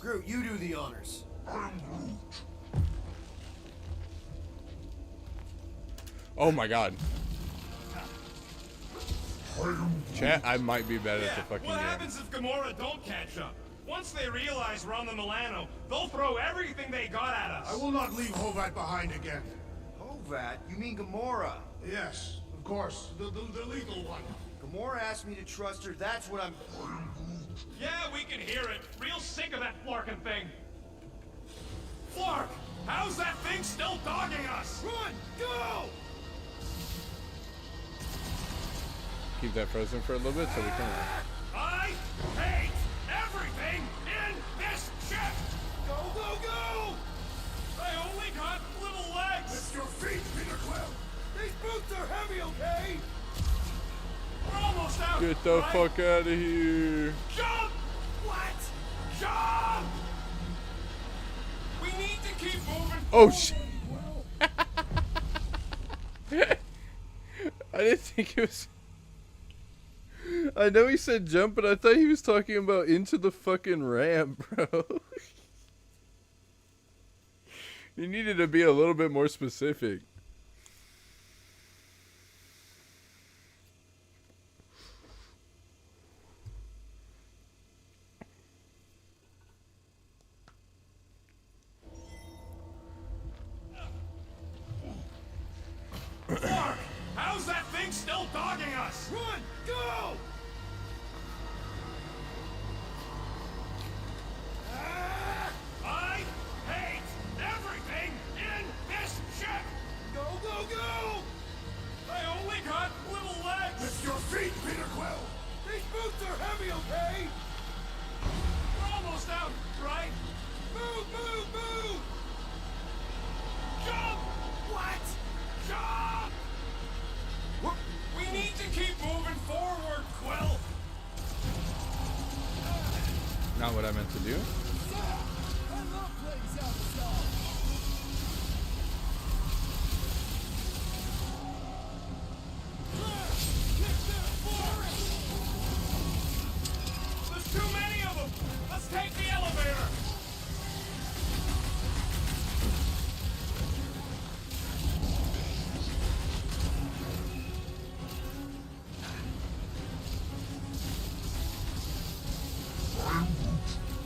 Groot, you do the honors. Oh my God. Chat, I might be bad at the fucking what game. happens if Gamora don't catch up? Once they realize we're on the Milano, they'll throw everything they got at us. I will not leave Hovat behind again. Hovat? You mean Gamora? Yes, of course. The legal one. Gamora asked me to trust her, that's what I'm... Yeah, we can hear it. Real sick of that Flarkin thing. Flark, how's that thing still dogging us? Run! Go! Keep that frozen for a little bit so we can. I hate everything in this ship! Go, go, go! I only got little legs! Lift your feet, Peter Quill! These boots are heavy, okay? We're almost out! Get the right? fuck out of here! Jump! What? Jump! We need to keep moving Oh forward. shit! I didn't think it was. I know he said jump, but I thought he was talking about into the fucking ramp, bro. You needed to be a little bit more specific. Mark, how's that thing still dogging us? Run! Go! I hate everything in this ship! Go, go, go! I only got little legs! Lift your feet, Peter Quill! These boots are heavy, okay? We're almost out, right? Move, move, move! Jump! What? Jump! We need to keep moving forward, Quill! Not what I meant to do. I love playing South to South! There's too many of them! Let's take the elevator!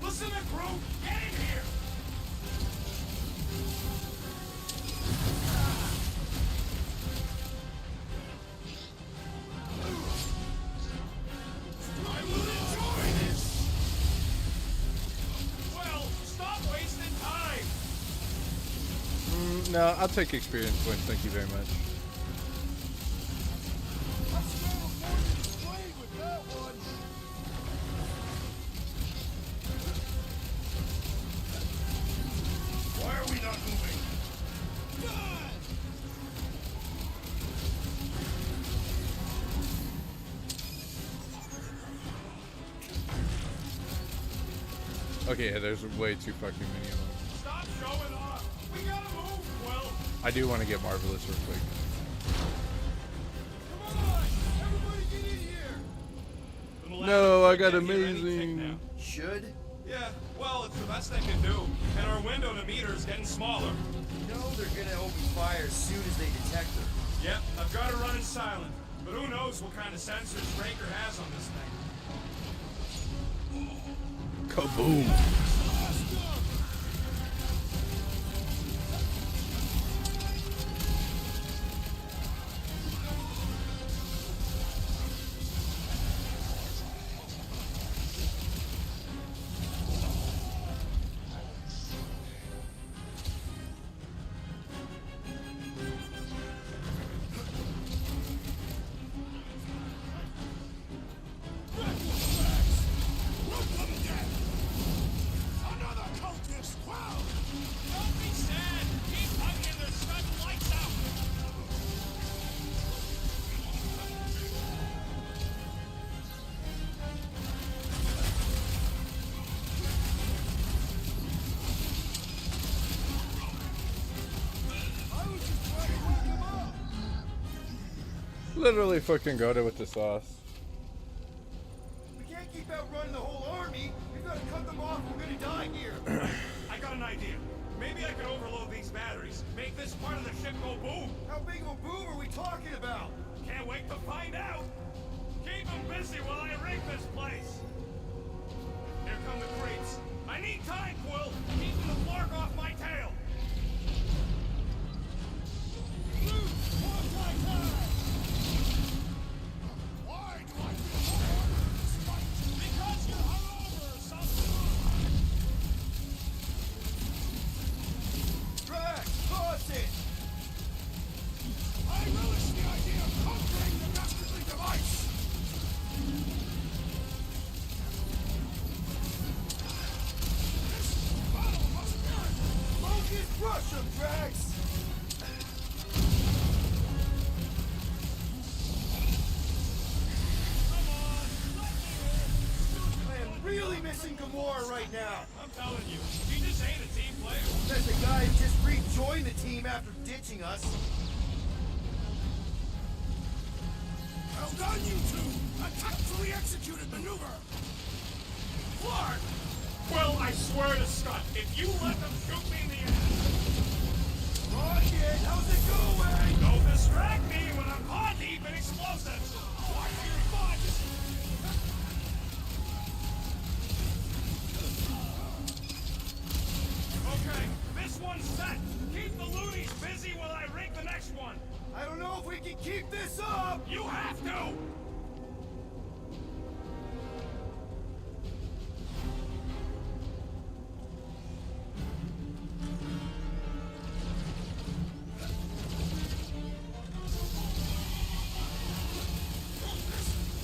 Listen to Groot! Get in here! I will enjoy this! Well, stop wasting time! No, I'll take experience points. Thank you very much. I spent a morning playing with that one! Why are we not moving? God! Okay, yeah, there's way too fucking many of them. Stop showing off! We gotta move, Quill! I do want to get Marvelous real quick. Come on! Everybody get in here! The Milano No, I should got get here any tick amazing. now. Should? Yeah, well, it's the best I can do. And our window to meet her is getting smaller. You know they're gonna open fire as soon as they detect her. Yep, I've got her running silent. But who knows what kind of sensors Raker has on this thing. Kaboom! Literally fucking goated with the sauce. We can't keep outrunning the whole army. We've got to cut them off. We're gonna die here. I got an idea. Maybe I could overload these batteries, make this part of the ship go boom. How big of a boom are we talking about? Can't wait to find out. Keep them busy while I rig this place. Here come the creeps. I need time, Quill. Keeping the flark off my tail. Why do I feel more order in this fight? Because you're hungover or something. Drax, toss it! I relish the idea of conquering the dastardly device. This battle must end. Focus, rush him, Drax! I am really missing Gamora right now. I'm telling you, she just ain't a team player. That's the guy who just rejoined the team after ditching us. Well done, you two. A tactfully executed maneuver. Flark! Well, I swear to Scott, if you let them shoot me in the ass. Rocket, how's it going? Don't distract me when I'm paw deep in explosives. Watch your butts. Okay, this one's set. Keep the loonies busy while I rig the next one. I don't know if we can keep this up. You have to!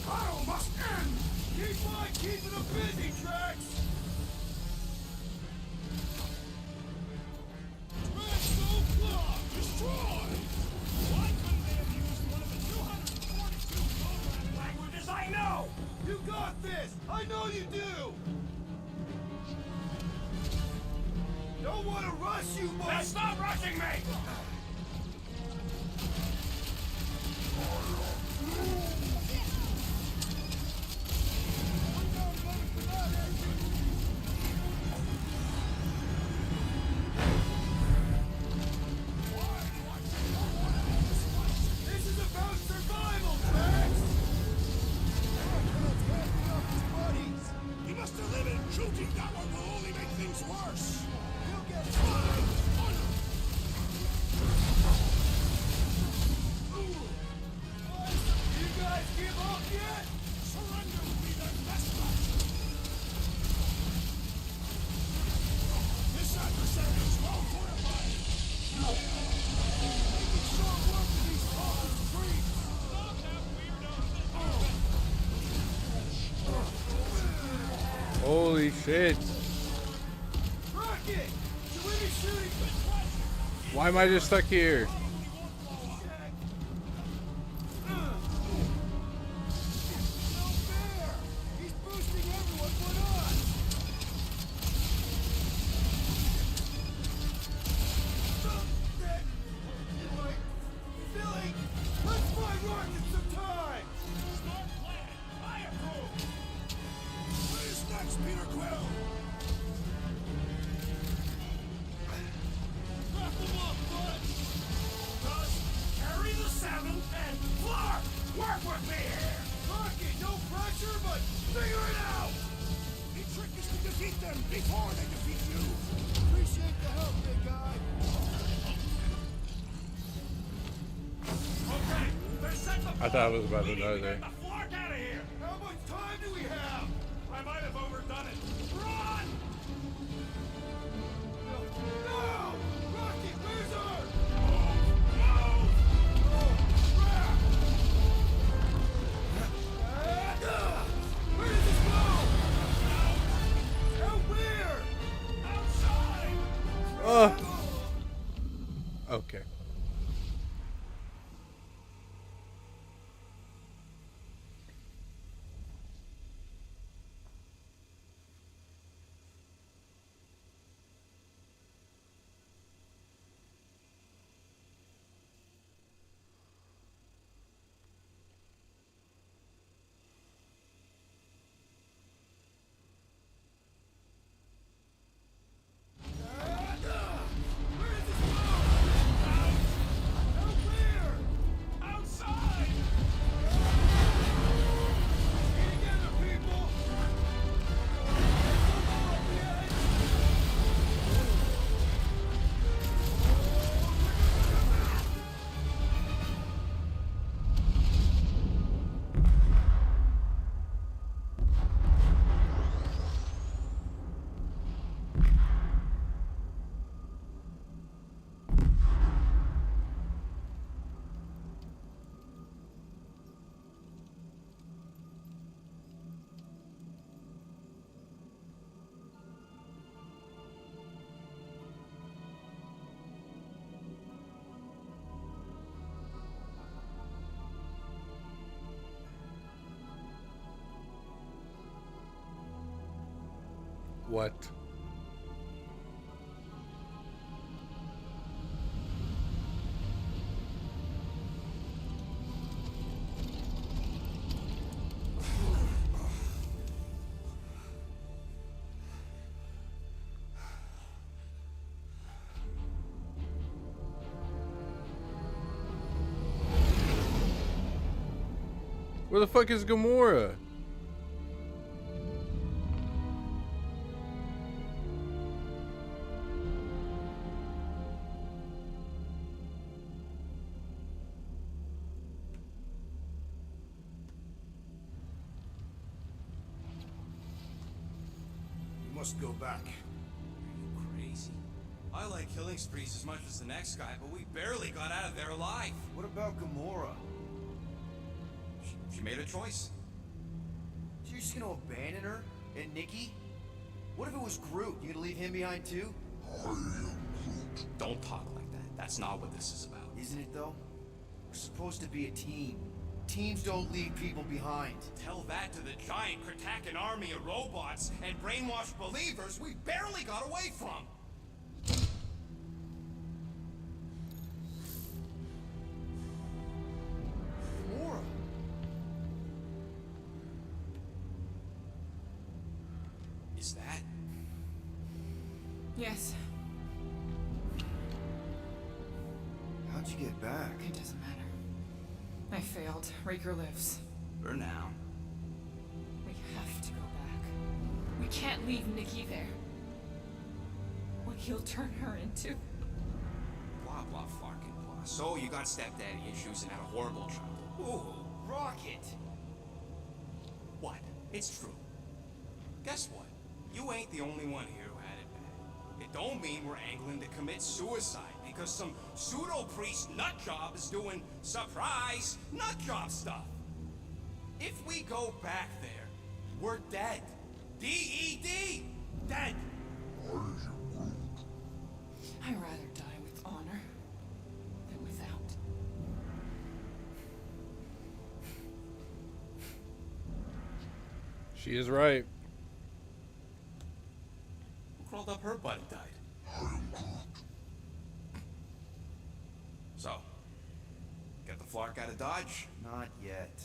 Battle must end. Keep on keeping them busy, Drax. Destroy! Why couldn't they have used one of the 242 program languages I know? You got this. I know you do. Don't want to rush you, but... Now stop rushing me! This is about survival, Drax. He must have lived shooting that one will only make things worse. You'll get it. You guys give up yet? Surrender would be their best bet. This adversary is well fortified. Making short work of these fallen creeps. Stop that weirdo! Holy shit. Rocket! Should we be shooting? Why am I just stuck here? No fair! He's boosting everyone but us! Stop that! In my filling! Let's buy Rocket some time! Start planning! I approve! What is next, Peter Quill? Wrap them up, bud! Gus, carry the 7 and Flark! Work with me here! Rocket, no pressure, but figure it out! The trick is to defeat them before they defeat you. Appreciate the help, big guy. Okay, they're set the I thought I was about to die there. Get the Flark out of here! How much time do we have? I might have overdone it. Run! No! Rocket, where's our... Move! Oh, crap! Where does this go? Out where? Outside! Okay. What? Where the fuck is Gamora? We must go back. Are you crazy? I like killing sprees as much as the next guy, but we barely got out of there alive. What about Gamora? She made a choice. So you're just gonna abandon her? And Nikki? What if it was Groot? You gonna leave him behind too? Don't talk like that. That's not what this is about. Isn't it though? We're supposed to be a team. Teams don't leave people behind. Tell that to the giant Kratakan army of robots and brainwashed believers we barely got away from. Gamora. Is that? Yes. How'd you get back? It doesn't matter. I failed. Raker lives. For now. We have to go back. We can't leave Nikki there. What he'll turn her into. Blah, blah, flarkin' blah. So you got stepdaddy issues and had a horrible childhood. Ooh, Rocket! What? It's true. Guess what? You ain't the only one here who had it bad. It don't mean we're angling to commit suicide because some pseudo-priest nutjob is doing surprise nutjob stuff. If we go back there, we're dead. D-E-D! Dead! I'd rather die with honor than without. She is right. Who crawled up her butt and died? So, get the Flark out of Dodge? Not yet.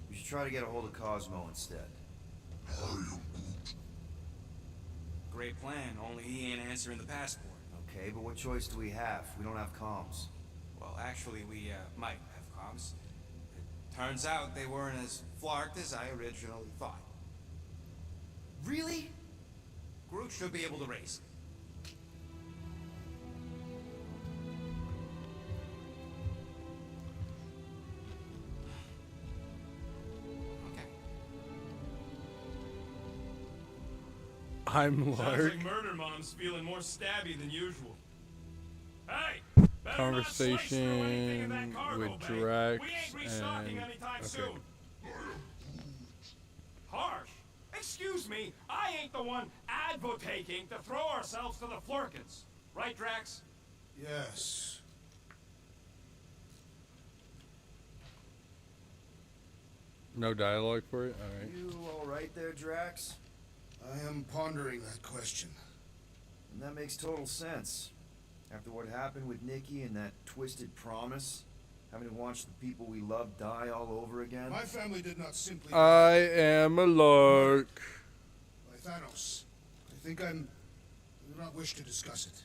We should try to get a hold of Cosmo instead. Great plan, only he ain't answering the passport. Okay, but what choice do we have? We don't have comms. Well, actually, we might have comms. It turns out they weren't as flarked as I originally thought. Really? Groot should be able to raise it. Okay. I'm Sounds Lark. like Murder Mom's feeling more stabby than usual. Hey! better not slice through anything in that Conversation cargo with bay. Drax We ain't restocking and anytime okay. soon. Harsh. Excuse me, I ain't the one advocating to throw ourselves to the Flurkins. Right, Drax? Yes. No dialogue for it? Alright. You alright there, Drax? I am pondering that question. And that makes total sense. After what happened with Nikki and that twisted promise, having to watch the people we love die all over again. My family did not simply I am a Lark. by Thanos. I think I do not wish to discuss it.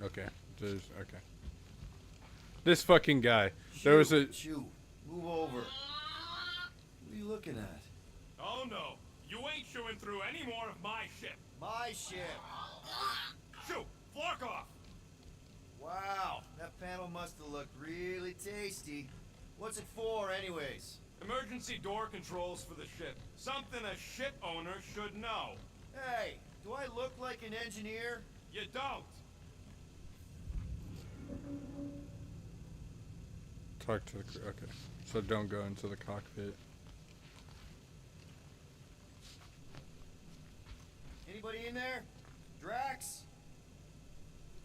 Okay. Okay. This fucking guy. There was a... Chew. Move over. What are you looking at? Oh no, you ain't chewing through any more of my ship. My ship. Shoo! Flark off! Wow, that panel must have looked really tasty. What's it for, anyways? Emergency door controls for the ship. Something a ship owner should know. Hey, do I look like an engineer? You don't. Talk to the crew. Okay. So don't go into the cockpit. Anybody in there? Drax?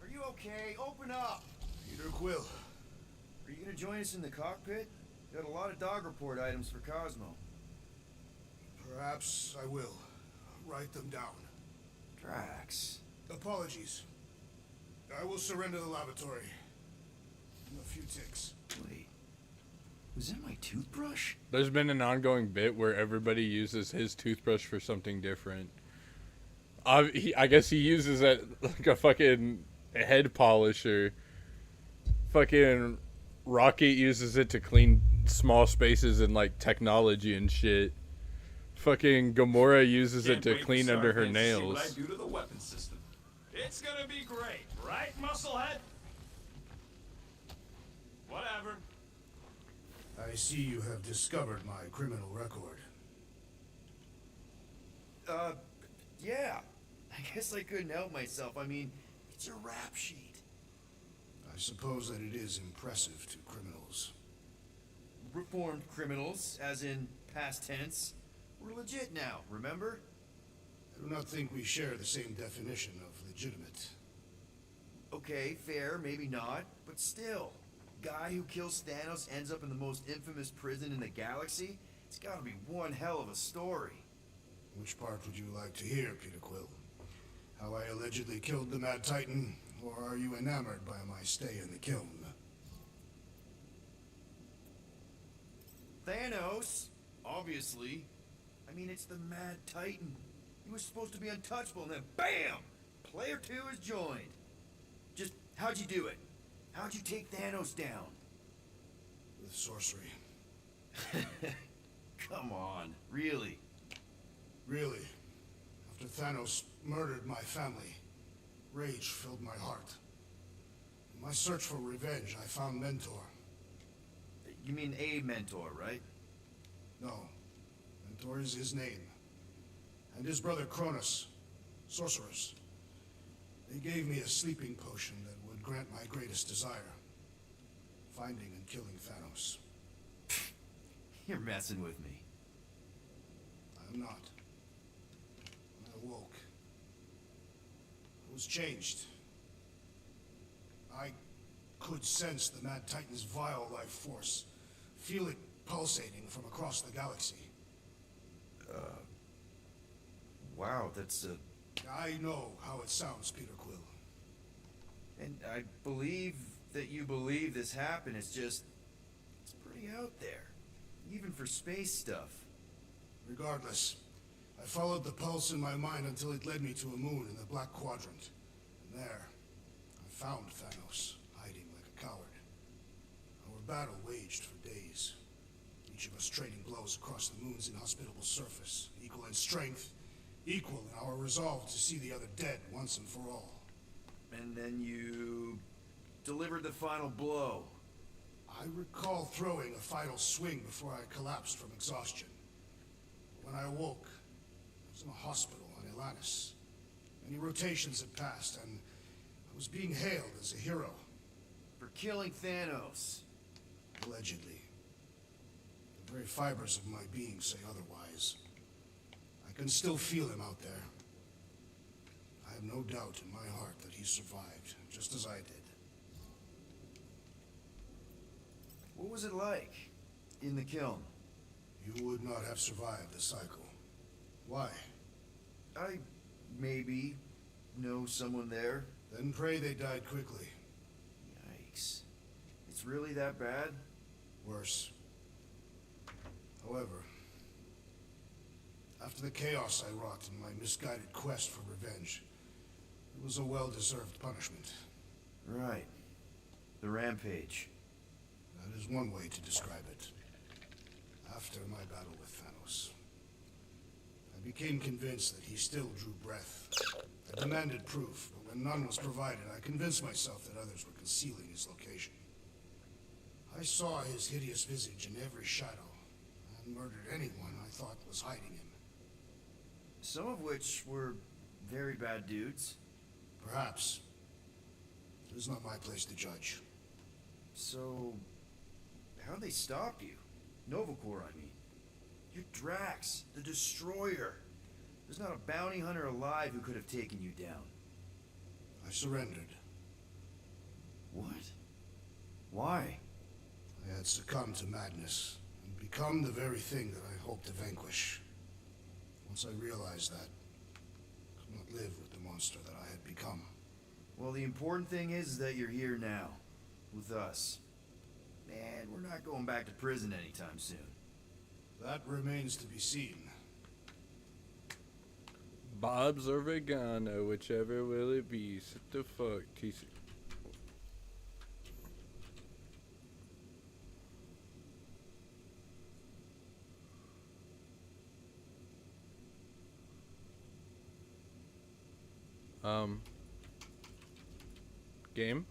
Are you okay? Open up! Peter Quill. Are you gonna join us in the cockpit? Got a lot of dog report items for Cosmo. Perhaps I will. Write them down. Drax. Apologies. I will surrender the lavatory. In a few ticks. Wait. Was that my toothbrush? There's been an ongoing bit where everybody uses his toothbrush for something different. I guess he uses it like a fucking head polisher. Fucking Rocket uses it to clean small spaces in like technology and shit. Fucking Gamora uses it to clean under her nails. See what I do to the weapon system. It's gonna be great, right, Musclehead? Whatever. I see you have discovered my criminal record. Yeah. I guess I couldn't help myself. I mean, it's a rap sheet. I suppose that it is impressive to criminals. Reformed criminals, as in past tense. We're legit now, remember? I do not think we share the same definition of legitimate. Okay, fair, maybe not, but still. Guy who kills Thanos ends up in the most infamous prison in the galaxy? It's gotta be one hell of a story. Which part would you like to hear, Peter Quill? How I allegedly killed the Mad Titan, or are you enamored by my stay in the kiln? Thanos, obviously. I mean, it's the Mad Titan. He was supposed to be untouchable, and then BAM! Player 2 is joined. Just, how'd you do it? How'd you take Thanos down? With sorcery. Come on, really? Really. After Thanos murdered my family, rage filled my heart. In my search for revenge, I found Mentor. You mean a mentor, right? No. Mentor is his name. And his brother Cronus, sorcerers. They gave me a sleeping potion that would grant my greatest desire. Finding and killing Thanos. You're messing with me. I am not. When I awoke, I was changed. I could sense the Mad Titan's vile life force. Feel it pulsating from across the galaxy. Wow, that's I know how it sounds, Peter Quill. And I believe that you believe this happened. It's just, it's pretty out there. Even for space stuff. Regardless, I followed the pulse in my mind until it led me to a moon in the Black Quadrant. And there, I found Thanos, hiding like a coward. Our battle waged for days. Each of us trading blows across the moon's inhospitable surface, equal in strength, equal in our resolve to see the other dead once and for all. And then you delivered the final blow. I recall throwing a final swing before I collapsed from exhaustion. When I awoke, I was in a hospital on Atlantis. Many rotations had passed, and I was being hailed as a hero. For killing Thanos. Allegedly. The very fibers of my being say otherwise. I can still feel him out there. I have no doubt in my heart that he survived, just as I did. What was it like in the kiln? You would not have survived the cycle. Why? I maybe know someone there. Then pray they died quickly. Yikes. It's really that bad? Worse. However, after the chaos I wrought in my misguided quest for revenge, it was a well-deserved punishment. Right. The rampage. That is one way to describe it. After my battle with Thanos, I became convinced that he still drew breath. I demanded proof, but when none was provided, I convinced myself that others were concealing his location. I saw his hideous visage in every shadow, and murdered anyone I thought was hiding him. Some of which were very bad dudes. Perhaps. It is not my place to judge. So, how'd they stop you? Nova Corps, I mean. You're Drax, the Destroyer. There's not a bounty hunter alive who could have taken you down. I surrendered. What? Why? I had succumbed to madness, and become the very thing that I hoped to vanquish. once I realized that I could not live with the monster that I had become. Well, the important thing is that you're here now, with us. And we're not going back to prison anytime soon. That remains to be seen. Bob's or vegano, whichever will it be. Sit the fuck, TC. Game?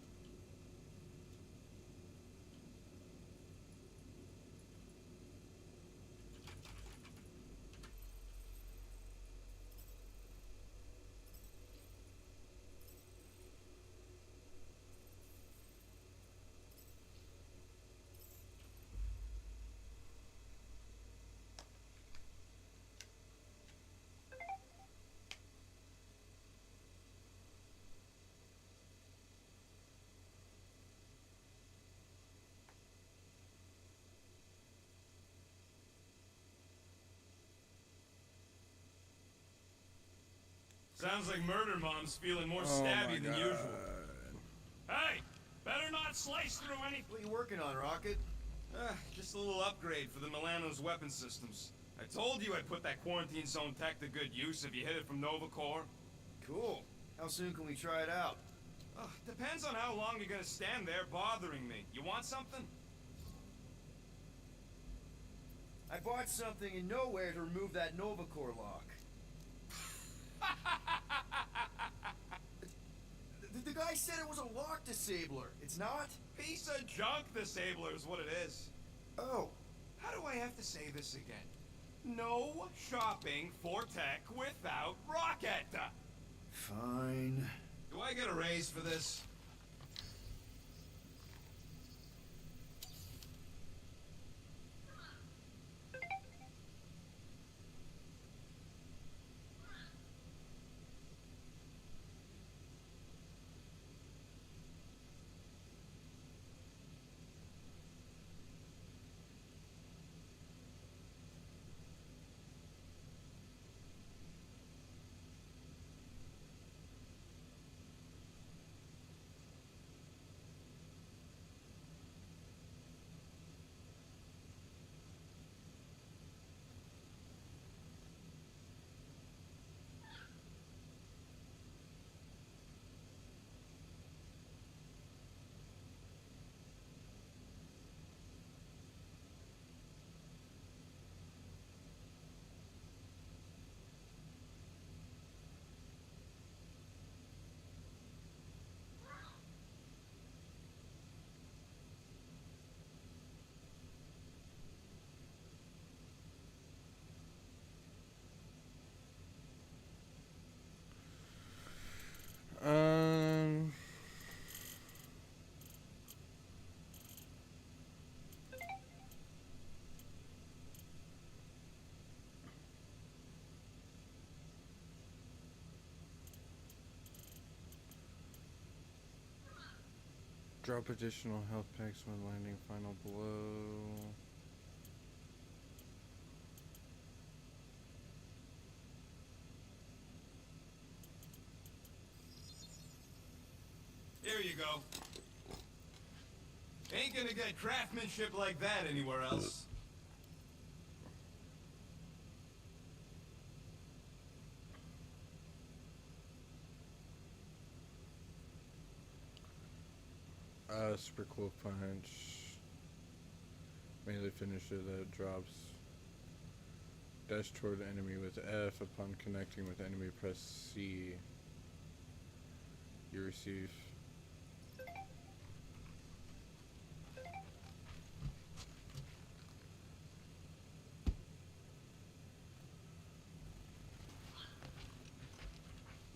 Sounds like Murder Mom's feeling more Oh stabby my than usual. God. Hey, better not slice through anything. What are you working on, Rocket? Just a little upgrade for the Milano's weapon systems. I told you I'd put that quarantine zone tech to good use if you hit it from Nova Corps. Cool. How soon can we try it out? Depends on how long you're gonna stand there bothering me. You want something? I bought something in nowhere to remove that Nova Corps lock. The guy said it was a lock disabler. It's not? Piece of junk disabler is what it is. Oh. How do I have to say this again? No shopping for tech without Rocket! Fine. Do I get a raise for this? Drop additional health packs when landing final blow. Here you go. Ain't gonna get craftsmanship like that anywhere else. Super cool punch. Melee finisher that drops. Dash toward enemy with F. Upon connecting with enemy, press C. You receive.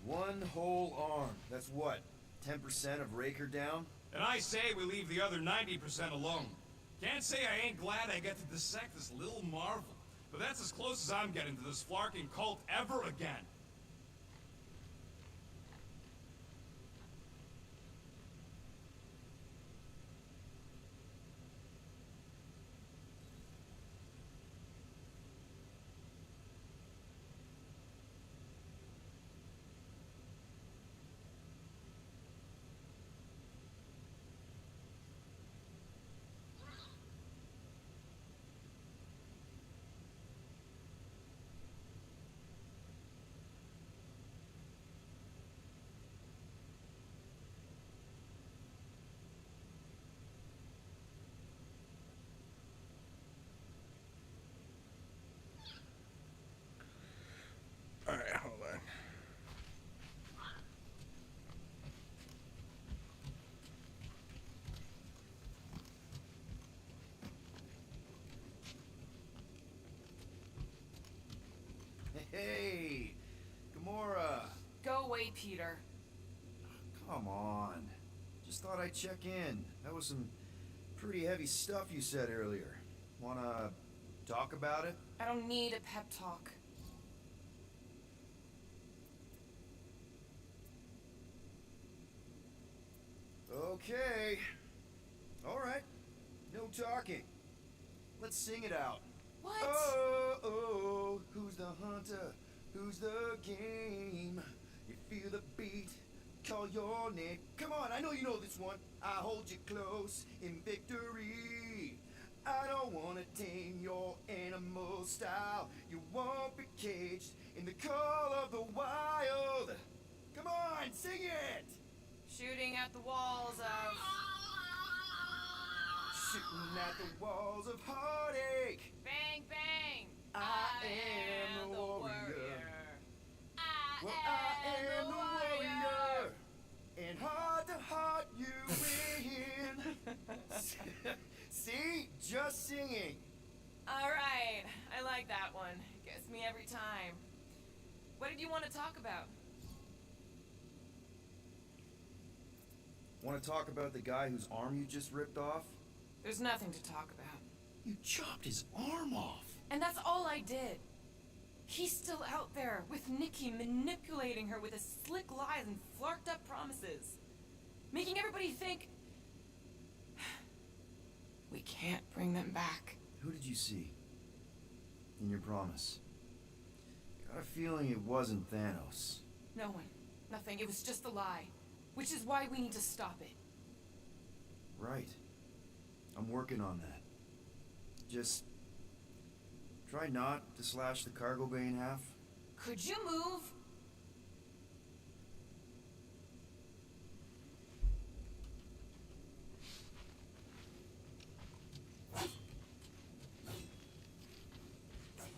One whole arm. That's what? 10% of Raker down? And I say we leave the other 90% alone. Can't say I ain't glad I get to dissect this little marvel, but that's as close as I'm getting to this flarking cult ever again. Hey, Gamora. Go away, Peter. Come on. Just thought I'd check in. That was some pretty heavy stuff you said earlier. Wanna talk about it? I don't need a pep talk. Okay. Alright. No talking. Let's sing it out. What? Oh, oh, who's the hunter? Who's the game? You feel the beat, call your name. Come on, I know you know this one. I hold you close in victory. I don't wanna tame your animal style. You won't be caged in the call of the wild. Come on, sing it! Shooting at the walls of... Shooting at the walls of heartache. Bang, bang! I am the warrior. Well, I am the warrior. And heart to heart you win. See? Just singing. Alright, I like that one. Gets me every time. What did you want to talk about? Want to talk about the guy whose arm you just ripped off? There's nothing to talk about. You chopped his arm off. And that's all I did. He's still out there with Nikki manipulating her with his slick lies and flarked up promises. Making everybody think... we can't bring them back. Who did you see? In your promise? Got a feeling it wasn't Thanos. No one. Nothing. It was just a lie. Which is why we need to stop it. Right. I'm working on that. Just... try not to slash the cargo bay in half. Could you move?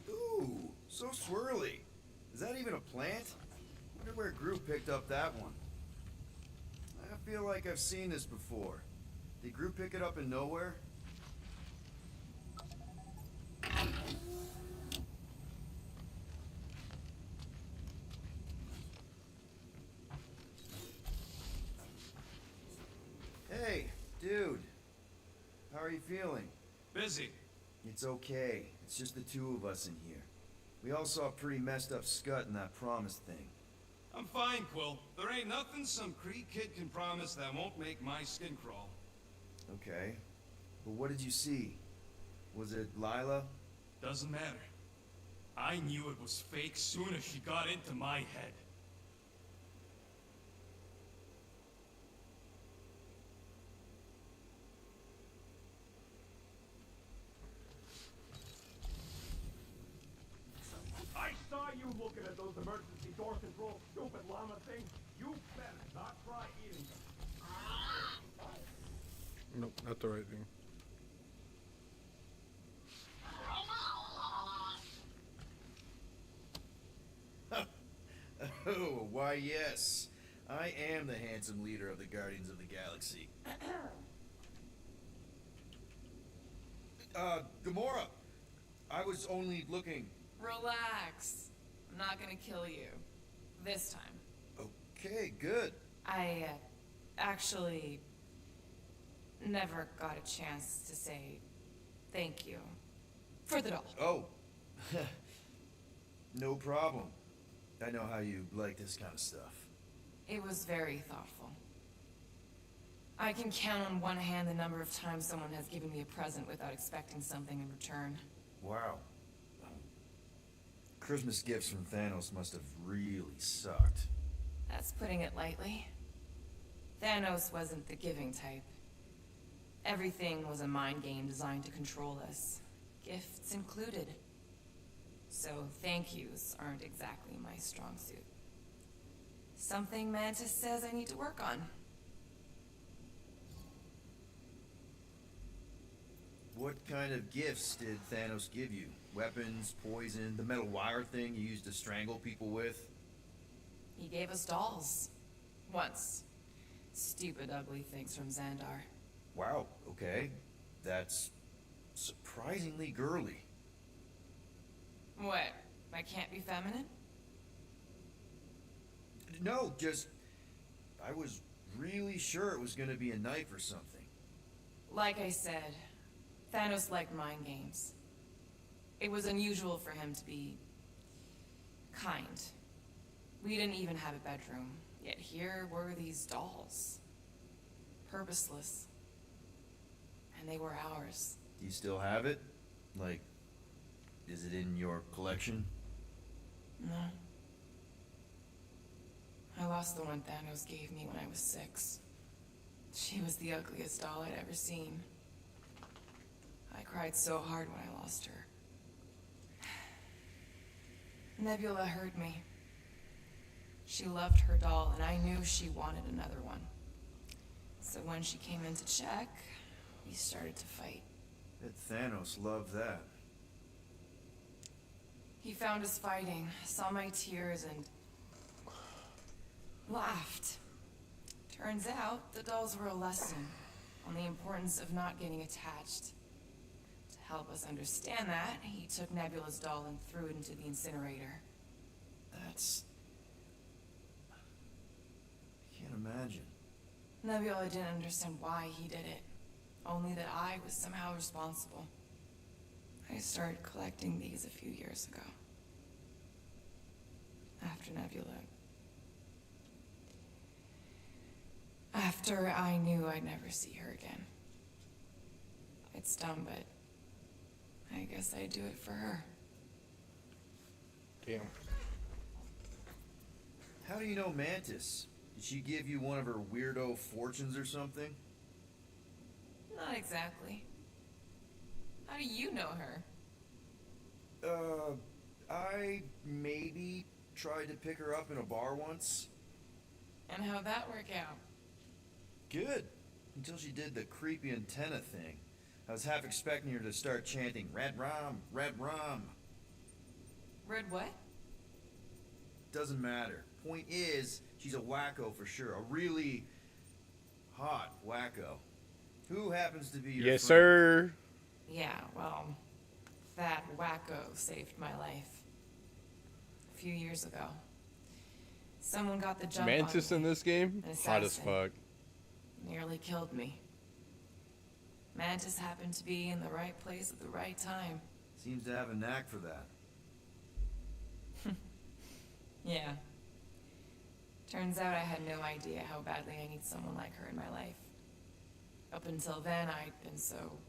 Ooh, so swirly. Is that even a plant? Wonder where Groot picked up that one. I feel like I've seen this before. Did Groot pick it up in nowhere? Hey, dude. How are you feeling? Busy. It's okay. It's just the two of us in here. We all saw a pretty messed up scut in that promise thing. I'm fine, Quill. There ain't nothing some Kree kid can promise that won't make my skin crawl. Okay. But what did you see? Was it Lila? Doesn't matter. I knew it was fake soon as she got into my head. I saw you looking at those emergency door control stupid llama things. You better not try eating them. Nope, not the right thing. Oh, why yes. I am the handsome leader of the Guardians of the Galaxy. Gamora! I was only looking... Relax. I'm not gonna kill you. This time. Okay, good. I, actually... never got a chance to say thank you. For the doll. Oh. No problem. I know how you like this kind of stuff. It was very thoughtful. I can count on one hand the number of times someone has given me a present without expecting something in return. Wow. Christmas gifts from Thanos must have really sucked. That's putting it lightly. Thanos wasn't the giving type. Everything was a mind game designed to control us. Gifts included. So thank yous aren't exactly my strong suit. Something Mantis says I need to work on. What kind of gifts did Thanos give you? Weapons, poison, the metal wire thing you used to strangle people with? He gave us dolls. Once. Stupid, ugly things from Xandar. Wow, okay. That's surprisingly girly. What? I can't be feminine? No, just... I was really sure it was gonna be a knife or something. Like I said, Thanos liked mind games. It was unusual for him to be... kind. We didn't even have a bedroom, yet here were these dolls. Purposeless. And they were ours. Do you still have it? Like, is it in your collection? No. I lost the one Thanos gave me when I was 6. She was the ugliest doll I'd ever seen. I cried so hard when I lost her. Nebula heard me. She loved her doll, and I knew she wanted another one. So when she came in to check, we started to fight. Bet Thanos loved that. He found us fighting, saw my tears, and laughed. Turns out, the dolls were a lesson on the importance of not getting attached. To help us understand that, he took Nebula's doll and threw it into the incinerator. That's... I can't imagine. Nebula didn't understand why he did it, only that I was somehow responsible. I started collecting these a few years ago. After Nebula. After I knew I'd never see her again. It's dumb, but I guess I'd do it for her. Damn. How do you know Mantis? Did she give you one of her weirdo fortunes or something? Not exactly. How do you know her? I maybe tried to pick her up in a bar once. And how'd that work out? Good. Until she did the creepy antenna thing. I was half expecting her to start chanting, Red Rum, Red Rum. Red what? Doesn't matter. Point is, she's a wacko for sure. A really hot wacko. Who happens to be your Yes, friend? sir. Yeah, well, that wacko saved my life. A few years ago. Someone got the jump Mantis on in me. this game? An Hot as assassin. fuck. Nearly killed me. Mantis happened to be in the right place at the right time. Seems to have a knack for that. Yeah. Turns out I had no idea how badly I need someone like her in my life. Up until then, I'd been so...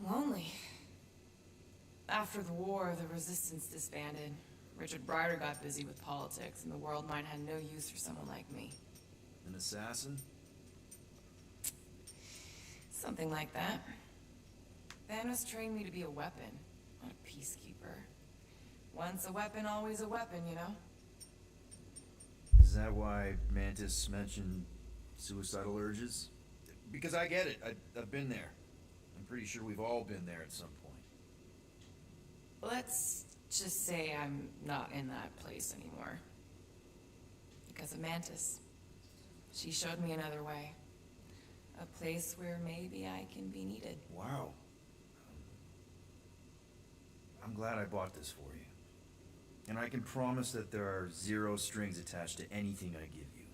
lonely. After the war, the resistance disbanded. Richard Brider got busy with politics, and the world might have no use for someone like me. An assassin? Something like that. Thanos trained me to be a weapon, not a peacekeeper. Once a weapon, always a weapon, you know? Is that why Mantis mentioned suicidal urges? Because I get it. I've been there. I'm pretty sure we've all been there at some point. Let's just say I'm not in that place anymore. Because of Mantis. She showed me another way. A place where maybe I can be needed. Wow. I'm glad I bought this for you. And I can promise that there are zero strings attached to anything I give you.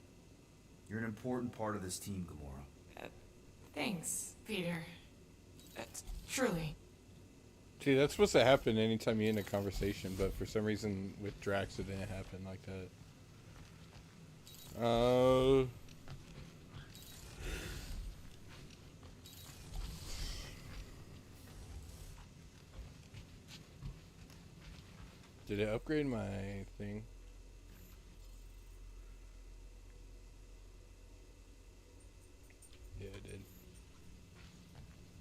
You're an important part of this team, Gamora. Thanks, Peter. Truly. See, that's supposed to happen anytime you end a conversation, but for some reason with Drax it didn't happen like that. Did it upgrade my thing? Yeah, it did.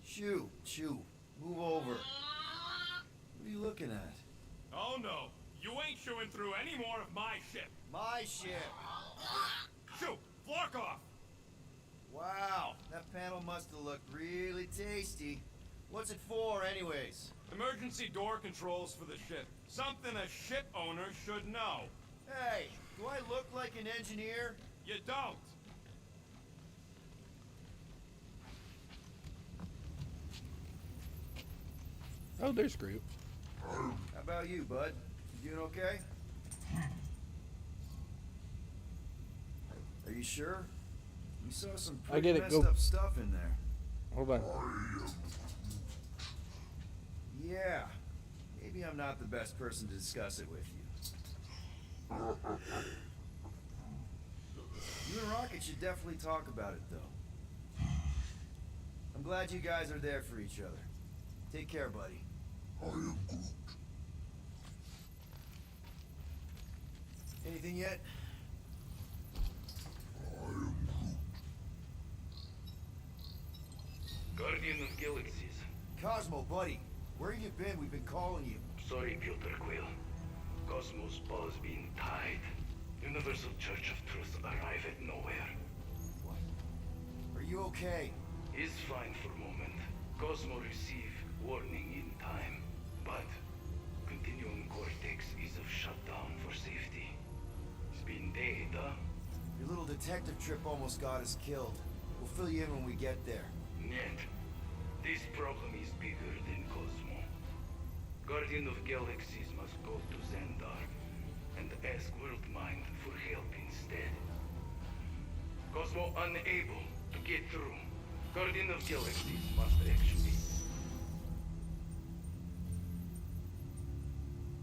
Shoo, move over. What are you looking at? Oh no, you ain't chewing through any more of my shit. My ship. Shoo, flark off. Wow, that panel must have looked really tasty. What's it for, anyways? Emergency door controls for the ship. Something a ship owner should know. Hey, do I look like an engineer? You don't. Oh, there's Groot. A about you, bud? You doing okay? Are you sure? We saw some I pretty get it, messed go. up stuff in there. Hold on. Yeah. Maybe I'm not the best person to discuss it with you. You and Rocket should definitely talk about it, though. I'm glad you guys are there for each other. Take care, buddy. Anything yet? Guardian of Galaxies. Cosmo, buddy. Where have you been? We've been calling you. Sorry, Piotr Quill. Cosmos balls being tied. Universal Church of Truth arrive at nowhere. What? Are you okay? Is fine for a moment. Cosmo receive warning in time. But continuum cortex is of shutdown for safety. It's been dead, huh? Your little detective trip almost got us killed. We'll fill you in when we get there. Нет. This problem is bigger than Cosmo. Guardian of Galaxies must go to Xandar and ask Worldmind for help instead. Cosmo unable to get through. Guardian of Galaxies must actually...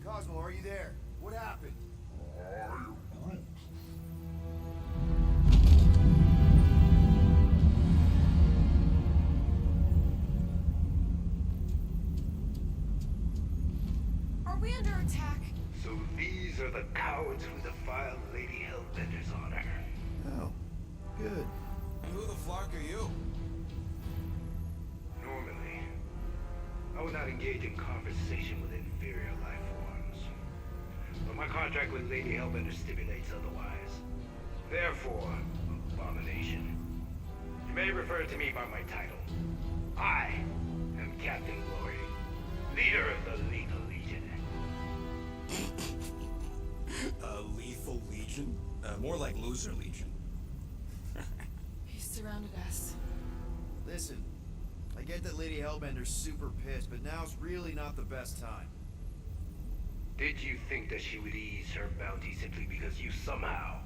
Cosmo, are you there? What happened? Are we under attack? So these are the cowards who defiled Lady Hellbender's honor. Oh, good. And who the flark are you? Normally, I would not engage in conversation with inferior life forms. But my contract with Lady Hellbender stipulates otherwise. Therefore, abomination. You may refer to me by my title. I am Captain Glory, leader of the Lethal Legion. Lethal Legion? More like Loser Legion. He surrounded us. Listen, I get that Lady Hellbender's super pissed, but now's really not the best time. Did you think that she would ease her bounty simply because you somehow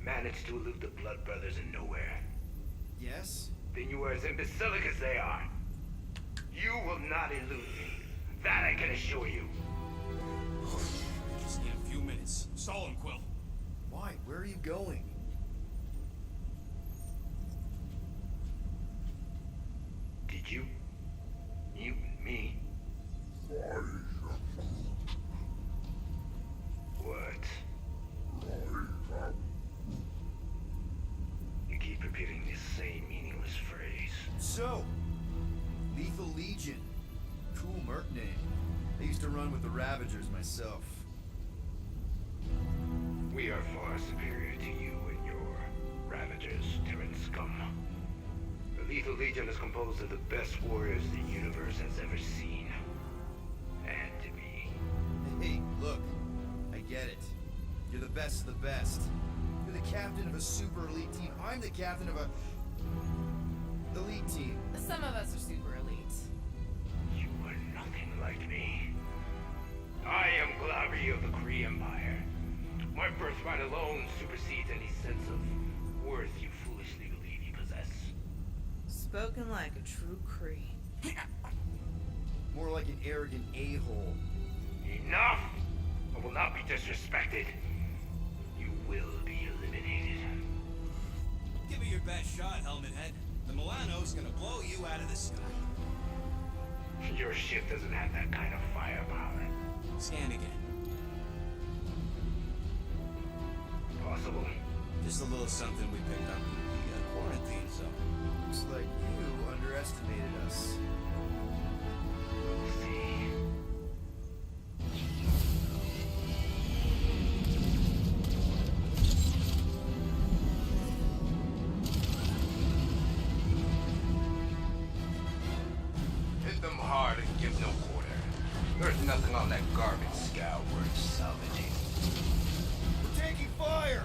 managed to elude the Blood Brothers in nowhere? Yes? Then you are as imbecilic as they are. You will not elude me. That I can assure you. Just need a few minutes. Stall him, Quill. Why? Where are you going? Did you? You and me? What? You keep repeating this same meaningless phrase. So, Lethal Legion. Cool merc name. I used to run with the Ravagers myself. We are far superior to you and your Ravagers, Terran scum. The Lethal Legion is composed of the best warriors the universe has ever seen. And to be. Hey, look. I get it. You're the best of the best. You're the captain of a super elite team. I'm the captain of a... elite team. Some of us are super elite. You are nothing like me. I am Glavi of the Kree Empire. My birthright alone supersedes any sense of worth you foolishly believe you possess. Spoken like a true Kree. More like an arrogant a-hole. Enough! I will not be disrespected. You will be eliminated. Give it your best shot, Helmet Head. The Milano's gonna blow you out of the sky. Your ship doesn't have that kind of firepower. Scan again. Possible. Just a little something we picked up in the quarantine zone. Looks like you underestimated us. See. Hit them hard and give no quarter. There's nothing on that garbage scow worth salvaging. We're taking fire!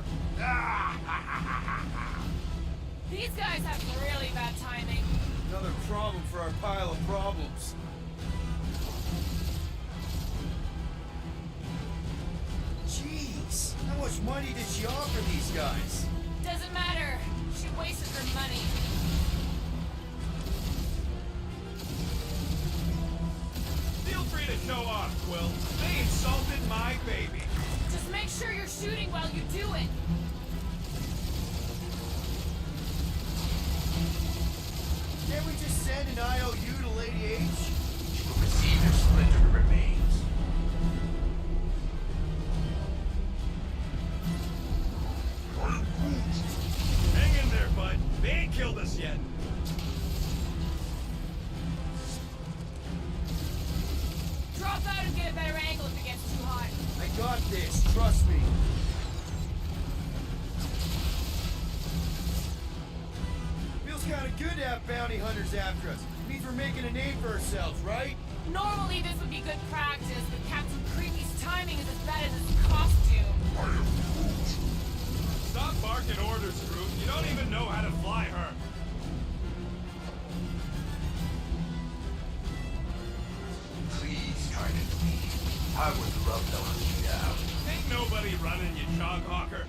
These guys have really bad timing. Another problem for our pile of problems. money did she offer these guys? Doesn't matter. She wasted her money. Feel free to show off, Quill. They insulted my baby. Just make sure you're shooting while you do it. Can't we just send an IOU to Lady H? You will receive your splintered remains. Hang in there, bud. They ain't killed us yet. Drop out and get a better angle if it gets too hot. I got this, trust me. Feels kind of good to have bounty hunters after us. It means we're making a name for ourselves, right? Normally this would be good practice, but Captain Creepy's timing is as bad as his costume. Stop barking orders, Groot. You don't even know how to fly her. Please try to leave. I would love to hunt you down. Ain't nobody running, you Choghawker.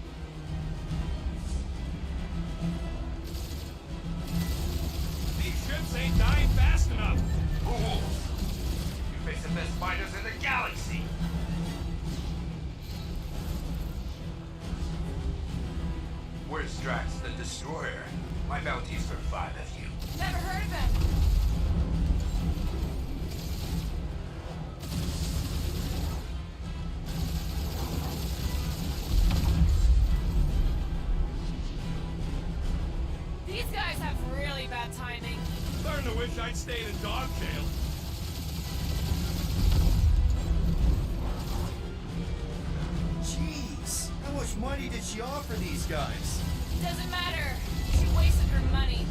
These ships ain't dying fast enough. Fools! You face the best fighters in the galaxy. Where's Drax the Destroyer? My bounty's for 5 of you. Never heard of him. These guys have really bad timing. Starting to wish I'd stayed in dog jail. Jeez, how much money did she offer these guys? Doesn't matter. She wasted her money.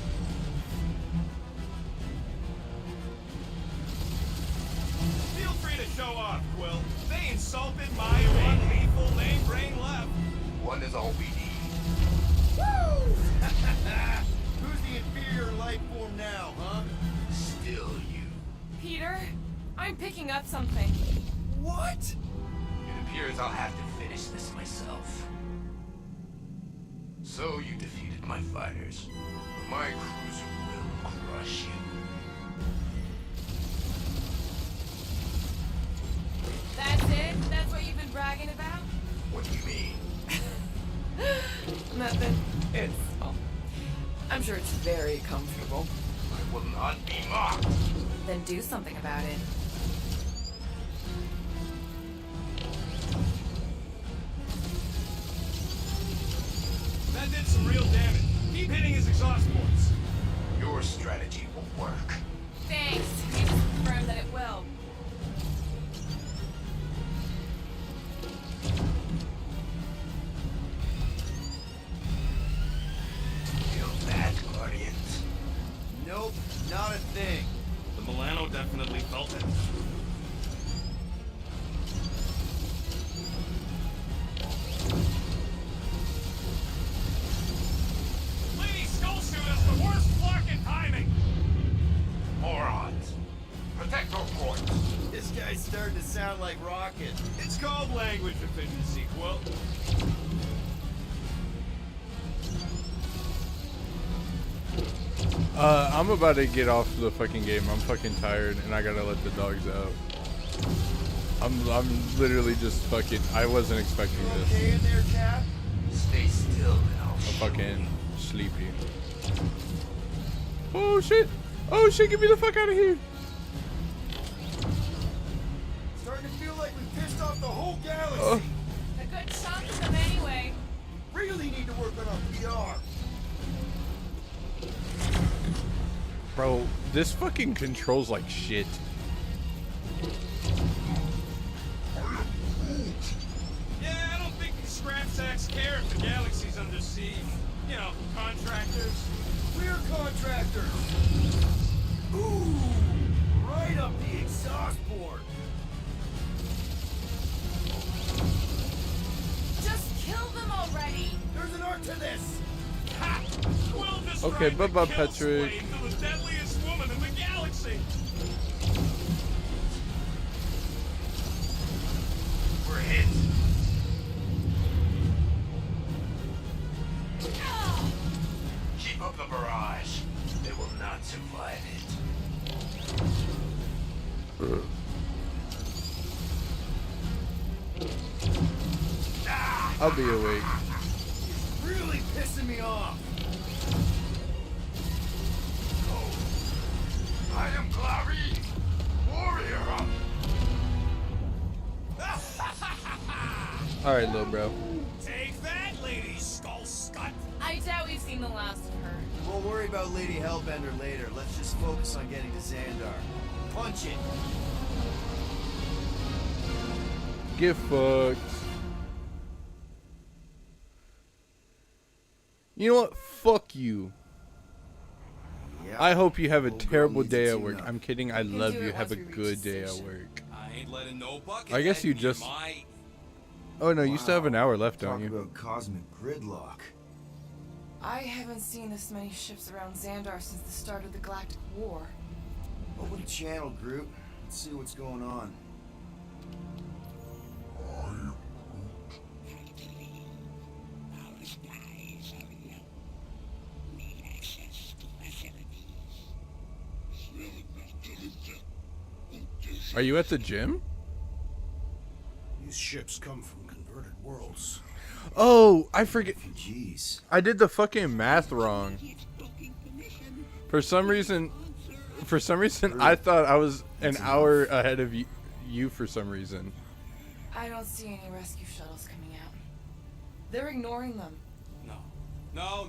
Feel free to show off, Quill. They insulted my one lethal name brain left. One is all we need. Woo! Who's the inferior life form now, huh? Still you. Peter, I'm picking up something. What? It appears I'll have to finish this myself. So you defeated my fighters. My cruiser will crush you. That's it? That's what you've been bragging about? What do you mean? Nothing. It's, well, I'm sure it's very comfortable. I will not be mocked. Then do something about it. That did some real damage. Keep hitting his exhaust ports. Your strategy will work. Thanks. You just confirmed that it will. Feel that, Guardians? Nope, not a thing. The Milano definitely felt it. Lady Skull Suit has the worst fucking timing! Morons. Protect your ports. This guy's starting to sound like Rocket. It's called language efficiency, Quill. I'm about to get off the fucking game. I'm fucking tired and I gotta let the dogs out. I'm literally just fucking, I wasn't expecting You this. okay in there, Cap? Stay still and I'll I'm show fucking you. sleepy. Oh shit! Oh shit, get me the fuck out of here! Starting to feel like we pissed off the whole galaxy. Oh. A good chunk of them anyway. Really need to work on our PR. Bro, this fucking controls like shit. Yeah, I don't think these scrap sacks care if the galaxy's under siege. You know, contractors. We're contractors. Ooh, right up the exhaust port. Just kill them already. There's an art to this. Ha! Quill described Okay, the bye-bye, kill Patrick. slave to the deadliest woman in the galaxy. We're hit. barrage. They will not survive it. I'll be awake. Really pissing me off. Oh, I am Clary, warrior of... All right, little bro. Take that, Lady Skull Scut. I doubt we've seen the last of her. We'll worry about Lady Hellbender later. Let's just focus on getting to Xandar. Punch it. Get fucked. You know what? Fuck you. Yep. I hope you have a Old girl terrible needs day a at work. tune-up. I'm kidding. I can love do you. it Have a once we reach good the day at station. work. I ain't letting no bucket. I guess you just. Oh no, you still have an hour left, don't Talk you? about cosmic gridlock. I haven't seen this many ships around Xandar since the start of the Galactic War. Open the channel, group. Let's see what's going on. Are you at the gym? These ships come from converted worlds. Oh, I forget. Jeez. I did the fucking math wrong. For some reason, I thought I was an hour ahead of you for some reason. I don't see any rescue shuttles coming out. They're ignoring them. No.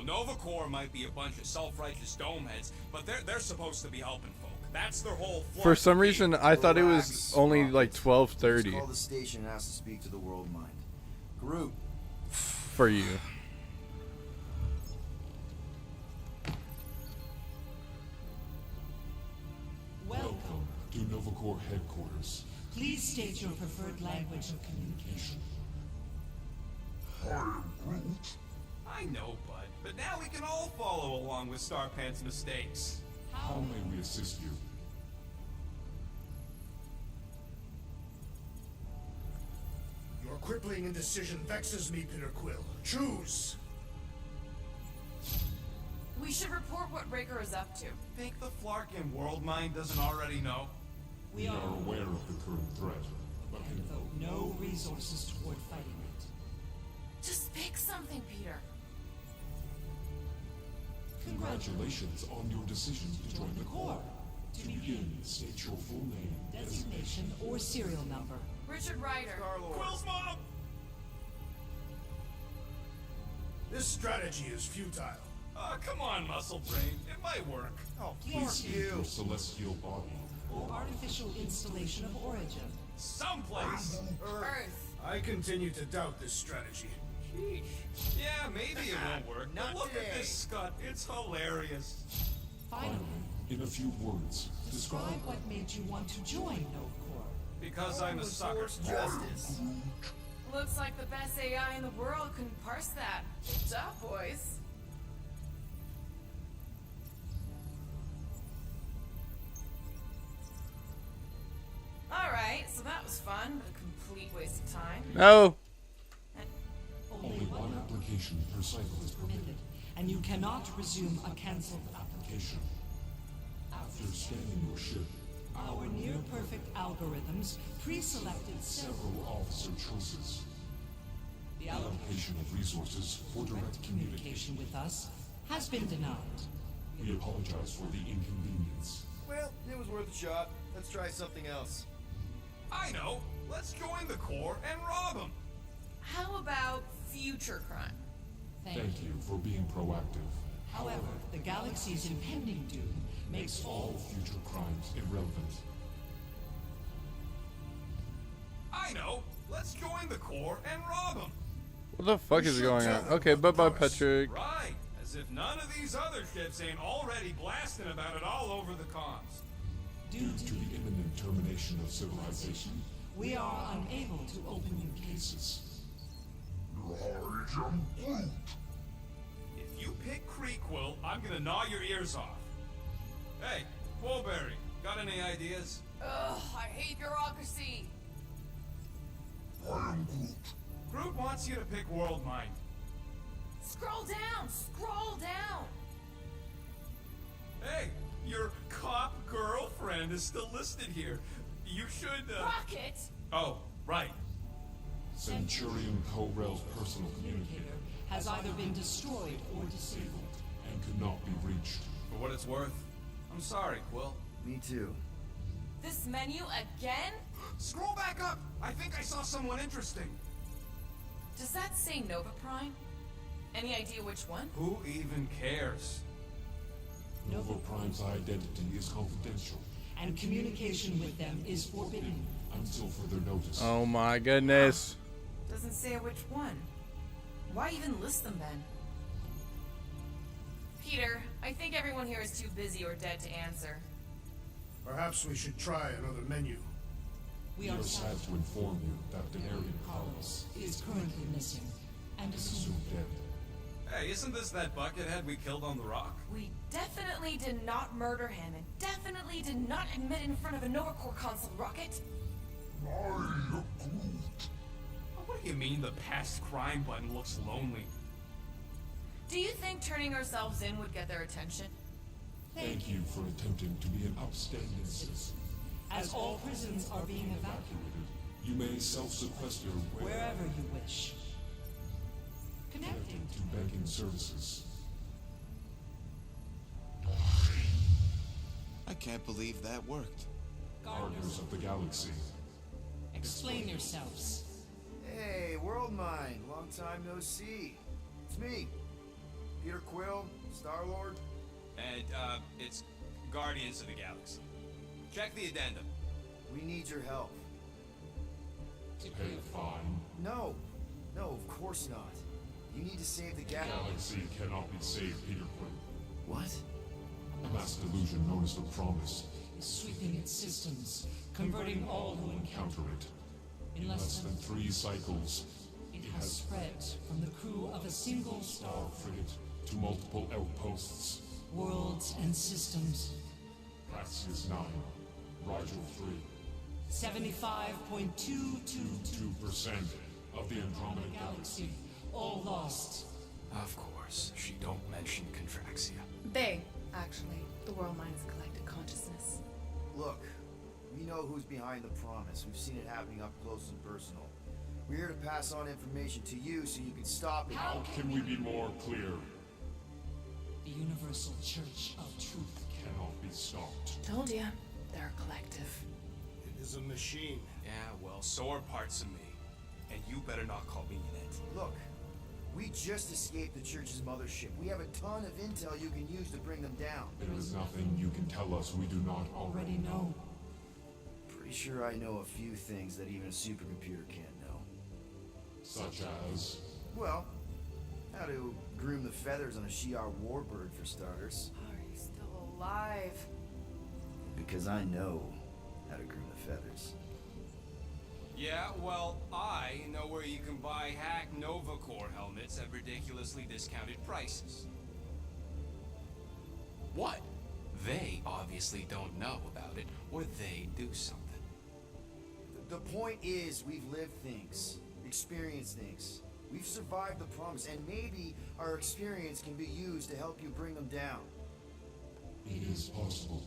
Nova Corps might be a bunch of self-righteous domeheads, but they're supposed to be helping folk. That's their whole For some reason, I thought it was only like 12:30 Let's call the station and ask to speak to the world mind. Group. for you. Welcome to Nova Corps headquarters. Please state your preferred language of communication. I know, bud, but now we can all follow along with Starpant's mistakes. How may we assist you? Your crippling indecision vexes me, Peter Quill. Choose! We should report what Raker is up to. Think the Flarkin world mind doesn't already know? We are aware of the current threat, but And devote no resources toward fighting it. Just pick something, Peter. congratulations on your decision to join the Corps. To begin, state your full name, Designation or serial number. Richard Ryder. Quill's mom! This strategy is futile. Come on, muscle brain. It might work. Oh, please fuck state you. your celestial body. Or artificial installation of origin. Someplace. Earth. I continue to doubt this strategy. Sheesh. Yeah, maybe it won't work. Not But look today. at this scut. It's hilarious. Finally, In a few words, describe what made you want to join Nova Corps. Because I'm a sucker. Justice. Looks like the best AI in the world couldn't parse that. Good job, boys. Alright, so that was fun, but a complete waste of time. No. only one application per cycle is permitted. And you cannot resume a cancelled Application. After scanning your ship, Our near-perfect algorithms pre-selected several officer choices. The Allocation of resources for direct communication with us has been denied. We apologize for the inconvenience. Well, it was worth a shot. Let's try something else. I know. Let's join the Corps and rob them. How about future crime? Thank you for being proactive. However, the Galaxy's impending doom makes All future crimes irrelevant. I know. Let's join the Corps and rob them. What the fuck is going on? Okay, bye-bye, Patrick. Right. As if none of these other ships ain't already blasting about it all over the comms. Due to the imminent termination of civilization, we are unable to open new cases. If you pick Creekwill, I'm gonna gnaw your ears off. Hey, Woolberry, got any ideas? Ugh, I hate bureaucracy. Groot wants you to pick World Mind. Scroll down! Scroll down! Hey, your cop girlfriend is still listed here. You should, Rocket! Oh, right. Centurion Co-Rel's personal communicator Has either been destroyed or disabled. and could not be reached. For what it's worth, I'm sorry, Quill. Me too. This menu again? Scroll back up! I think I saw someone interesting. Does that say Nova Prime? Any idea which one? Who even cares? Nova Prime's identity is confidential And communication with them is forbidden. until further notice. Oh my goodness. Doesn't say which one. Why even list them then? Peter, I think everyone here is too busy or dead to answer. Perhaps we should try another menu. We are sad to inform you that Denarian Carlos Is currently missing. And is assumed assumed dead. Hey, isn't this that buckethead we killed on the rock? We definitely did not murder him and definitely did not admit in front of a Nova Corps console, Rocket. What do you mean the past crime button looks lonely? Do you think turning ourselves in would get their attention? Thank you for attempting to be an upstanding citizen. As all prisons are being evacuated, You may self-sequester wherever you wish. connecting to banking services. I can't believe that worked. Gardeners of the Galaxy. Explain yourselves. Hey, World Mind. Long time no see. It's me. Peter Quill, Star-Lord. And, it's Guardians of the Galaxy. Check the addendum. We need your help. To pay a fine. No. No, of course not. You need to save the The galaxy. Galaxy cannot be saved, Peter Quill. What? A mass delusion known as the Promise. Is sweeping its systems, converting all who encounter Counter it. In less than 3 cycles, it has spread from the crew of a single star frigate to multiple outposts. worlds and systems. Praxius 9, Rigel 3. 75.222 2% of the Andromeda Galaxy, all lost. Of course, she don't mention Contraxia. They, actually. The World Mind's collective consciousness. Look, we know who's behind the Promise. We've seen it happening up close and personal. We're here to pass on information to you so you can stop it. How can we be more clear? The Universal Church of Truth Cannot be stopped. Told ya. They're a collective. It is a machine. Yeah, well, so are parts of me. And you better not call me in it. Look, we just escaped the Church's mothership. We have a ton of intel you can use to bring them down. There is nothing you can tell us we do not already know. Pretty sure I know a few things that even a supercomputer can't know. Such as... Well, how to groom the feathers on a Shi'ar warbird, for starters. Are you still alive? Because I know how to groom the feathers. Yeah, well, I know where you can buy hack Nova Corps helmets at ridiculously discounted prices. What? They obviously don't know about it, or they do something. The point is, we've lived things, experienced things. We've survived the Promise, and maybe our experience can be used to help you bring them down. It is possible.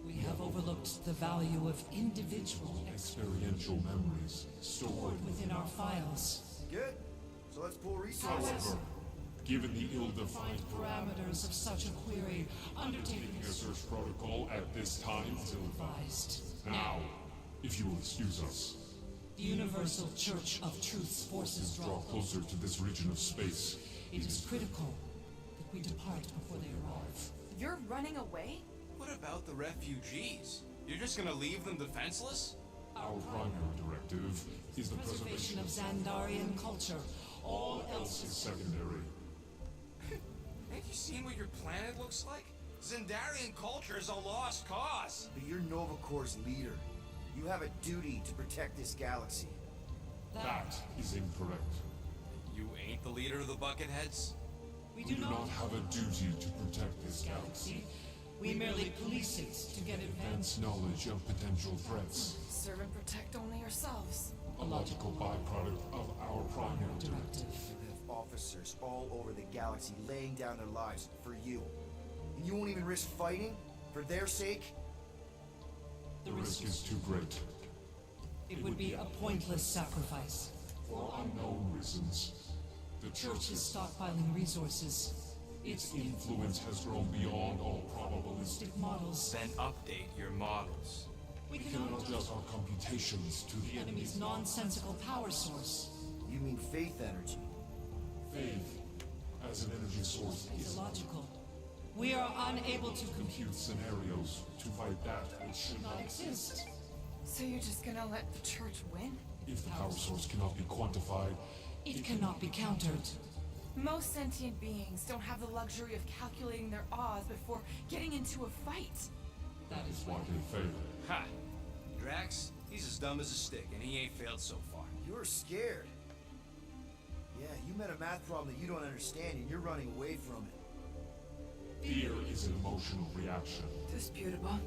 We have overlooked the value of individual Experiential memories stored within our files. Good. So let's pull resources. However, given the ill-defined Parameters of such a query, undertaking a search protocol at this time is advised. now, if you will excuse us, The Universal Church of Truth's forces draw draw closer to this region of space. It is critical that we depart before they arrive. You're running away? What about the refugees? You're just gonna leave them defenseless? Our primary directive is the Preservation preservation of Xandarian culture. All else is is secondary. Have you seen what your planet looks like? Xandarian culture is a lost cause. But you're Nova Corps' leader. You have a duty to protect this galaxy. That is incorrect. You ain't the leader of the Bucketheads? We We do not have a duty to protect this galaxy. We merely police it to get advanced. Advance knowledge of potential threats. Serve and protect only yourselves. A logical byproduct of our primary directive. You have officers officers all over the galaxy laying down their lives for you. And you won't even risk fighting? For their sake? The risk is too great. It would be a pointless sacrifice. For unknown reasons. The Church is stockpiling resources. Its influence has grown beyond all probabilistic models. Then update your models. We cannot adjust our computations to the enemy's nonsensical power source. You mean faith energy? Faith, as an energy source, is illogical. We are unable to compute scenarios to fight that which should not exist. So you're just gonna let the church win? If the power source cannot be quantified, it cannot be countered. Most sentient beings don't have the luxury of calculating their odds before getting into a fight. That is why they fail. Ha! Drax, he's as dumb as a stick, and he ain't failed so far. You're scared. Yeah, you met a math problem that you don't understand, and you're running away from it. Fear is an emotional reaction. Disputable.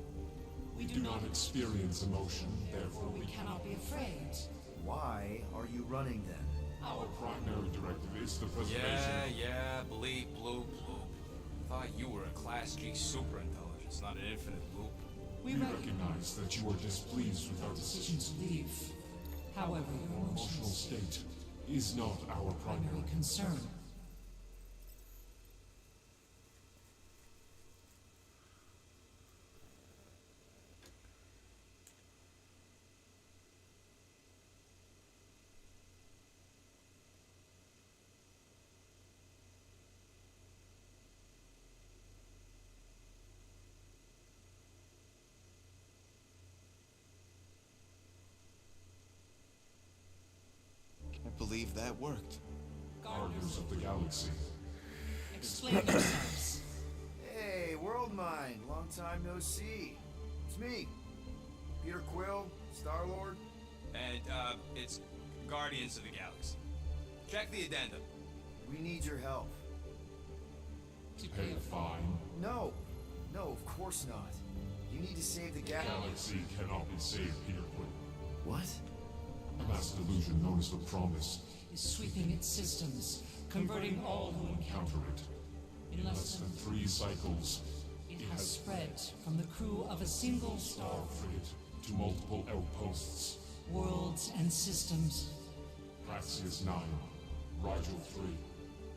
We do not experience emotion, therefore we cannot be afraid. Why are you running then? Our primary directive is the preservation. Yeah, bleep, bloop, bloop. Thought you were a Class G superintelligence, not an infinite loop. We recognize that you are displeased with our decision to leave. However, your emotional state is not our primary concern. I believe that worked. Guardians of the Galaxy. Explain yourselves. Hey, World Mind, long time no see. It's me, Peter Quill, Star-Lord. And, it's Guardians of the Galaxy. Check the addendum. We need your help. To pay a fine? No, of course not. You need to save the Galaxy cannot be saved, Peter Quill. What? A mass delusion known as the Promise is sweeping its systems, converting all who encounter it. In less than 3 cycles, it has spread from the crew of a single star frigate to multiple outposts, worlds and systems. Praxius 9, Rigel 3.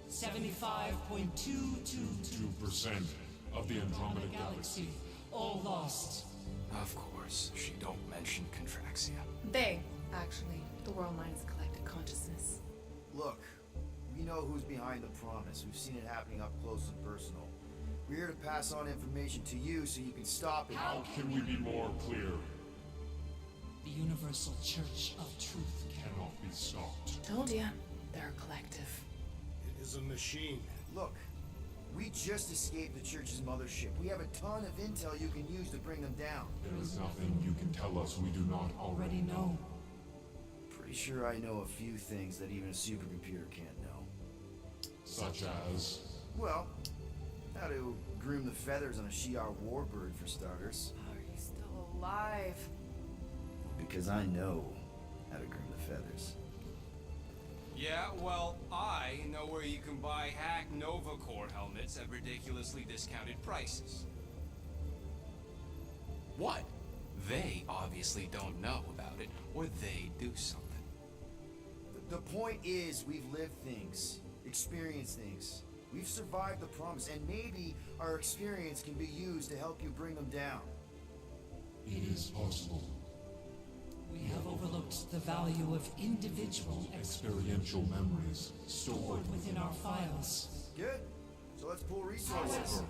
75.222% of the Andromeda Galaxy, all lost. Of course, she don't mention Contraxia. They, actually, the World Mind's collective consciousness. Look, we know who's behind the Promise. We've seen it happening up close and personal. We're here to pass on information to you so you can stop it. How can we be more clear? The Universal Church of Truth cannot be stopped. Told ya, they're a collective. It is a machine. Look, we just escaped the Church's mothership. We have a ton of intel you can use to bring them down. There is nothing you can tell us we do not already know. Pretty sure I know a few things that even a supercomputer can't know. Such as? Well, how to groom the feathers on a Shi'ar warbird, for starters. How are you still alive? Because I know how to groom the feathers. Yeah, well, I know where you can buy hack Nova Core helmets at ridiculously discounted prices. What? They obviously don't know about it, or they do something. The point is, we've lived things, experienced things. We've survived the Promise, and maybe our experience can be used to help you bring them down. It is possible. We have overlooked the value of individual experiential memories stored within our files. Good. So let's pull resources. However,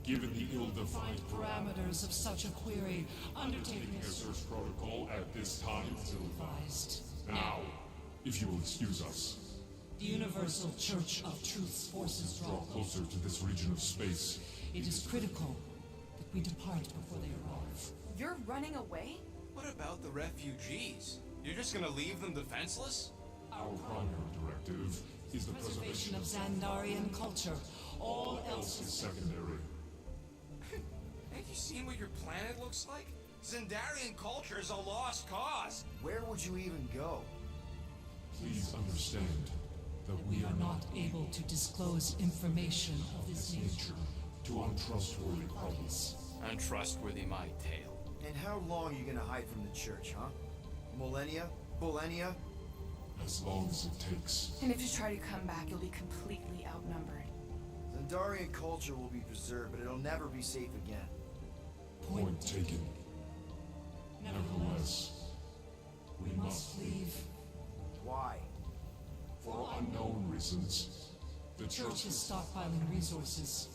given the ill-defined parameters of such a query, undertaking a search protocol at this time is ill-advised. Now, if you will excuse us. The Universal Church of Truth's forces draw closer to this region of space. It is critical that we depart before they arrive. You're running away? What about the refugees? You're just gonna leave them defenseless? Our primary directive is the preservation of Xandarian culture. All else is secondary. Have you seen what your planet looks like? Xandarian culture is a lost cause. Where would you even go? Please understand that We are not able to disclose information of this nature to untrustworthy parties. Untrustworthy my tale. And how long are you gonna hide from the church, huh? Millennia? Millennia? As long as it takes. And if you try to come back, you'll be completely outnumbered. Zendarian culture will be preserved, but it'll never be safe again. Point taken. Nevertheless, we must leave. Why? For unknown reasons. The Church is stockpiling resources.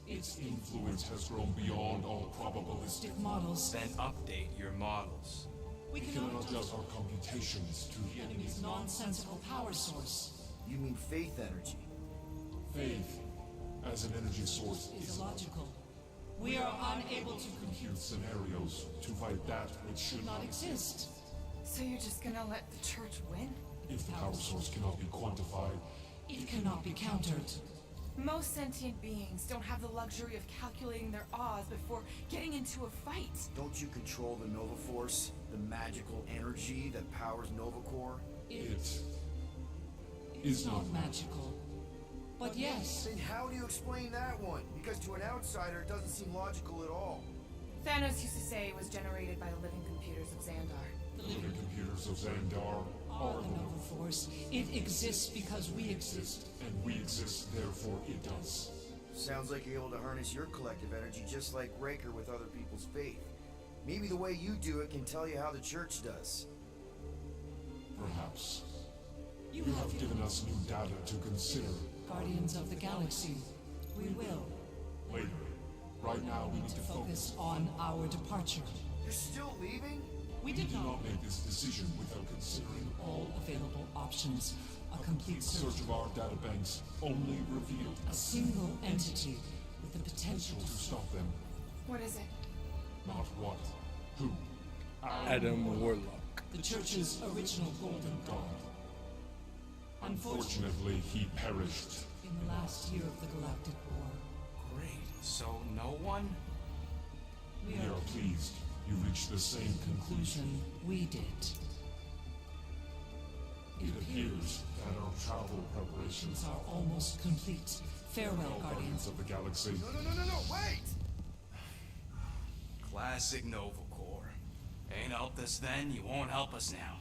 Its influence has grown beyond all probabilistic Models. Then update your models. We We cannot cannot adjust our computations to the enemy's nonsensical power source. You mean faith energy? faith as an energy source Is illogical. We are unable to compute scenarios to fight that which should not exist. So you're just gonna let the church win? If the power source cannot be quantified, It cannot be countered. Most sentient beings don't have the luxury of calculating their odds before getting into a fight. Don't you control the Nova Force? The magical energy that powers Nova Core? it is not magical. But yes. Then how do you explain that one? Because to an outsider, it doesn't seem logical at all. Thanos used to say it was generated by the living computers of Xandar. The living computers of Xandar Are the Nova Force. It exists because we exist. and we exist, therefore it does. Sounds like you're able to harness your collective energy just like Raker with other people's faith. Maybe the way you do it can tell you how the church does. Perhaps. You You have given us new data to consider. Guardians of the Galaxy. We will. Later. Right now, we need to Focus on our departure. You're still leaving? We We did do not. not make this decision without considering All available options. A complete search search. of our databanks only revealed A single entity with the potential to stop them. What is it? Not what, who. Adam Warlock. the Church's original golden god. Unfortunately, Unfortunately, he perished. in the last year of the Galactic War, Great. So no one? we We are are pleased you reached the same conclusion. conclusion we did. It appears that our travel preparations are almost complete. Farewell, Guardians. of the Galaxy. No, wait! Classic Nova Corps. Ain't helped us then, you won't help us now.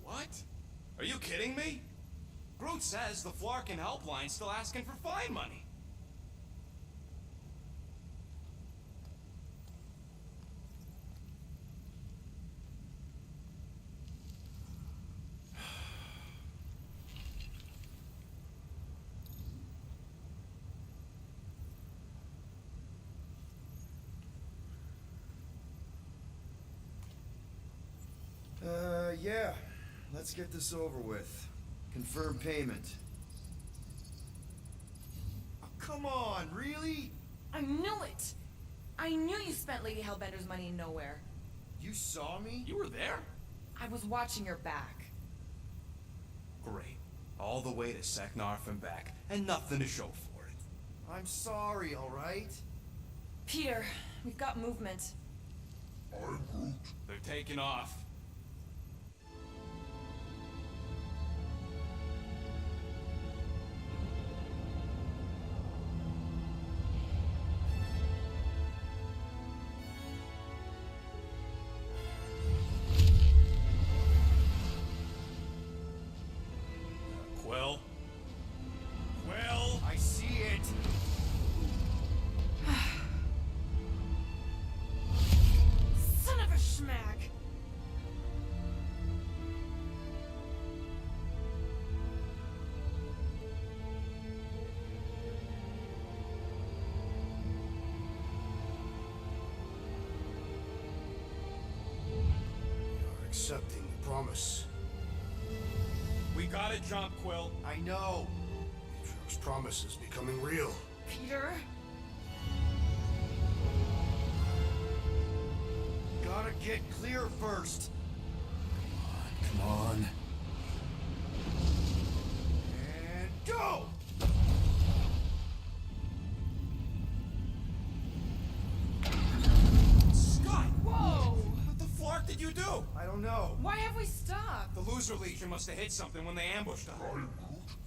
What? Are you kidding me? Groot says the Flarkin helpline's still asking for fine money. Yeah. Let's get this over with. Confirm payment. Oh, come on, really? I knew it! I knew you spent Lady Hellbender's money nowhere. You saw me? You were there? I was watching your back. Great. All the way to Seknarf and back, and nothing to show for it. I'm sorry, alright? Peter, we've got movement. They're taking off. Quill? Quill? I see it! Son of a schmack! You're accepting the promise. We gotta jump, Quill. I know. Atrio's promise is becoming real. Peter? Gotta get clear first. Come on. And go! Scott! Whoa! The Flark did you do? I don't know. Why have we stopped? The loser legion must have hit something when they ambushed us.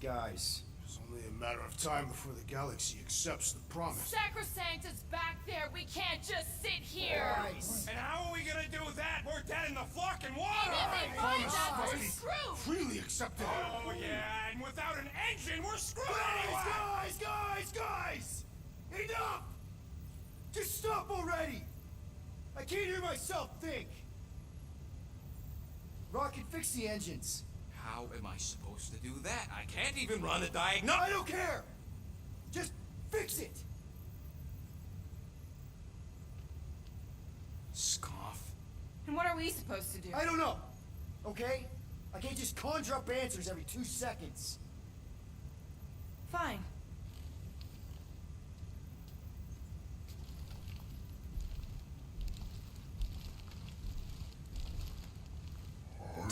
Guys. It's only a matter of time before the Galaxy accepts the promise. Sacrosanct is back there. We can't just sit here. Guys. And how are we gonna do that? We're dead in the fucking water! And if they find us, must we're be screwed. freely accepted. Oh yeah, and without an engine, we're screwed anyway! Guys! Enough! Just stop already! I can't hear myself think! Rocket, fix the engines. How am I supposed to do that? I can't even run a diagnostic. I don't care! Just fix it! Scoff. And what are we supposed to do? I don't know, okay? I can't just conjure up answers every 2 seconds. Fine.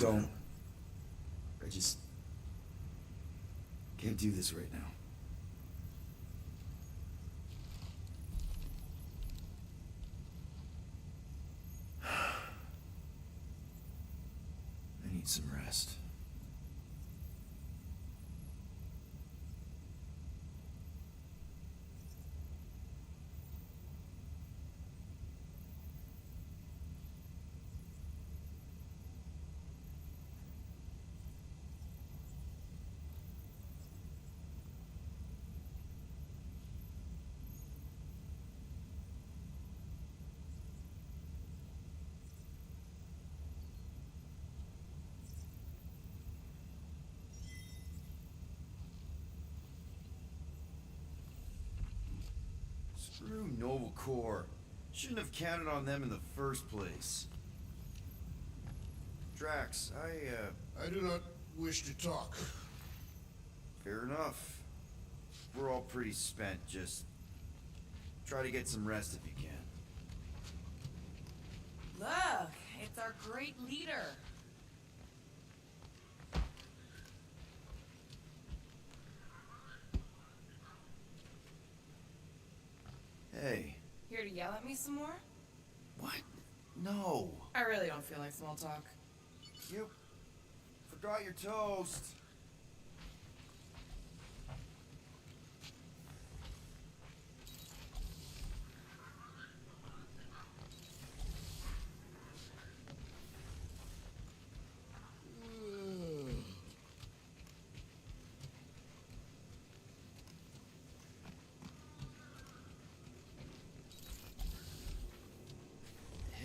Don't. I just can't do this right now. I need some rest. Screw Noble Corps. Shouldn't have counted on them in the first place. Drax, I do not wish to talk. Fair enough. We're all pretty spent, just try to get some rest if you can. Look, it's our great leader. Hey. Here to yell at me some more? What? No. I really don't feel like small talk. You forgot your toast.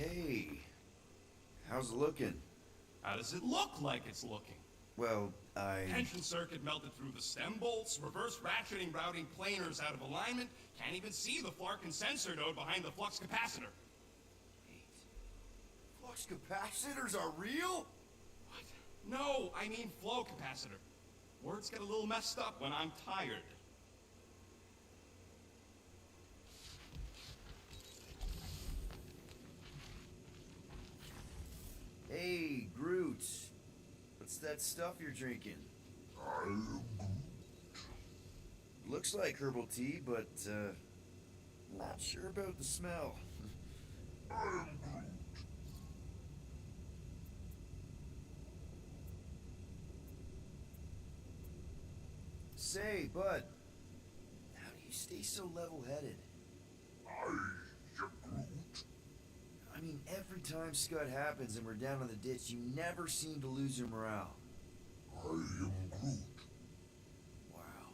Hey, how's it looking? How does it look like it's looking? Well, Tension circuit melted through the stem bolts, reverse ratcheting routing planers out of alignment, can't even see the Flarkin sensor node behind the flux capacitor. Flux capacitors are real? What? No, I mean flow capacitor. Words get a little messed up when I'm tired. Hey, Groot. What's that stuff you're drinking? Looks like herbal tea, but, not sure about the smell. Say, bud, how do you stay so level-headed? I mean, every time Scud happens and we're down in the ditch, you never seem to lose your morale. I am Groot. Wow.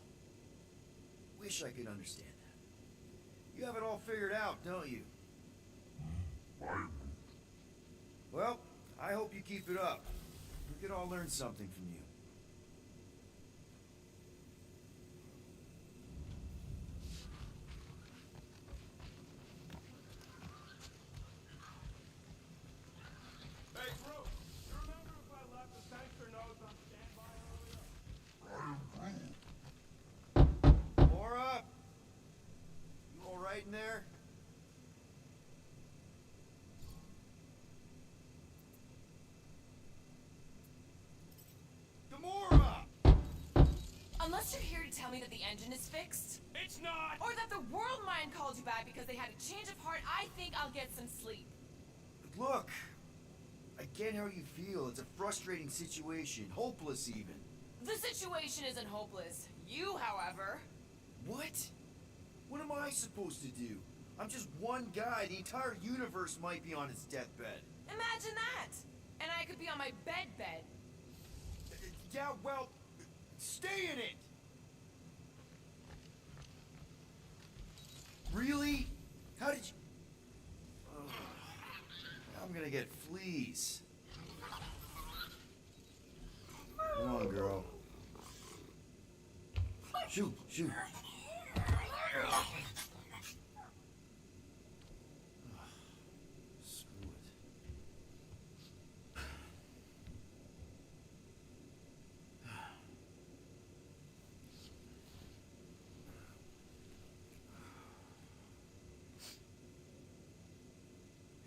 Wish I could understand that. You have it all figured out, don't you? Well, I hope you keep it up. We could all learn something from you. Hey, Groot, you remember if I left the sensor nodes on standby earlier? Laura? You alright in there? Unless you're here to tell me that the engine is fixed. It's not! Or that the world mind called you back because they had a change of heart, I think I'll get some sleep. Look, get how you feel. It's a frustrating situation. Hopeless, even. The situation isn't hopeless. You, however... What? What am I supposed to do? I'm just one guy. The entire universe might be on its deathbed. Imagine that! And I could be on my bed. Yeah, well, stay in it! Really? How did you... Ugh. I'm gonna get fleas. Come on, girl. Shoot. Screw it.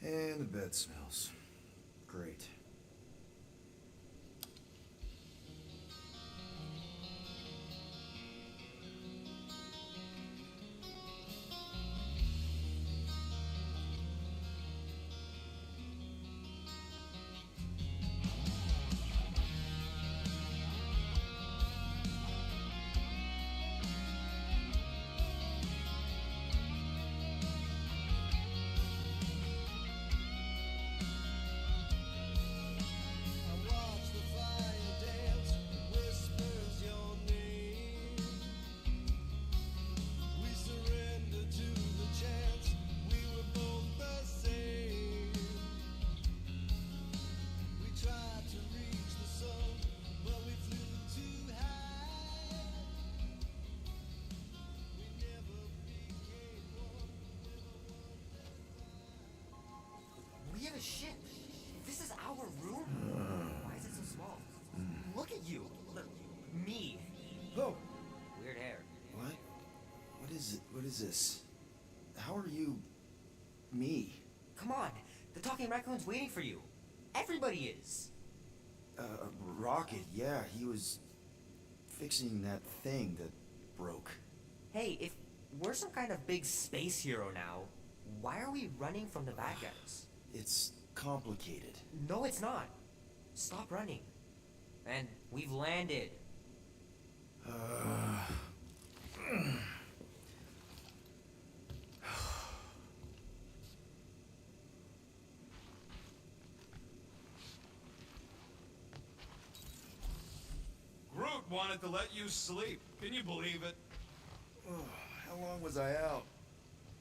And the bed smells. Great. We have a ship. This is our room. Why is it so small? Look at you. Look, me. Oh. Weird hair. What? What is it? What is this? How are you... me? Come on. The talking raccoon's waiting for you. Everybody is. Rocket, yeah, he was fixing that thing that broke. Hey, if we're some kind of big space hero now, why are we running from the bad guys? It's complicated. No, it's not. Stop running. And we've landed. Groot wanted to let you sleep. Can you believe it? How long was I out?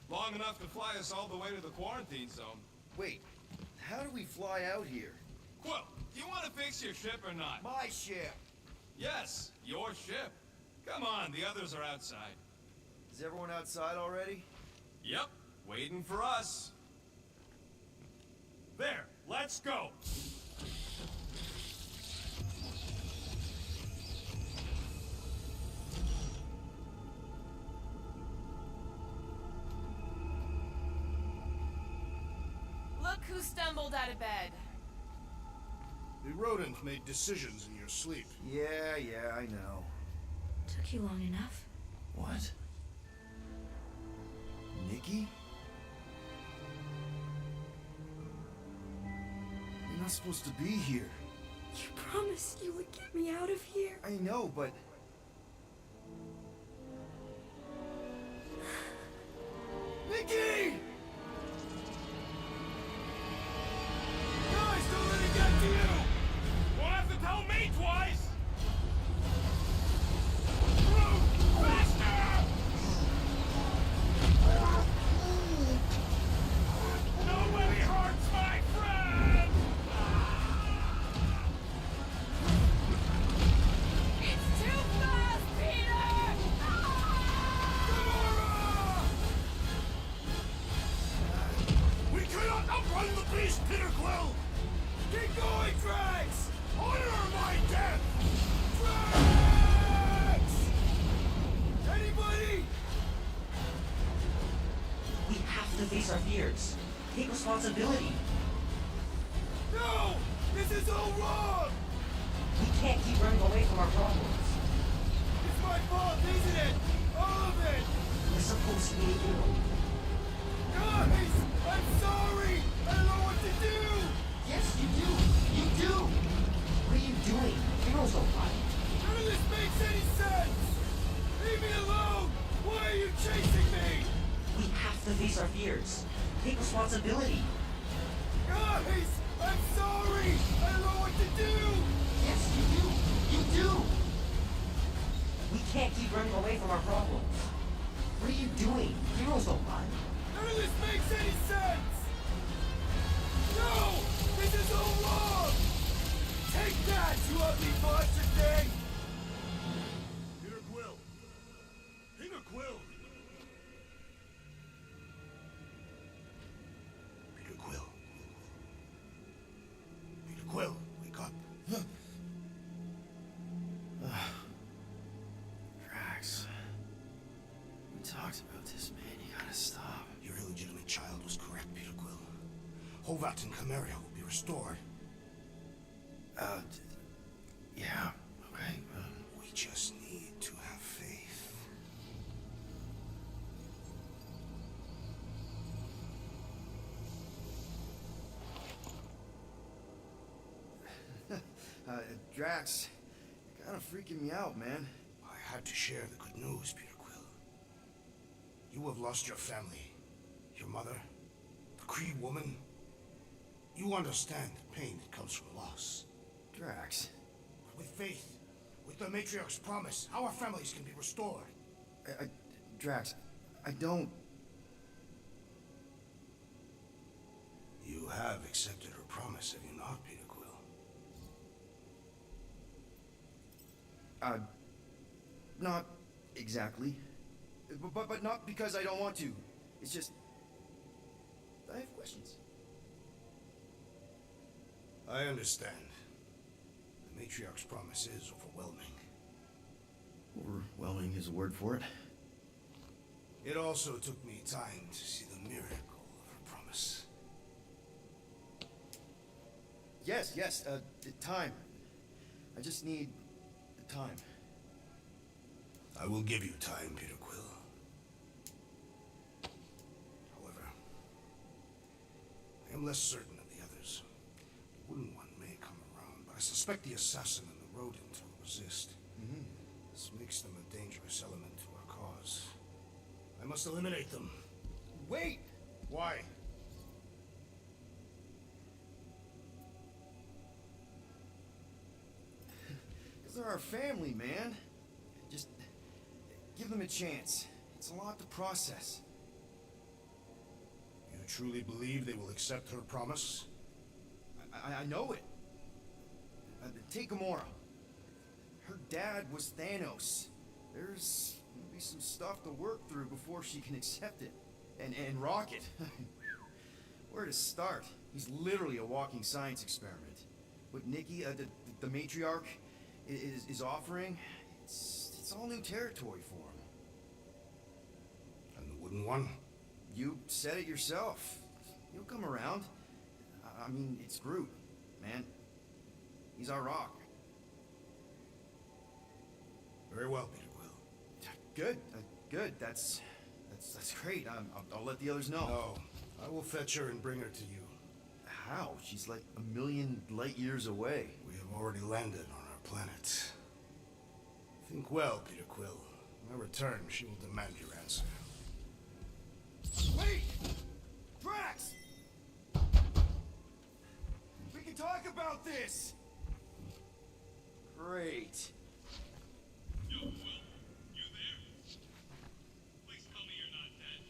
Long enough to fly us all the way to the quarantine zone. Wait, how do we fly out here? Quill, do you want to fix your ship or not? My ship! Yes, your ship. Come on, the others are outside. Is everyone outside already? Yep, waiting for us. There, let's go. Look who stumbled out of bed. The rodent made decisions in your sleep. Yeah, I know. Took you long enough. What? Nikki? You're not supposed to be here. You promised you would get me out of here. I know, but... Nikki! Guys, don't let it get to you! Won't have to tell me twice! Nobody hurts my friend! It's too fast, Peter! We cannot outrun the beast, Peter Quill! Keep going, Drax! Honor my death! Drax! Anybody? We have to face our fears. Take responsibility. No! This is all wrong! We can't keep running away from our problems. It's my fault, isn't it? All of it! We're supposed to be a hero. Guys! I'm sorry! I don't know what to do! Yes, you do. face our fears. Take responsibility. Guys! I'm sorry! I don't know what to do! Yes, you do! You do! We can't keep running away from our problems. What are you doing? Heroes don't run. None of this makes any sense! No! This is all wrong! Take that, you ugly monster thing! Peter Quill! Peter Quill! Peter Quill. Peter Quill, wake up. Drax. We talked about this, man. You gotta stop. Your illegitimate child was correct, Peter Quill. Hovat and Chimeria will be restored. Yeah, okay. We just need to have faith. Drax, you're kind of freaking me out, man. I had to share the good news, Peter Quill. You have lost your family. Your mother, the Kree woman. You understand the pain that comes from loss. Drax. With faith, with the Matriarch's promise, our families can be restored. Drax, I don't... You have accepted her promise, have you not, Peter Quill? Not exactly. But not because I don't want to. It's just... I have questions. I understand. The Matriarch's promise is overwhelming. Overwhelming is a word for it. It also took me time to see the miracle of her promise. Yes, the time. I just need the time. I will give you time, Peter Quill. However, I am less certain of the others. The Wooden One may come around, but I suspect the assassin and the rodent will resist. This makes them a dangerous element to our cause. I must eliminate them. Wait! Why? Because they're our family, man. Just give them a chance. It's a lot to process. You truly believe they will accept her promise? I know it. Take Gamora. Her dad was Thanos. There's gonna be some stuff to work through before she can accept it. And Rocket. Where to start? He's literally a walking science experiment. What Nikki, the matriarch, is offering, it's all new territory for him. And the Wooden One? You said it yourself. He'll come around. I mean, it's Groot, man. He's our rock. Very well, Peter Quill. Good, good. That's great. I'll let the others know. No, I will fetch her and bring her to you. How? She's like a million light years away. We have already landed on our planet. Think well, Peter Quill. When I return, she will demand your answer. Wait! Drax! We can talk about this! Great. Yo, Will, you there? Please tell me you're not dead.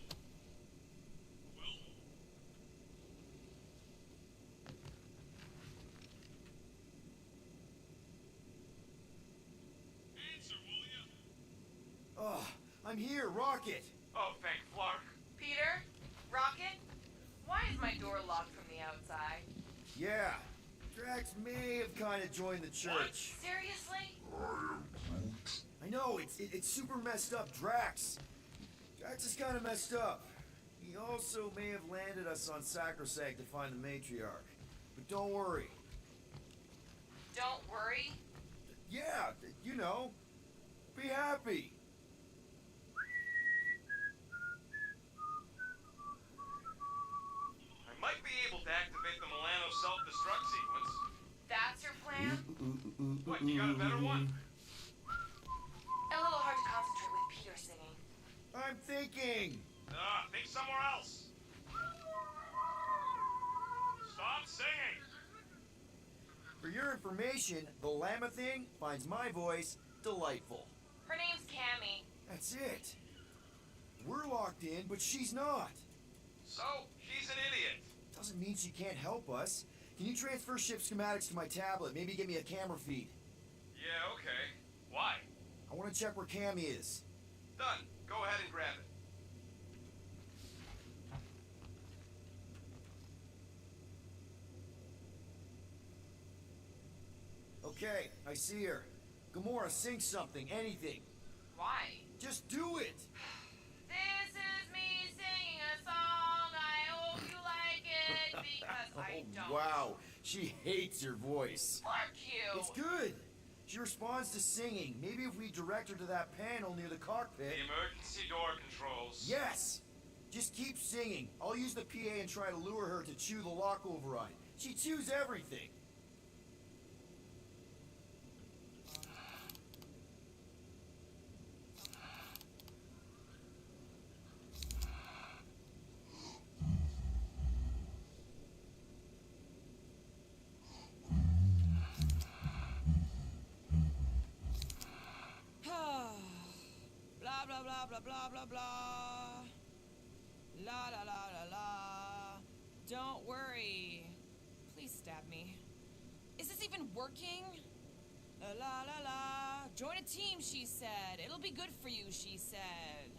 Will? Answer, will ya? Oh, I'm here, Rocket. Oh, thank Flark. Peter? Rocket? Why is my door locked from the outside? Yeah, Drax may have kind of joined the church. Seriously? I know, it's super messed up, Drax. Drax is kind of messed up. He also may have landed us on Sacrosanct to find the matriarch. But don't worry. Don't worry. Yeah, you know, be happy. I might be able to activate the Milano self-destruct sequence. That's your plan? What, you got a better one? A little hard to concentrate with Peter singing. I'm thinking. Think somewhere else. Stop singing. For your information, the llama thing finds my voice delightful. Her name's Cammy. That's it. We're locked in, but she's not. So, she's an idiot. Doesn't mean she can't help us. Can you transfer ship schematics to my tablet? Maybe give me a camera feed. Yeah, okay. Why? I want to check where Cammy is. Done. Go ahead and grab it. Okay, I see her. Gamora, sing something, anything. Why? Just do it! This is me singing a song. I hope you like it because I don't. Wow, she hates your voice. Fuck you. It's good. She responds to singing. Maybe if we direct her to that panel near the cockpit. The emergency door controls. Yes! Just keep singing. I'll use the PA and try to lure her to chew the lock override. She chews everything. Blah blah blah blah blah blah blah. La la la la la. Don't worry. Please stab me. Is this even working? La la la la. Join a team, she said. It'll be good for you, she said.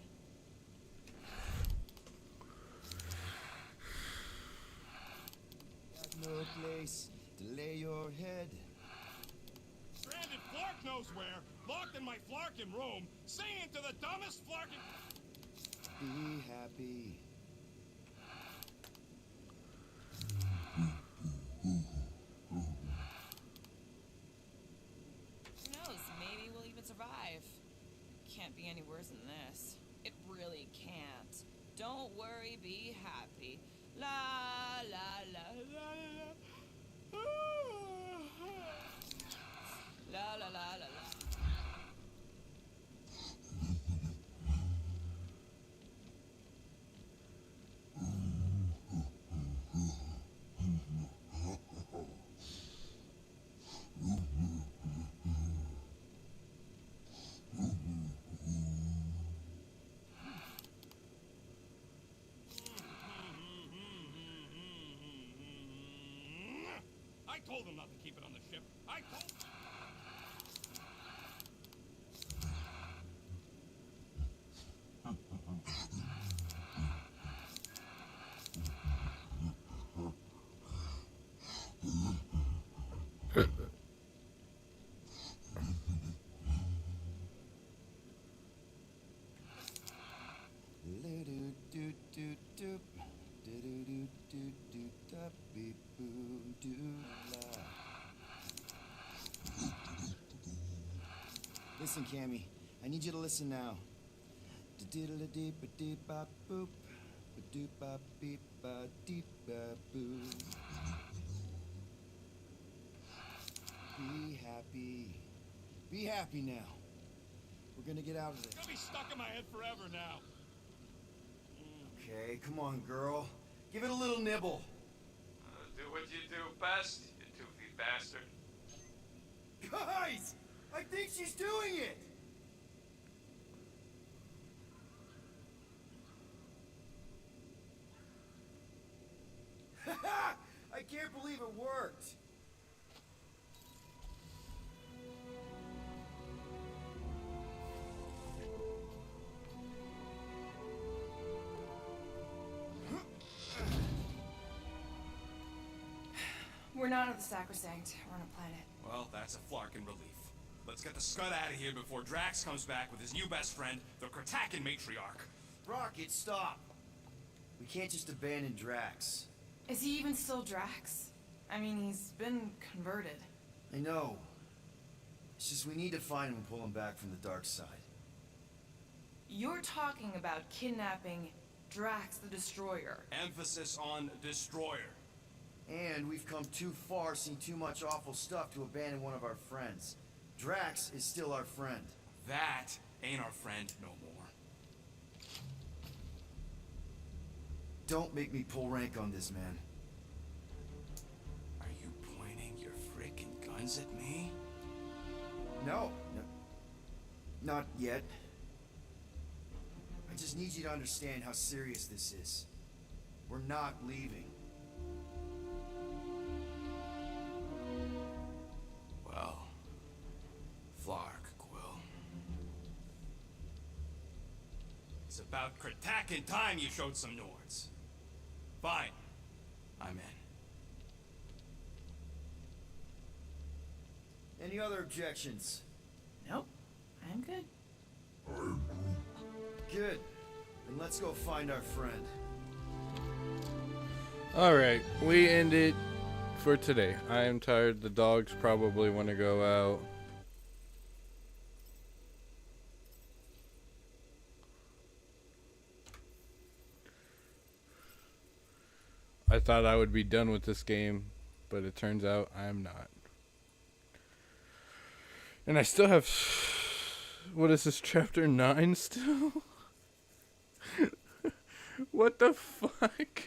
Got no place to lay your head. Stranded Flark knows where. Locked in my Flarkin room. Singing to the dumbest Flarkin... Be happy. Who knows? Maybe we'll even survive. Can't be any worse than this. It really can't. Don't worry, be happy. La la la la la. La la la la la. I told them not to keep it on the ship. I told them. Listen, Cammy, I need you to listen now. Diddle-a-deep-a-deep-bop-boop. Ba-doop-bop-beep-ba-deep-ba-boo. Be happy. Be happy now. We're gonna get out of It's there. gonna be stuck in my head forever now. Okay, come on, girl. Give it a little nibble. Do what you do best, you toothy bastard. Guys! I think she's doing it! I can't believe it worked. We're not on the Sacrosanct. We're on a planet. Well, that's a Flarkin relief. Let's get the scud out of here before Drax comes back with his new best friend, the Kratakan Matriarch. Rocket, stop. We can't just abandon Drax. Is he even still Drax? I mean, he's been converted. I know. It's just we need to find him and pull him back from the dark side. You're talking about kidnapping Drax the Destroyer. Emphasis on destroyer. And we've come too far, seen too much awful stuff to abandon one of our friends. Drax is still our friend. That ain't our friend no more. don't make me pull rank on this, man. Are you pointing your frickin' guns at me? No, not yet. I just need you to understand how serious this is. We're not leaving. Well, Flark, Quill. It's about cratakin' time you showed some Nords. Fine. I'm in. Any other objections? Nope. I'm good. Good. Then let's go find our friend. Alright, we end it for today. I am tired. The dogs probably want to go out. I thought I would be done with this game, but it turns out I'm not. And I still have... What is this, chapter 9 still? What the fuck?